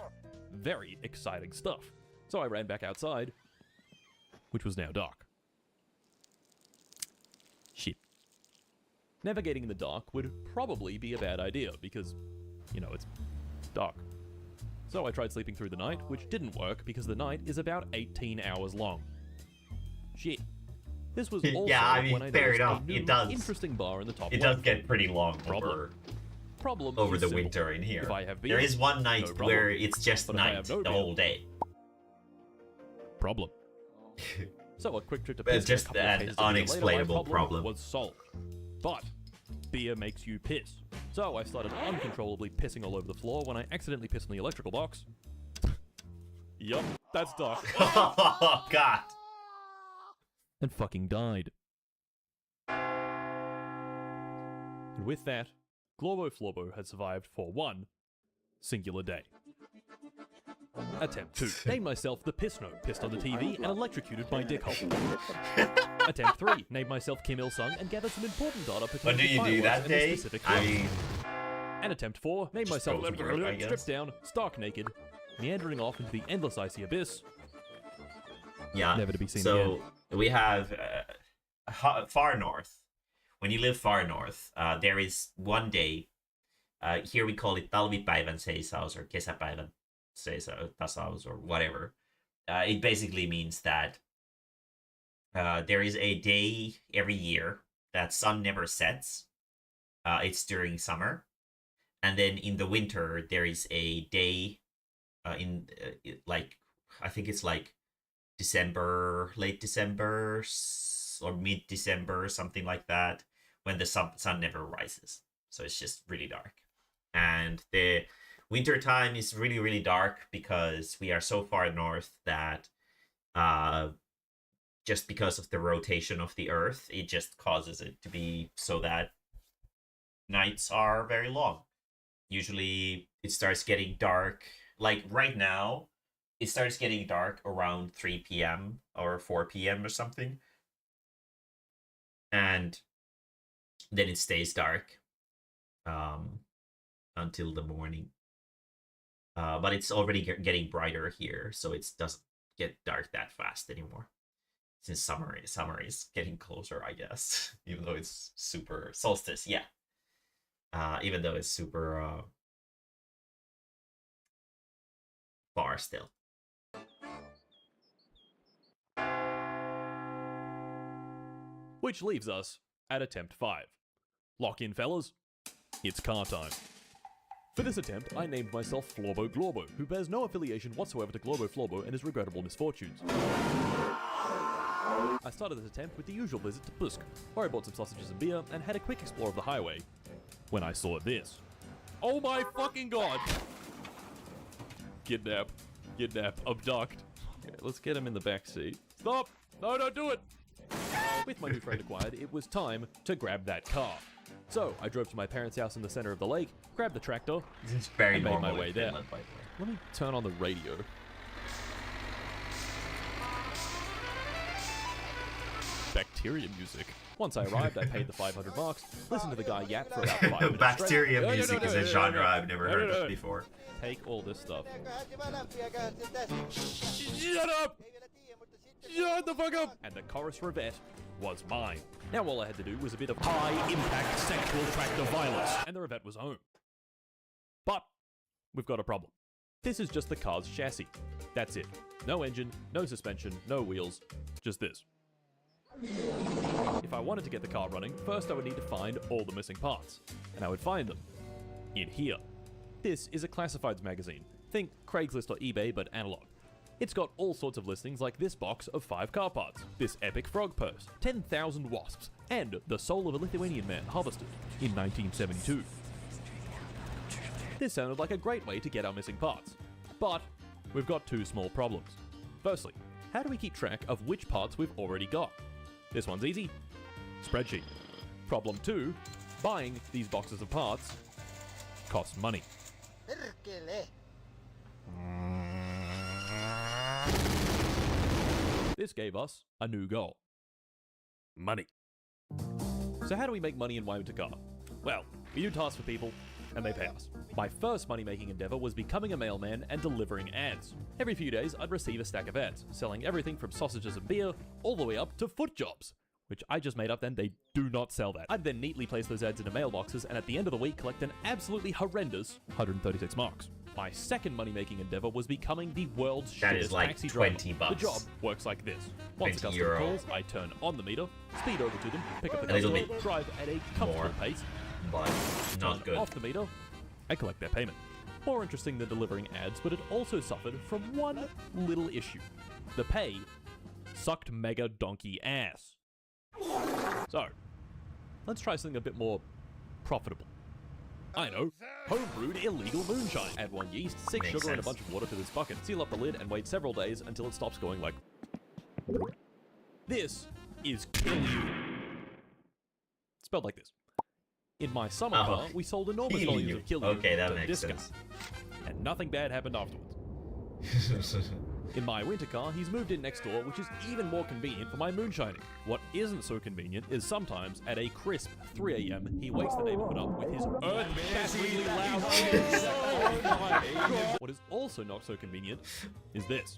Speaker 7: Very exciting stuff. So I ran back outside, which was now dark. Shit. Navigating in the dark would probably be a bad idea, because, you know, it's dark. So I tried sleeping through the night, which didn't work because the night is about 18 hours long. Shit. This was also
Speaker 1: Yeah, I mean,
Speaker 7: when I
Speaker 1: fair
Speaker 7: noticed
Speaker 1: enough,
Speaker 7: a new
Speaker 1: it does.
Speaker 7: interesting bar in the top
Speaker 1: It
Speaker 7: left.
Speaker 1: does get pretty long
Speaker 7: Problem
Speaker 1: over
Speaker 7: is
Speaker 1: the
Speaker 7: simple.
Speaker 1: winter in here.
Speaker 7: If I have
Speaker 1: There
Speaker 7: beer,
Speaker 1: is one night
Speaker 7: no problem.
Speaker 1: where it's just
Speaker 7: But if I
Speaker 1: night
Speaker 7: have no
Speaker 1: the
Speaker 7: beer,
Speaker 1: whole day.
Speaker 7: Problem. So a quick trip to
Speaker 1: But
Speaker 7: piss
Speaker 1: just
Speaker 7: and a couple of
Speaker 1: an
Speaker 7: cases of beer later,
Speaker 1: unexplainable
Speaker 7: my
Speaker 1: problem.
Speaker 7: was solved. But beer makes you piss. So I started uncontrollably pissing all over the floor when I accidentally pissed in the electrical box. Yup, that's dark.
Speaker 1: Oh god.
Speaker 7: And fucking died. And with that, Glorbo Florbo had survived for one singular day. Attempt 2. Name myself the Piss Note, pissed on the TV and electrocuted by Dick Hole. Attempt 3. Name myself Kim Il-sung and gather some important data pertaining
Speaker 1: But do
Speaker 7: to
Speaker 1: you do
Speaker 7: fireworks
Speaker 1: that
Speaker 7: and their
Speaker 1: day?
Speaker 7: specific
Speaker 1: I
Speaker 7: purpose.
Speaker 1: mean,
Speaker 7: And attempt 4. Name
Speaker 1: just
Speaker 7: myself
Speaker 1: goes to work, I guess.
Speaker 7: stripped down, stark naked, meandering off into the endless icy abyss.
Speaker 1: Yeah.
Speaker 7: Never to be seen
Speaker 1: so
Speaker 7: again.
Speaker 1: we have far north. When you live far north, there is one day. Here we call it talvipäivän seisaus or kesäpäivän tasaus or whatever. It basically means that there is a day every year that sun never sets. It's during summer, and then in the winter there is a day like I think it's like December, late December or mid-December, something like that, when the sun never rises. So it's just really dark. And the winter time is really, really dark because we are so far north that just because of the rotation of the earth, it just causes it to be so that nights are very long. Usually it starts getting dark, like right now, it starts getting dark around 3 p.m. or 4 p.m. or something. And then it stays dark until the morning. But it's already getting brighter here, so it doesn't get dark that fast anymore. Since summer is getting closer, I guess. Even though it's super solstice, yeah. Even though it's super far still.
Speaker 7: Which leaves us at attempt 5. Lock in, fellas. It's car time. For this attempt, I named myself Florbo Glorbo, who bears no affiliation whatsoever to Glorbo Florbo and his regrettable misfortunes. I started this attempt with the usual visit to Pusk, where I bought some sausages and beer and had a quick explore of the highway, when I saw this. Oh my fucking god! Kidnap. Abduct. Okay, let's get him in the back seat. Stop! No, don't do it! With my new friend acquired, it was time to grab that car. So, I drove to my parents' house in the center of the lake, grabbed the tractor,
Speaker 1: It's very
Speaker 7: and made my
Speaker 1: normal
Speaker 7: way
Speaker 1: in
Speaker 7: there.
Speaker 1: Finland, by the way.
Speaker 7: Let me turn on the radio. Bacteria music. Once I arrived, I paid the 500 bucks, listened to the guy yap for about 5 minutes
Speaker 1: Bacteria
Speaker 7: straight.
Speaker 1: music is a genre I've never heard of before.
Speaker 7: Take all this stuff. Shut up! Shut the fuck up! And the Chorus Revet was mine. Now all I had to do was a bit of high-impact sexual tractor violence, and the Revet was home. But we've got a problem. This is just the car's chassis. That's it. No engine, no suspension, no wheels, just this. If I wanted to get the car running, first I would need to find all the missing parts, and I would find them in here. This is a classifieds magazine, Think Craigslist or eBay, but analog. It's got all sorts of listings like this box of 5 car parts, this epic frog purse, 10,000 wasps, and the soul of a Lithuanian man harvested in 1972. This sounded like a great way to get our missing parts, but we've got 2 small problems. Firstly, how do we keep track of which parts we've already got? This one's easy. Spreadsheet. Problem 2, buying these boxes of parts costs money. This gave us a new goal. Money. So how do we make money in Mae-mae Car? Well, we do tasks for people, and they pay us. My first money-making endeavor was becoming a mailman and delivering ads. Every few days, I'd receive a stack of ads, selling everything from sausages and beer, all the way up to foot jobs, which I just made up then, they do not sell that. I'd then neatly place those ads into mailboxes, and at the end of the week, collect an absolutely horrendous 136 marks. My second money-making endeavor was becoming the world's shittest
Speaker 1: like
Speaker 7: taxi
Speaker 1: 20
Speaker 7: driver.
Speaker 1: bucks.
Speaker 7: The job works like this. Once a
Speaker 1: 20
Speaker 7: customer
Speaker 1: euro.
Speaker 7: calls, I turn on the meter, speed over to them, pick up the
Speaker 1: A little
Speaker 7: customer,
Speaker 1: bit
Speaker 7: drive at a comfortable
Speaker 1: more,
Speaker 7: pace,
Speaker 1: but not
Speaker 7: turn
Speaker 1: good.
Speaker 7: off the meter, and collect their payment. More interesting than delivering ads, but it also suffered from one little issue. The pay sucked mega donkey ass. So, let's try something a bit more profitable. I know, homebrewed illegal moonshine. Add 1 yeast, 6
Speaker 1: Makes
Speaker 7: sugar, and a
Speaker 1: sense.
Speaker 7: bunch of water to this bucket. Seal up the lid and wait several days until it stops going like... This is kill you. Spelled like this. In my summer car, we sold enormous
Speaker 1: Kill
Speaker 7: volumes
Speaker 1: you.
Speaker 7: of kill you
Speaker 1: Okay, that
Speaker 7: to
Speaker 1: makes
Speaker 7: this guy.
Speaker 1: sense.
Speaker 7: And nothing bad happened afterwards. In my winter car, he's moved in next door, which is even more convenient for my moonshining. What isn't so convenient is sometimes, at a crisp 3 AM, he wakes the neighborhood up with his earth-shatteringly loud... What is also not so convenient is this.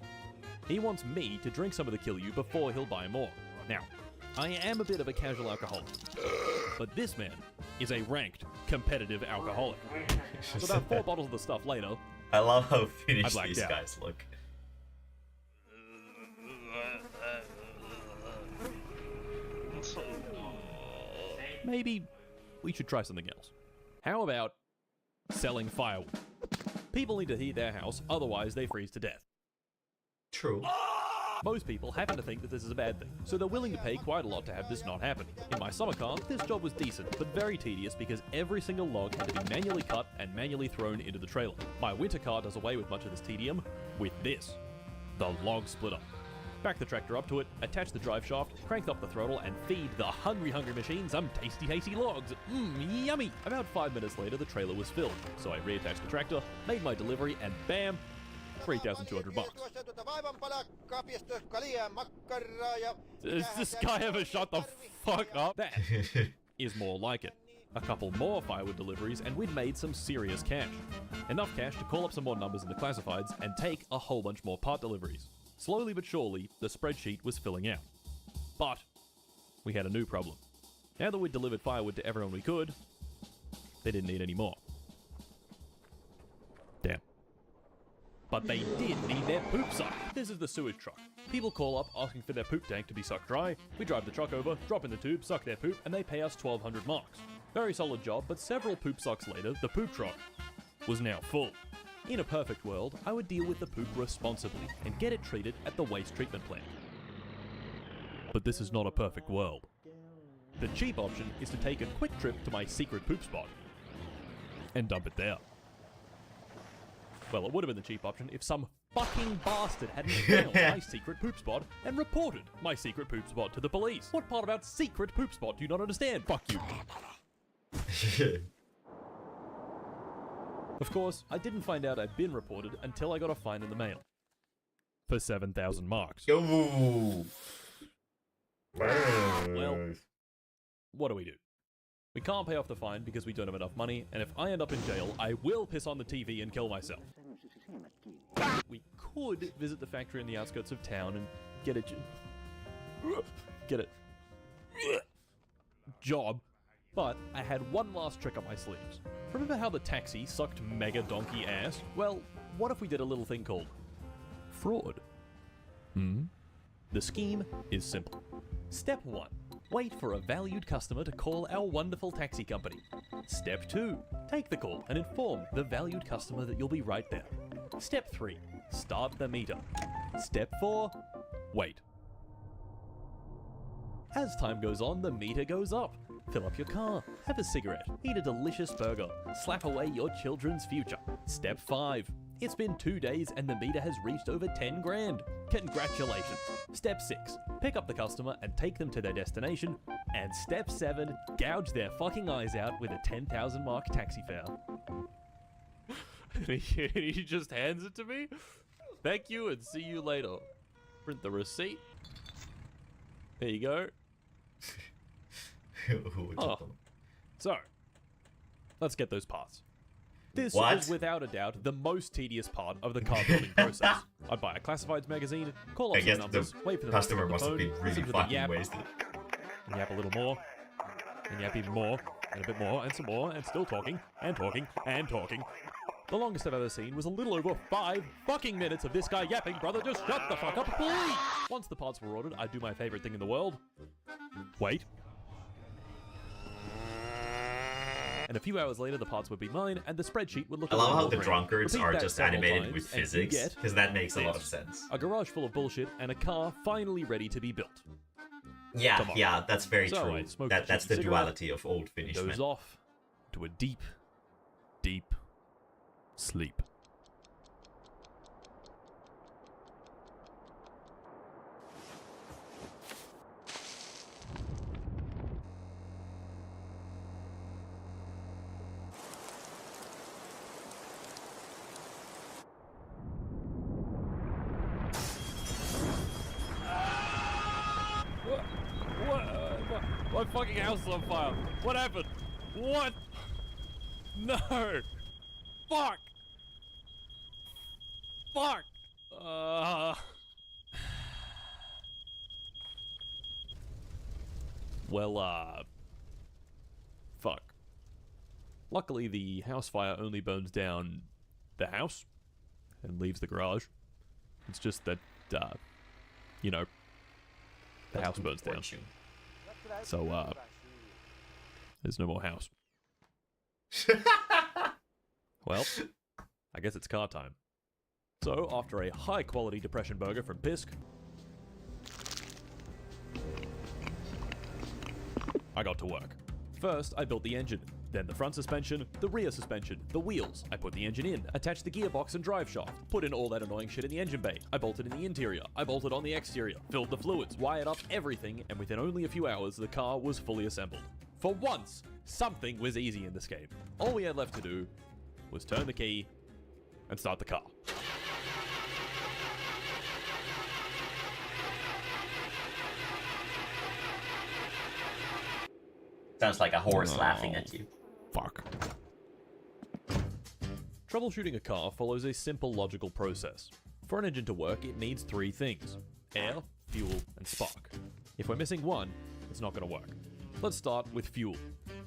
Speaker 7: He wants me to drink some of the kill you before he'll buy more. Now, I am a bit of a casual alcoholic, but this man is a ranked, competitive alcoholic. So about 4 bottles of the stuff later,
Speaker 1: I love how
Speaker 7: I
Speaker 1: finished
Speaker 7: blacked
Speaker 1: these
Speaker 7: out.
Speaker 1: guys look.
Speaker 7: Maybe we should try something else. How about selling firewood? People need to heat their house, otherwise they freeze to death.
Speaker 1: True.
Speaker 7: Most people happen to think that this is a bad thing, so they're willing to pay quite a lot to have this not happen. In my summer car, this job was decent, but very tedious because every single log had to be manually cut and manually thrown into the trailer. My winter car does away with much of this tedium with this, the log splitter. Back the tractor up to it, attach the drive shaft, crank up the throttle, and feed the hungry machine some tasty logs. Mmm, yummy! About 5 minutes later, the trailer was filled, so I reattached the tractor, made my delivery, and bam, 3,200 bucks. Does this guy ever shut the fuck up? That is more like it. A couple more firewood deliveries and we'd made some serious cash. Enough cash to call up some more numbers in the classifieds and take a whole bunch more part deliveries. Slowly but surely, the spreadsheet was filling out. But we had a new problem. Now that we'd delivered firewood to everyone we could, they didn't need any more. Damn. But they did need their poop sucked. This is the sewage truck. People call up asking for their poop tank to be sucked dry. We drive the truck over, drop in the tube, suck their poop, and they pay us 1,200 marks. Very solid job, but several poop sucks later, the poop truck was now full. In a perfect world, I would deal with the poop responsibly and get it treated at the waste treatment plant. But this is not a perfect world. The cheap option is to take a quick trip to my secret poop spot and dump it there. Well, it would have been the cheap option if some fucking bastard hadn't found my secret poop spot and reported my secret poop spot to the police. What part about secret poop spot do you not understand? Fuck you. Of course, I didn't find out I'd been reported until I got a fine in the mail. For 7,000 marks.
Speaker 1: Ooh.
Speaker 7: Well, what do we do? We can't pay off the fine because we don't have enough money, and if I end up in jail, I will piss on the TV and kill myself. We could visit the factory in the outskirts of town and get a job, but I had one last trick up my sleeves. Remember how the taxi sucked mega donkey ass? Well, what if we did a little thing called fraud? The scheme is simple. Step 1. Wait for a valued customer to call our wonderful taxi company. Step 2. Take the call and inform the valued customer that you'll be right there. Step 3. Start the meter. Step 4. Wait. As time goes on, the meter goes up. Fill up your car, have a cigarette, eat a delicious burger, slap away your children's future. Step 5. It's been 2 days and the meter has reached over 10 grand. Congratulations. Step 6. Pick up the customer and take them to their destination. And step 7. Gouge their fucking eyes out with a 10,000 mark taxi fare. He just hands it to me? Thank you and see you later. Print the receipt. There you go. Oh. So, let's get those parts. This is without a doubt the most tedious part of the car building process. I'd buy a classifieds magazine, call up some numbers, wait for them
Speaker 1: customer
Speaker 7: to
Speaker 1: must have been really fucking
Speaker 7: yap,
Speaker 1: wasted.
Speaker 7: and yap a little more, and yap even more, and a bit more, and some more, and still talking, and talking, and talking. The longest I've ever seen was a little over 5 fucking minutes of this guy yapping, brother, just shut the fuck up, please! Once the parts were ordered, I'd do my favorite thing in the world. Wait. And a few hours later, the parts would be mine, and the spreadsheet would look.
Speaker 1: I love how the drunkards are just animated with physics, because that makes a lot of
Speaker 7: this.
Speaker 1: sense.
Speaker 7: A garage full of bullshit, and a car finally ready to be built.
Speaker 1: Yeah,
Speaker 7: Tomorrow.
Speaker 1: yeah, that's very
Speaker 7: So
Speaker 1: true.
Speaker 7: I smoked
Speaker 1: That's
Speaker 7: a
Speaker 1: the
Speaker 7: cigarette,
Speaker 1: duality of old Finnish
Speaker 7: goes
Speaker 1: men.
Speaker 7: off to a deep, deep sleep. My fucking house is on fire. What happened? What? No. Fuck. Fuck. Well, fuck. Luckily, the house fire only burns down the house and leaves the garage. It's just that, you know, the house burns down. So, there's no more house. Well, I guess it's car time. So, after a high-quality depression burger from Pisk, I got to work. First, I built the engine, then the front suspension, the rear suspension, the wheels. I put the engine in, attached the gearbox and drive shaft, put in all that annoying shit in the engine bay. I bolted in the interior, I bolted on the exterior, filled the fluids, wired up everything, and within only a few hours, the car was fully assembled. For once, something was easy in this game. All we had left to do was turn the key and start the car.
Speaker 1: Sounds like a horse laughing at you.
Speaker 7: Fuck. Troubleshooting a car follows a simple logical process. For an engine to work, it needs 3 things: air, fuel, and spark. If we're missing one, it's not going to work. Let's start with fuel.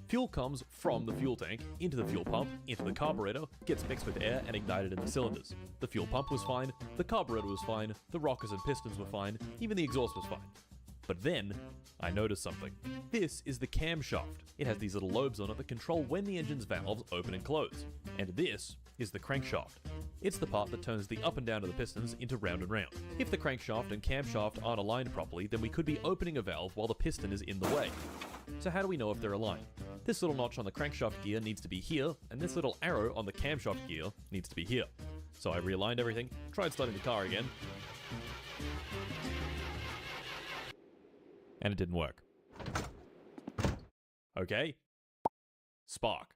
Speaker 7: Fuel comes from the fuel tank, into the fuel pump, into the carburetor, gets mixed with air and ignited in the cylinders. The fuel pump was fine, the carburetor was fine, the rockers and pistons were fine, even the exhaust was fine. But then, I noticed something. This is the camshaft. It has these little lobes on it that control when the engine's valves open and close. And this is the crankshaft. It's the part that turns the up and down of the pistons into round and round. If the crankshaft and camshaft aren't aligned properly, then we could be opening a valve while the piston is in the way. So how do we know if they're aligned? This little notch on the crankshaft gear needs to be here, and this little arrow on the camshaft gear needs to be here. So I realigned everything, tried starting the car again, and it didn't work. Okay. Spark.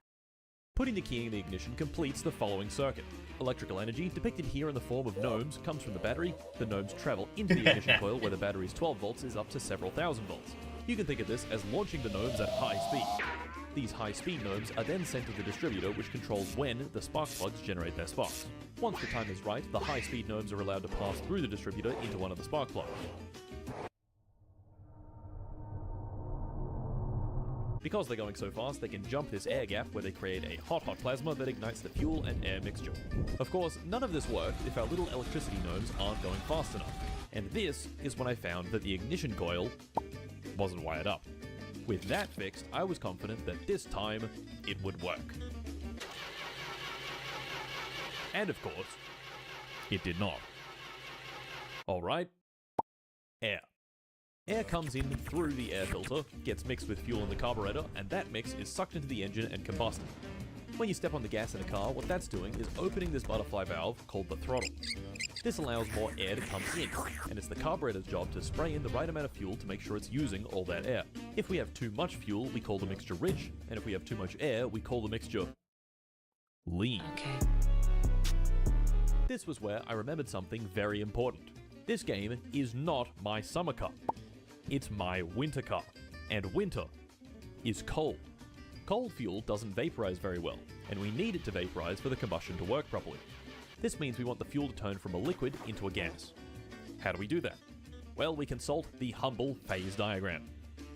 Speaker 7: Putting the key in the ignition completes the following circuit. Electrical energy, depicted here in the form of gnomes, comes from the battery. The gnomes travel into the ignition coil where the battery's 12 volts is up to several thousand volts. You can think of this as launching the gnomes at high speed. These high-speed gnomes are then sent to the distributor, which controls when the spark plugs generate their sparks. Once the time is right, the high-speed gnomes are allowed to pass through the distributor into one of the spark plugs. Because they're going so fast, they can jump this air gap where they create a hot plasma that ignites the fuel and air mixture. Of course, none of this works if our little electricity gnomes aren't going fast enough. And this is when I found that the ignition coil wasn't wired up. With that fixed, I was confident that this time it would work. And of course, It did not. Alright. Air. Air comes in through the air filter, gets mixed with fuel in the carburetor, and that mix is sucked into the engine and combusted. When you step on the gas in a car, what that's doing is opening this butterfly valve called the throttle. This allows more air to come in, and it's the carburetor's job to spray in the right amount of fuel to make sure it's using all that air. If we have too much fuel, we call the mixture rich, and if we have too much air, we call the mixture lean. Okay. This was where I remembered something very important. This game is not my summer car. It's my winter car, and winter is cold. Cold fuel doesn't vaporize very well, and we need it to vaporize for the combustion to work properly. This means we want the fuel to turn from a liquid into a gas. How do we do that? Well, we consult the humble phase diagram.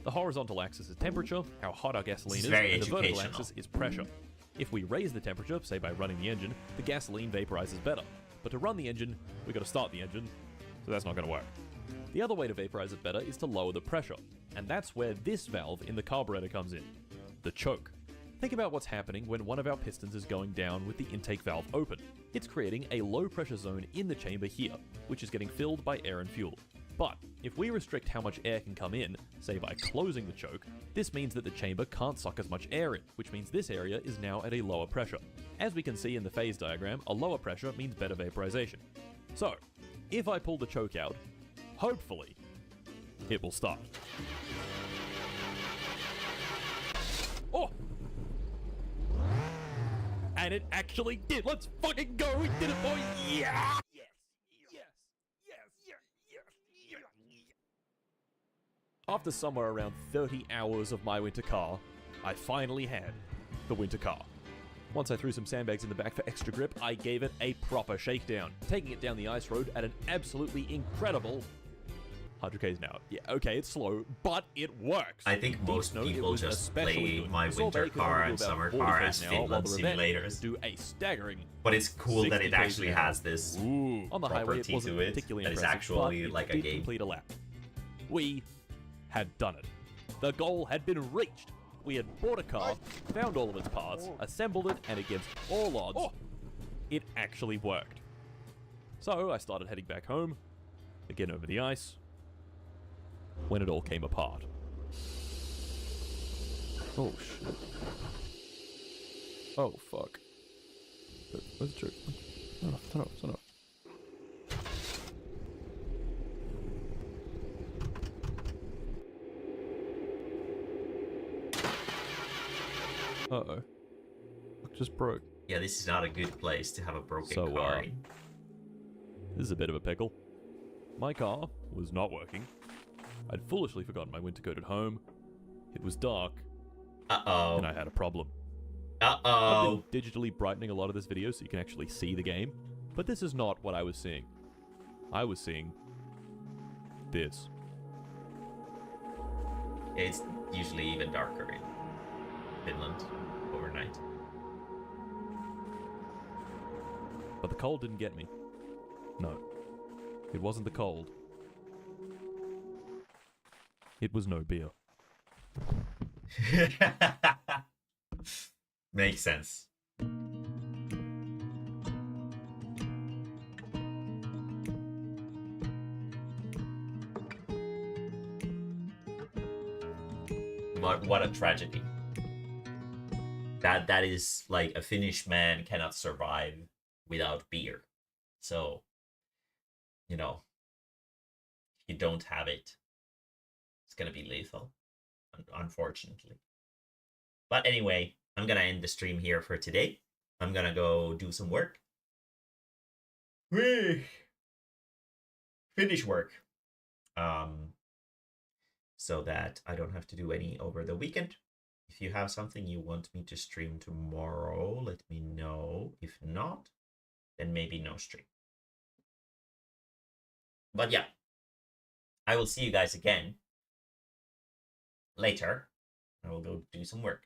Speaker 7: The horizontal axis is temperature, how hot our gasoline is, and the vertical axis is pressure. If we raise the temperature, say by running the engine, the gasoline vaporizes better. But to run the engine, we've got to start the engine, so that's not going to work. The other way to vaporize it better is to lower the pressure, and that's where this valve in the carburetor comes in. The choke. Think about what's happening when one of our pistons is going down with the intake valve open. It's creating a low pressure zone in the chamber here, which is getting filled by air and fuel. But if we restrict how much air can come in, say by closing the choke, this means that the chamber can't suck as much air in, which means this area is now at a lower pressure. As we can see in the phase diagram, a lower pressure means better vaporization. So, if I pull the choke out, hopefully, it will start. Oh! And it actually did. Let's fucking go. We did it, boys. Yeah! Yes. Yes. Yes. Yes. Yes. Yes. After somewhere around 30 hours of my winter car, I finally had the winter car. Once I threw some sandbags in the back for extra grip, I gave it a proper shakedown, taking it down the ice road at an absolutely incredible 100 k's an hour. Yeah, okay, it's slow, but it works.
Speaker 1: I think most people just play my winter car and summer car as Finland simulators.
Speaker 7: Do a staggering.
Speaker 1: But it's cool that it actually has this
Speaker 7: on the highway. It wasn't
Speaker 1: to it
Speaker 7: particularly
Speaker 1: that is
Speaker 7: impressive,
Speaker 1: actually
Speaker 7: but
Speaker 1: like
Speaker 7: it
Speaker 1: a
Speaker 7: did
Speaker 1: game.
Speaker 7: Complete a lap. We had done it. The goal had been reached. We had bought a car, found all of its parts, assembled it, and against all odds, it actually worked. So I started heading back home, again over the ice, when it all came apart. Oh shit. Oh fuck. Where's the truth? Turn off. Uh-oh. Just broke.
Speaker 1: Yeah, this is not a good place to have a broken car in.
Speaker 7: This is a bit of a pickle. My car was not working. I'd foolishly forgotten my winter coat at home. It was dark.
Speaker 1: Uh-oh.
Speaker 7: And I had a problem.
Speaker 1: Uh-oh.
Speaker 7: I've been digitally brightening a lot of this video so you can actually see the game. But this is not what I was seeing. I was seeing this.
Speaker 1: It's usually even darker in Finland overnight.
Speaker 7: But the cold didn't get me. No. It wasn't the cold. It was no beer.
Speaker 1: Makes sense. What a tragedy. That is like a Finnish man cannot survive without beer. So, you know, if you don't have it, it's gonna be lethal, unfortunately. But anyway, I'm gonna end the stream here for today. I'm gonna go do some work. Finish work. So that I don't have to do any over the weekend. If you have something you want me to stream tomorrow, let me know. If not, then maybe no stream. But yeah, I will see you guys again later. I will go do some work.